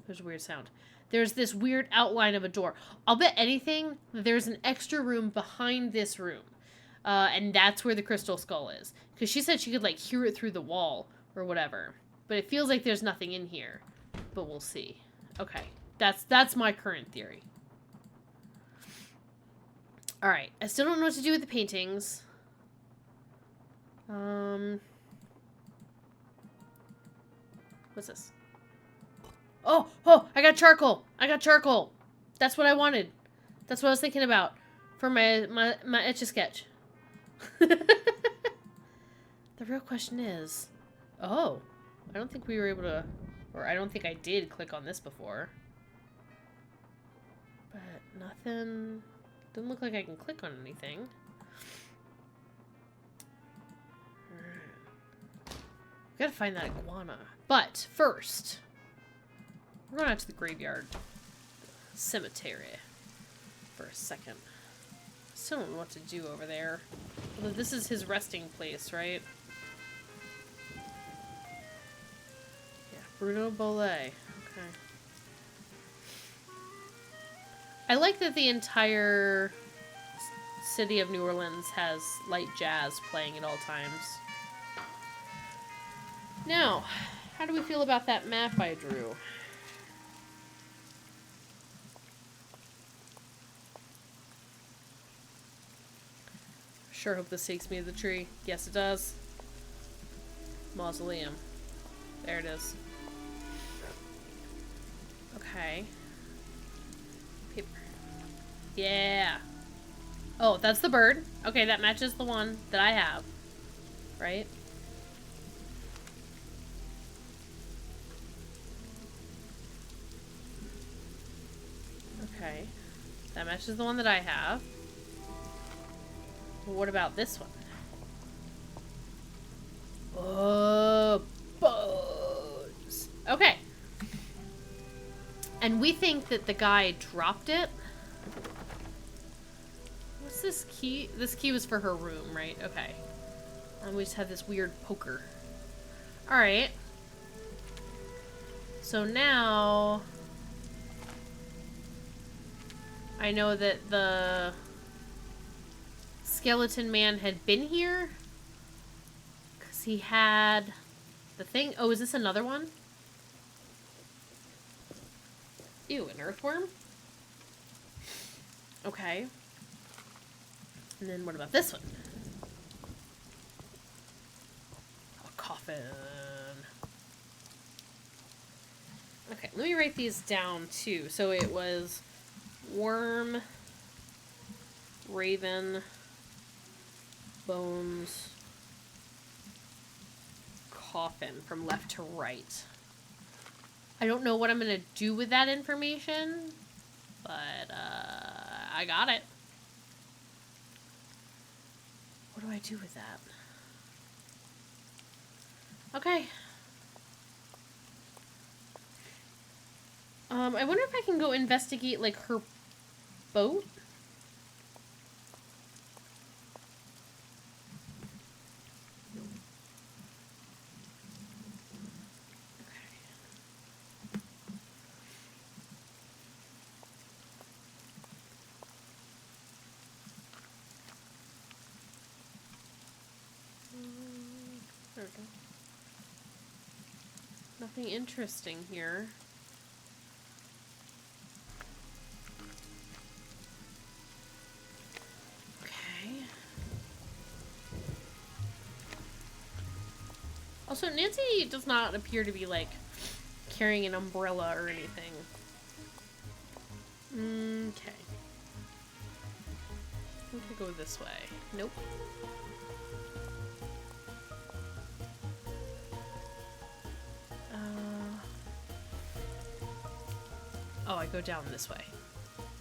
there's a weird sound. There's this weird outline of a door. I'll bet anything there's an extra room behind this room. And that's where the crystal skull is. Because she said she could, like, hear it through the wall or whatever. But it feels like there's nothing in here. But we'll see. Okay. That's my current theory. Alright. I still don't know what to do with the paintings. What's this? Oh! I got charcoal! I got charcoal! That's what I wanted. That's what I was thinking about. For my Etch-a-Sketch. The real question is... Oh. I don't think we were able to... Or I don't think I did click on this before. But nothing... Doesn't look like I can click on anything. We gotta find that iguana. But first... We're going out to the graveyard. Cemetery. For a second. Still don't know what to do over there. Although this is his resting place, right? Yeah, Bruno Bollet. Okay. I like that the entire city of New Orleans has light jazz playing at all times. Now, how do we feel about that map I drew? Sure hope this takes me to the tree. Yes, it does. Mausoleum. There it is. Okay. Paper. Yeah. Oh, that's the bird. Okay, that matches the one that I have. Right? Okay. That matches the one that I have. What about this one? Oh, bones. Okay. And we think that the guy dropped it. What's this key? This key was for her room, right? Okay. And we just have this weird poker. Alright. So now... I know that the... Skeleton Man had been here because he had the thing. Oh, is this another one? Ew, an earthworm? Okay. And then what about this one? A coffin. Okay, let me write these down too. So it was worm, raven, bones, coffin from left to right. I don't know what I'm gonna do with that information, but I got it. What do I do with that? Okay. I wonder if I can go investigate, like, her boat? There we go. Nothing interesting here. Okay. Also, Nancy does not appear to be, like, carrying an umbrella or anything. Okay. We could go this way. Nope. Oh, I go down this way.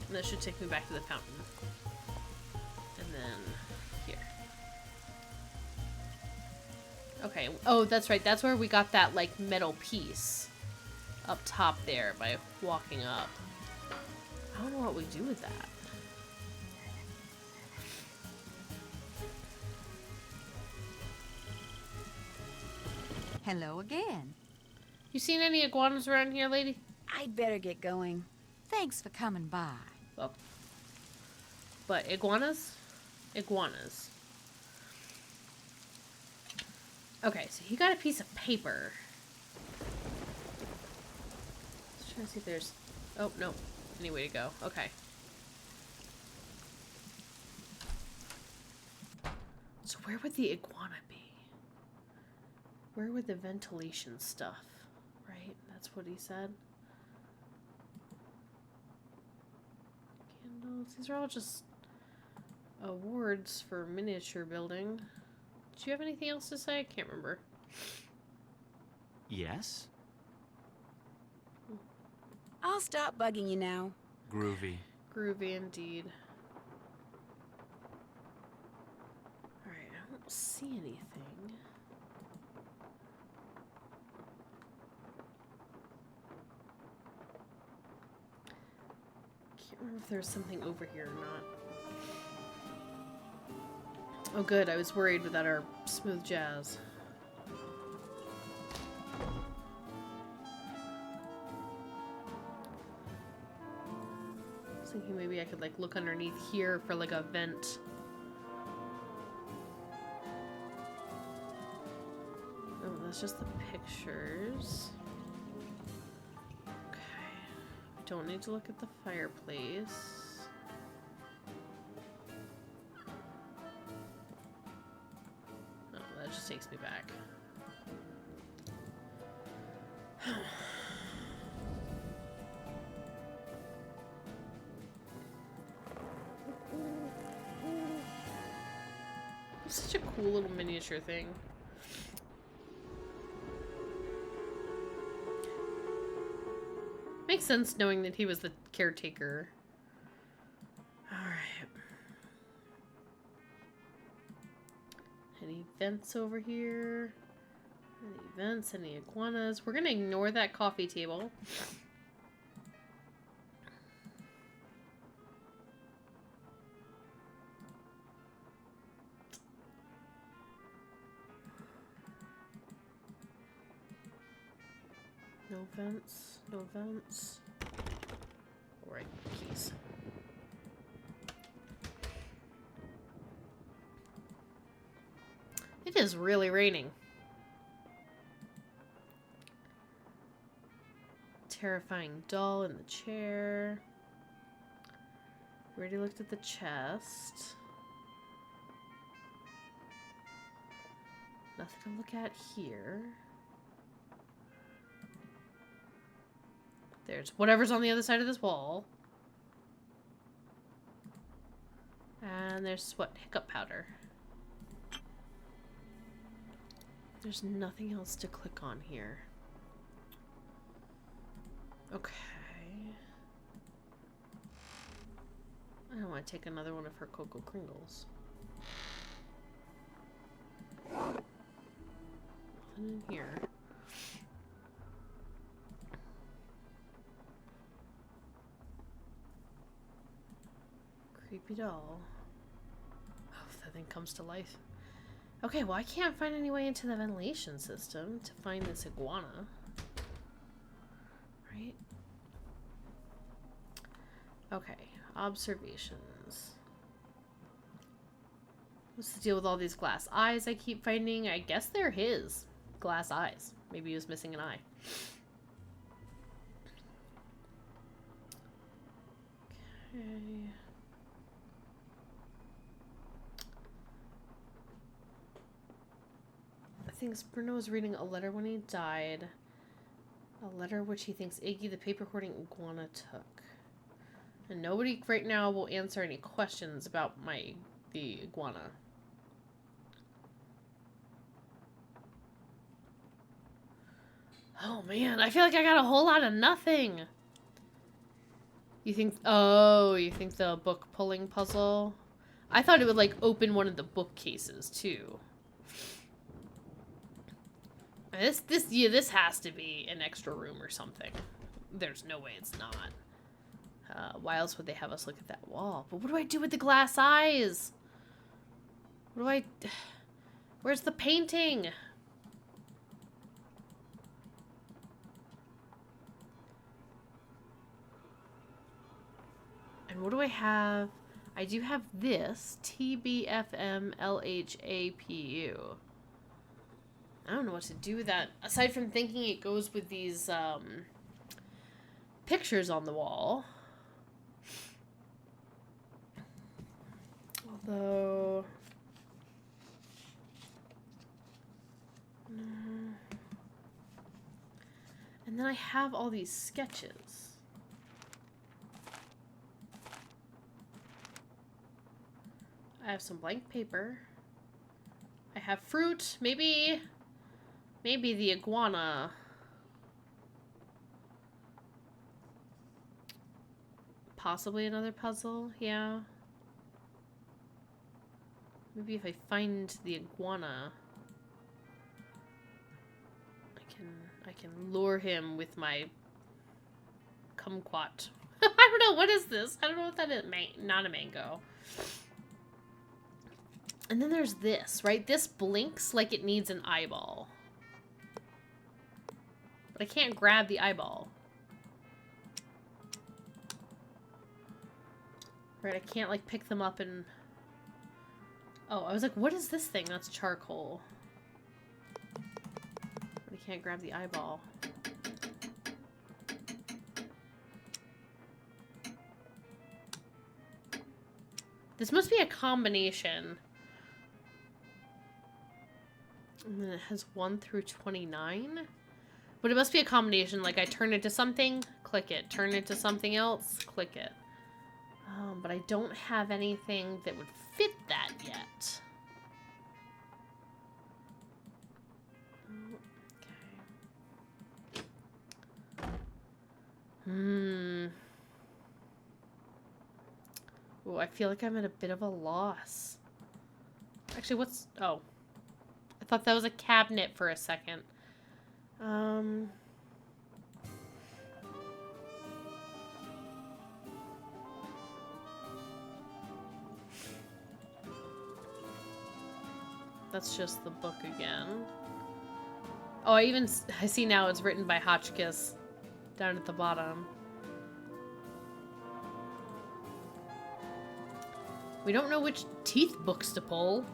And that should take me back to the fountain. And then here. Okay. Oh, that's right. That's where we got that, like, metal piece. Up top there by walking up. I don't know what we do with that. Hello again. You seen any iguanas around here, lady? I'd better get going. Thanks for coming by. Well, but iguanas? Iguanas. Okay, so he got a piece of paper. Let's try to see if there's... Oh, no. Any way to go. Okay. So where would the iguana be? Where would the ventilation stuff? Right? That's what he said. Candles. These are all just awards for miniature building. Do you have anything else to say? I can't remember. Yes? I'll stop bugging you now. Groovy. Groovy indeed. Alright, I don't see anything. Can't remember if there's something over here or not. Oh good, I was worried without our smooth jazz. I was thinking maybe I could like look underneath here for like a vent. Oh, that's just the pictures. Okay. Don't need to look at the fireplace. Oh, that just takes me back. It's such a cool little miniature thing. Makes sense knowing that he was the caretaker. Alright. Any vents over here? Any vents? Any iguanas? We're gonna ignore that coffee table. No vents, no vents. Alright, keys. It is really raining. Terrifying doll in the chair. We already looked at the chest. Nothing to look at here. There's whatever's on the other side of this wall. And there's what? Hiccup powder. There's nothing else to click on here. Okay. I don't want to take another one of her Cocoa Kringles. Nothing in here. Creepy doll. Oh, that thing comes to life. Okay, well I can't find any way into the ventilation system to find this iguana. Right? Okay, observations. What's the deal with all these glass eyes I keep finding? I guess they're his glass eyes. Maybe he was missing an eye. Okay. I think Bruno was reading a letter when he died. A letter which he thinks Iggy, the paper hoarding iguana, took. And nobody right now will answer any questions about the iguana. Oh man, I feel like I got a whole lot of nothing. You think, oh, you think the book pulling puzzle? I thought it would like open one of the bookcases too. This has to be an extra room or something. There's no way it's not. Why else would they have us look at that wall? But what do I do with the glass eyes? What do I... Where's the painting? And what do I have? I do have this. TBFM LHAPU. I don't know what to do with that. Aside from thinking it goes with these pictures on the wall. Although... And then I have all these sketches. I have some blank paper. I have fruit. Maybe the iguana. Possibly another puzzle, yeah. Maybe if I find the iguana, I can lure him with my kumquat. I don't know, what is this? I don't know what that is. Not a mango. And then there's this, right? This blinks like it needs an eyeball. But I can't grab the eyeball. Right, I can't like pick them up and... Oh, I was like, what is this thing? That's charcoal. But I can't grab the eyeball. This must be a combination. And then it has 1 through 29. But it must be a combination. Like I turn it to something, click it. Turn it to something else, click it. But I don't have anything that would fit that yet. Okay. Oh, I feel like I'm at a bit of a loss. Actually, what's... Oh. I thought that was a cabinet for a second. That's just the book again. Oh, I see now it's written by Hotchkiss down at the bottom. We don't know which teeth books to pull.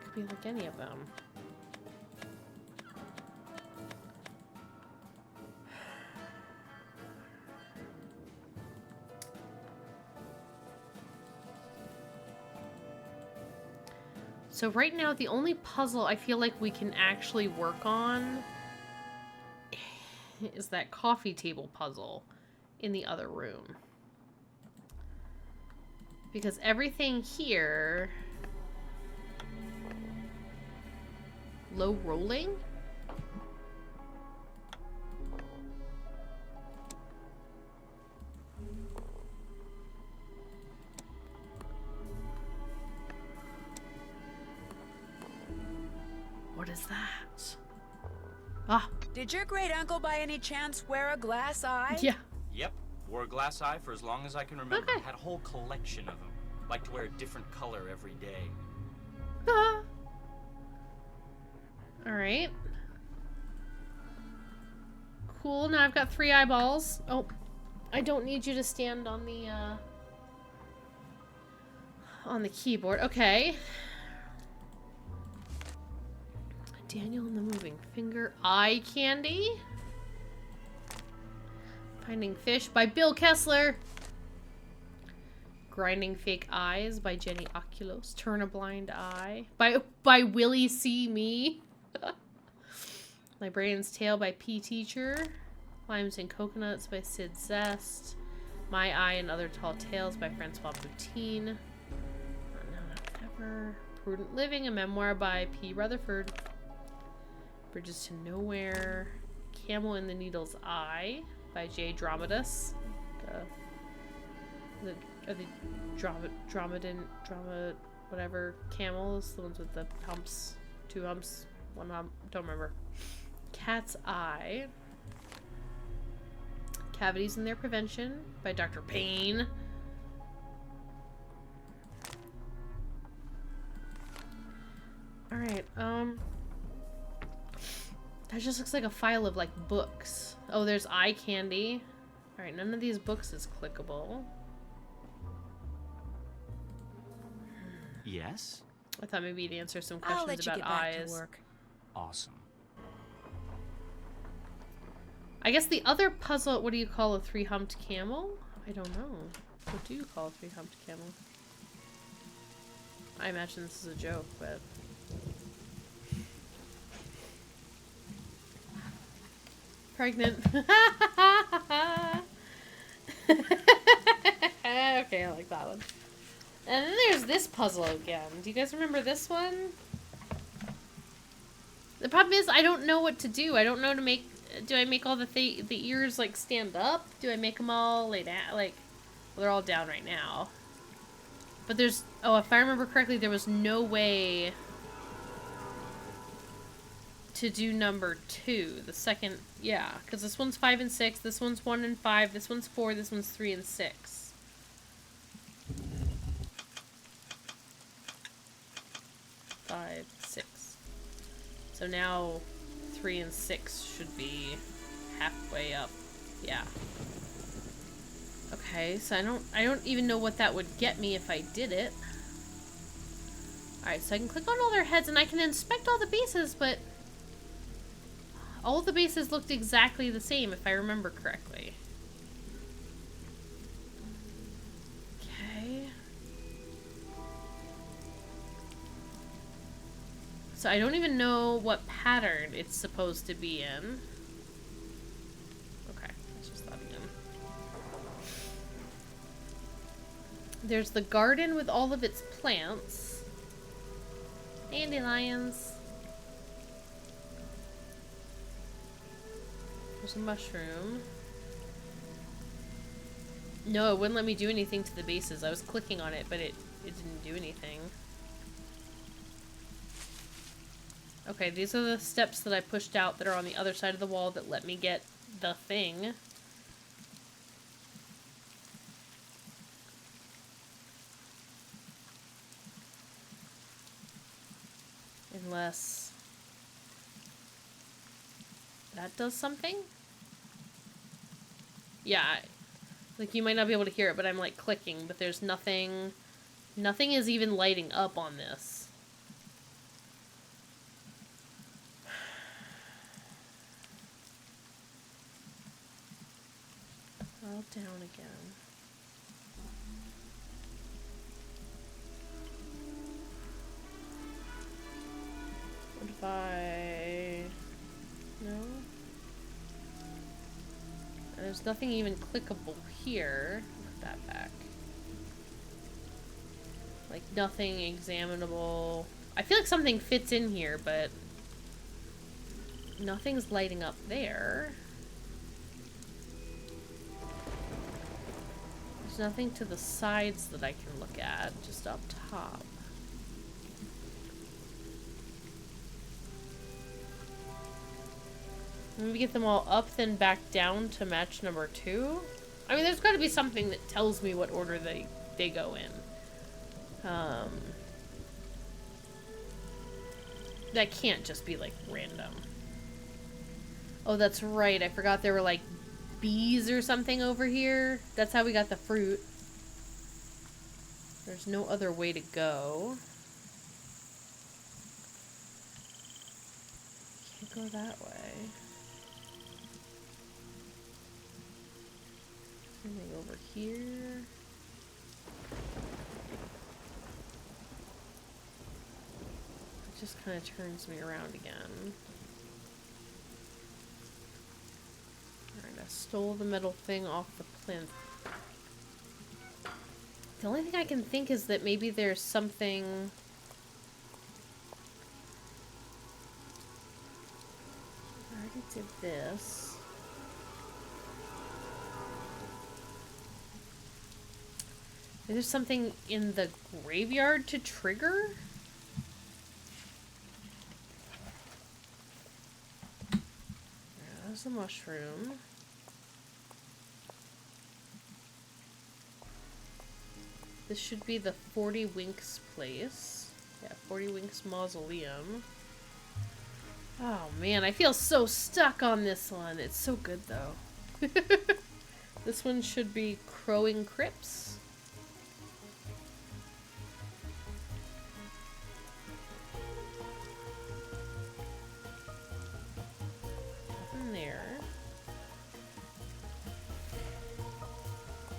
Could be like any of them. So right now, the only puzzle I feel like we can actually work on is that coffee table puzzle in the other room. Because everything here... Low rolling? What is that? Ah. Did your great uncle by any chance wear a glass eye? Yeah. Yep. Wore a glass eye for as long as I can remember. Okay. Had a whole collection of them. Liked to wear a different color every day. Ah. Alright. Cool, now I've got 3 eyeballs. Oh, I don't need you to stand on the keyboard. Okay. Daniel and the Moving Finger. Eye Candy. Finding Fish by Bill Kessler. Grinding Fake Eyes by Jenny Oculos. Turn a Blind Eye by Willie C. Me. Librarian's Tale by P. Teacher. Limes and Coconuts by Sid Zest. My Eye and Other Tall Tales by Francois Boutine. Now, Not Ever. Prudent Living, a memoir by P. Rutherford. Bridges to Nowhere. Camel in the Needle's Eye by J. Dromaeus. The whatever camels, the ones with the humps, 2 humps, 1 hump, don't remember. Cat's Eye. Cavities and Their Prevention by Dr. Payne. Alright, that just looks like a file of, like, books. Oh, there's eye candy. Alright, none of these books is clickable. Yes? I thought maybe you'd answer some I'll questions let you about get back eyes. to work. Awesome. I guess the other puzzle, what do you call a 3-humped camel? I don't know. What do you call a 3-humped camel? I imagine this is a joke, but... Pregnant. Okay, I like that one. And then there's this puzzle again. Do you guys remember this one? The problem is I don't know what to do. I don't know to make... Do I make all the ears, like, stand up? Do I make them all lay down? Like, well, they're all down right now. But there's... Oh, if I remember correctly, there was no way to do number 2. The second... Yeah, because this one's 5 and 6. This one's 1 and 5. This one's 4. This one's 3 and 6. Five, 6. So now 3 and 6 should be halfway up. Yeah. Okay, so I don't even know what that would get me if I did it. Alright, so I can click on all their heads and I can inspect all the bases, but all the bases looked exactly the same if I remember correctly. Okay. So I don't even know what pattern it's supposed to be in. Okay, let's just that again. There's the garden with all of its plants. Dandelions. There's a mushroom. No, it wouldn't let me do anything to the bases. I was clicking on it, but it didn't do anything. Okay, these are the steps that I pushed out that are on the other side of the wall that let me get the thing. Unless that does something? Yeah, like you might not be able to hear it, but I'm like clicking, but there's nothing is even lighting up on this. All down again. What if I... No? And there's nothing even clickable here. Put that back. Like, nothing examinable. I feel like something fits in here, but nothing's lighting up there. There's nothing to the sides that I can look at, just up top. Maybe get them all up, then back down to match number 2? I mean, there's got to be something that tells me what order they go in. That can't just be, like, random. Oh, that's right. I forgot there were, like, bees or something over here. That's how we got the fruit. There's no other way to go. Can't go that way. Something over here. It just kind of turns me around again. Alright, I stole the metal thing off the plinth. The only thing I can think is that maybe there's something... I already did this. Maybe there's something in the graveyard to trigger? There's a mushroom. This should be the 40 Winks place. Yeah, 40 Winks Mausoleum. Oh man, I feel so stuck on this one. It's so good though. This one should be Crowing Crypts. Nothing there.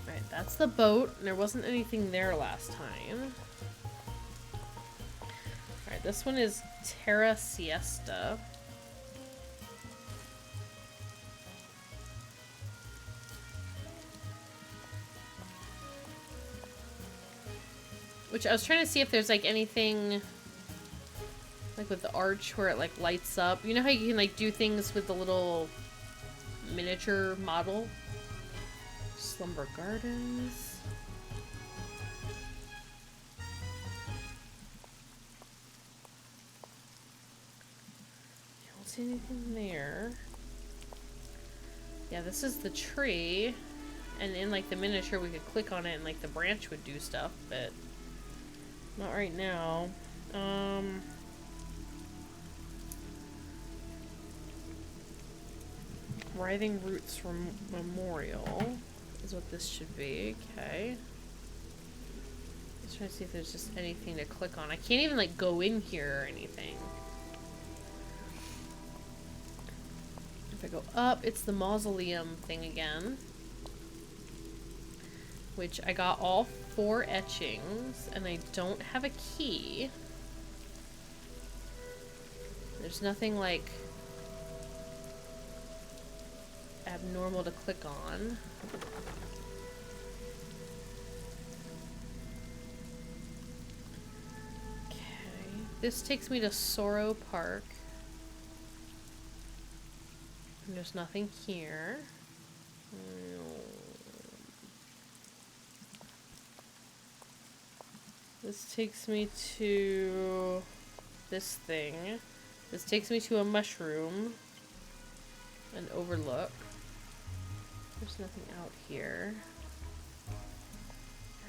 Alright, that's the boat. There wasn't anything there last time. Alright, this one is Terra Siesta. Which I was trying to see if there's like anything like with the arch where it like lights up. You know how you can like do things with the little miniature model? Slumber Gardens. I don't see anything there. Yeah, this is the tree. And in like the miniature we could click on it and like the branch would do stuff, but not right now. Writhing Roots Memorial is what this should be. Okay. Let's try to see if there's just anything to click on. I can't even like go in here or anything. If I go up, it's the mausoleum thing again. Which I got all 4 etchings, and I don't have a key. There's nothing like abnormal to click on. Okay, this takes me to Sorrow Park. And there's nothing here. This takes me to this thing. This takes me to a mushroom. An overlook. There's nothing out here.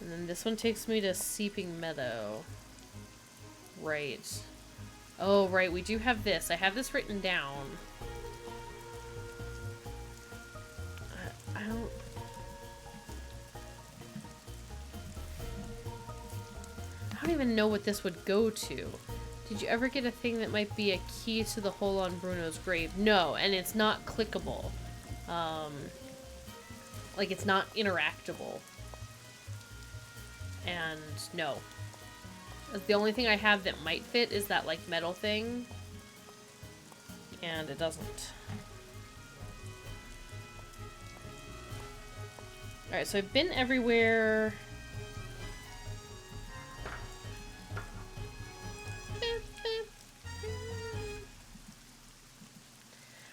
And then this one takes me to Seeping Meadow. Right. Oh, right, we do have this. I have this written down. I don't... I don't even know what this would go to. Did you ever get a thing that might be a key to the hole on Bruno's grave? No, and it's not clickable. Like, it's not interactable. And no. The only thing I have that might fit is that, like, metal thing. And it doesn't. Alright, so I've been everywhere.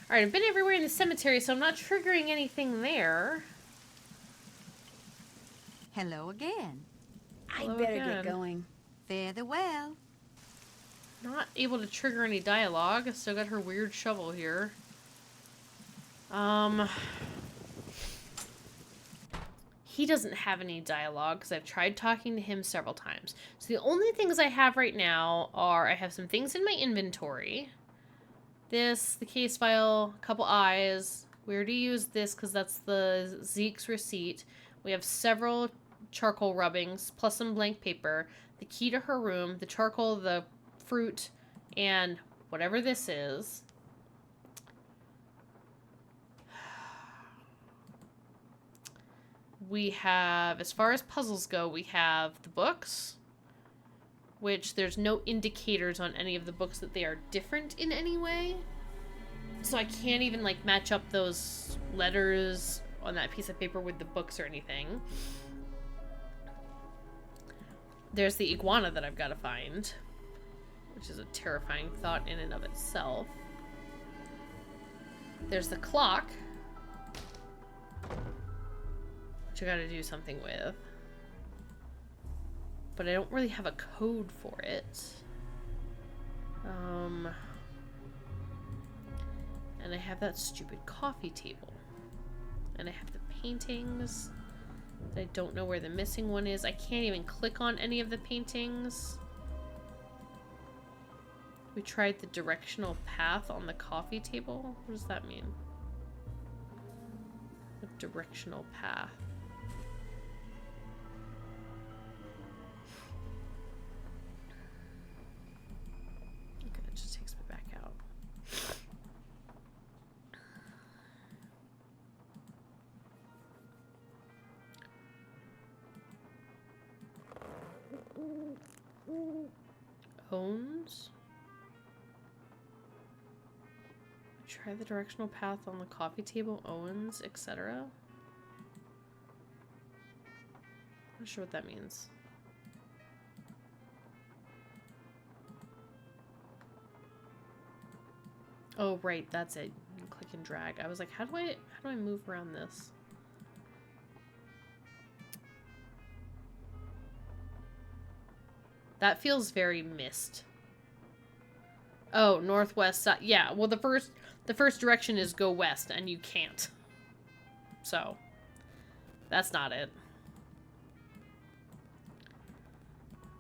Alright, I've been everywhere in the cemetery, so I'm not triggering anything there. Hello again. I'd better get going. Fare thee well. Not able to trigger any dialogue. Still got her weird shovel here. He doesn't have any dialogue because I've tried talking to him several times. So the only things I have right now are I have some things in my inventory. This, the case file, a couple eyes. We already used this because that's the Zeke's receipt. We have several charcoal rubbings plus some blank paper. The key to her room, the charcoal, the fruit, and whatever this is. We have, as far as puzzles go, we have the books, which there's no indicators on any of the books that they are different in any way. So I can't even, like, match up those letters on that piece of paper with the books or anything. There's the iguana that I've got to find, which is a terrifying thought in and of itself. There's the clock, which I got to do something with. But I don't really have a code for it. And I have that stupid coffee table. And I have the paintings. I don't know where the missing one is. I can't even click on any of the paintings. We tried the directional path on the coffee table. What does that mean? A directional path. Okay, that just takes me back out. Owns. Try the directional path on the coffee table, Owens, etc. Not sure what that means. Oh, right, that's it. You click and drag. I was like, how do I move around this? That feels very missed. Oh, northwest side. Yeah, well, the first direction is go west, and you can't. So, that's not it.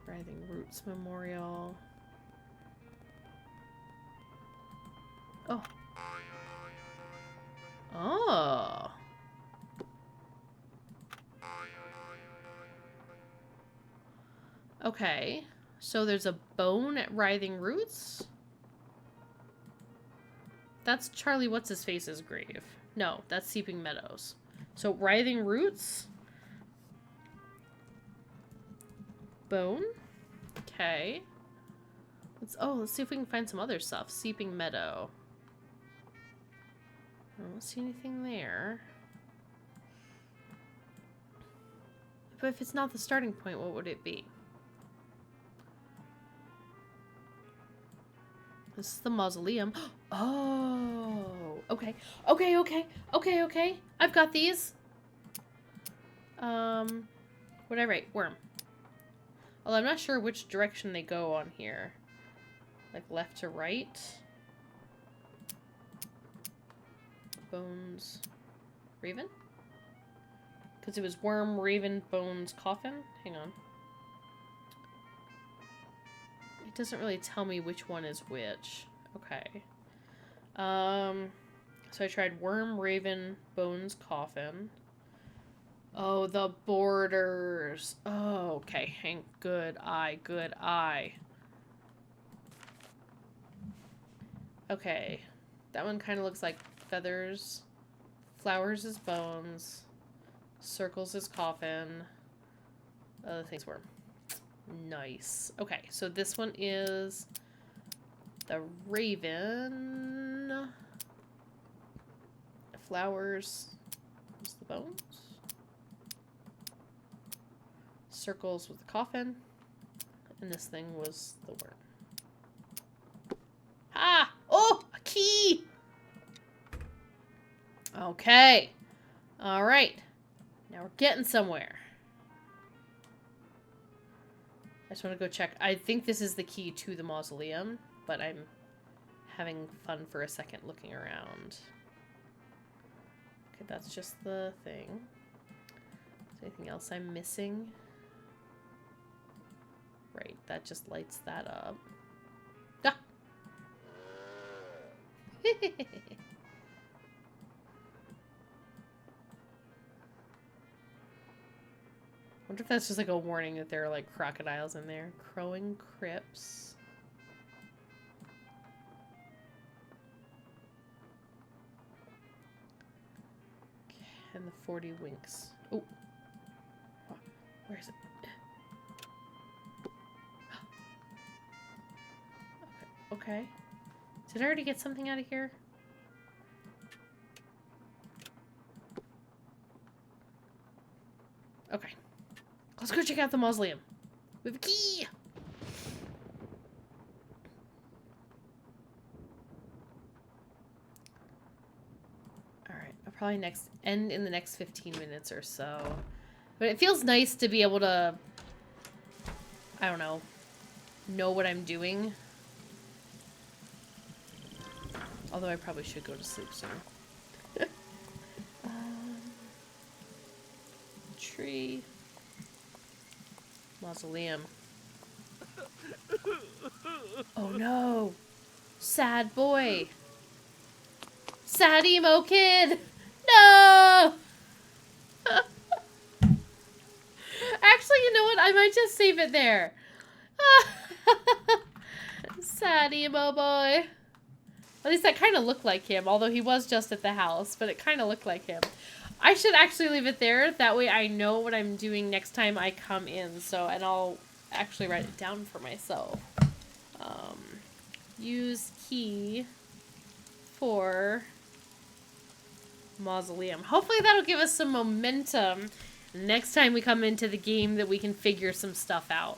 Writhing Roots Memorial. Oh. Oh. Okay. So there's a bone at Writhing Roots? That's Charlie What's-His-Face's grave. No, that's Seeping Meadows. So Writhing Roots? Bone? Okay. Let's see if we can find some other stuff. Seeping Meadow. I don't see anything there. But if it's not the starting point, what would it be? This is the mausoleum. Oh, okay. Okay. I've got these. What did I write? Worm. Although I'm not sure which direction they go on here. Like left to right. Bones. Raven? Because it was Worm, Raven, Bones, Coffin? Hang on. It doesn't really tell me which one is which. Okay. So I tried Worm, Raven, Bones, Coffin. Oh, the borders. Oh, okay. Good eye. Okay. That one kind of looks like feathers. Flowers is bones. Circles is coffin. Other things were. Nice. Okay, so this one is the raven. Flowers is the bones. Circles was the coffin. And this thing was the worm. Ah! Oh! A key! Okay. Alright. Now we're getting somewhere. I just want to go check. I think this is the key to the mausoleum, but I'm having fun for a second looking around. Okay, that's just the thing. Is there anything else I'm missing? Right, that just lights that up. Ah! Wonder if that's just like a warning that there are like crocodiles in there. Crowing crypts. Okay, and the 40 winks. Oh. Where is it? Okay. Did I already get something out of here? Let's go check out the mausoleum. We have a key! Alright, I'll probably end in the next 15 minutes or so. But it feels nice to be able to, I don't know what I'm doing. Although I probably should go to sleep soon. Tree. Mausoleum. Oh no! Sad boy! Sad emo kid! No! Actually, you know what? I might just save it there. Sad emo boy. At least that kind of looked like him, although he was just at the house, but it kind of looked like him. I should actually leave it there. That way I know what I'm doing next time I come in. So, and I'll actually write it down for myself. Use key for mausoleum. Hopefully that'll give us some momentum next time we come into the game that we can figure some stuff out.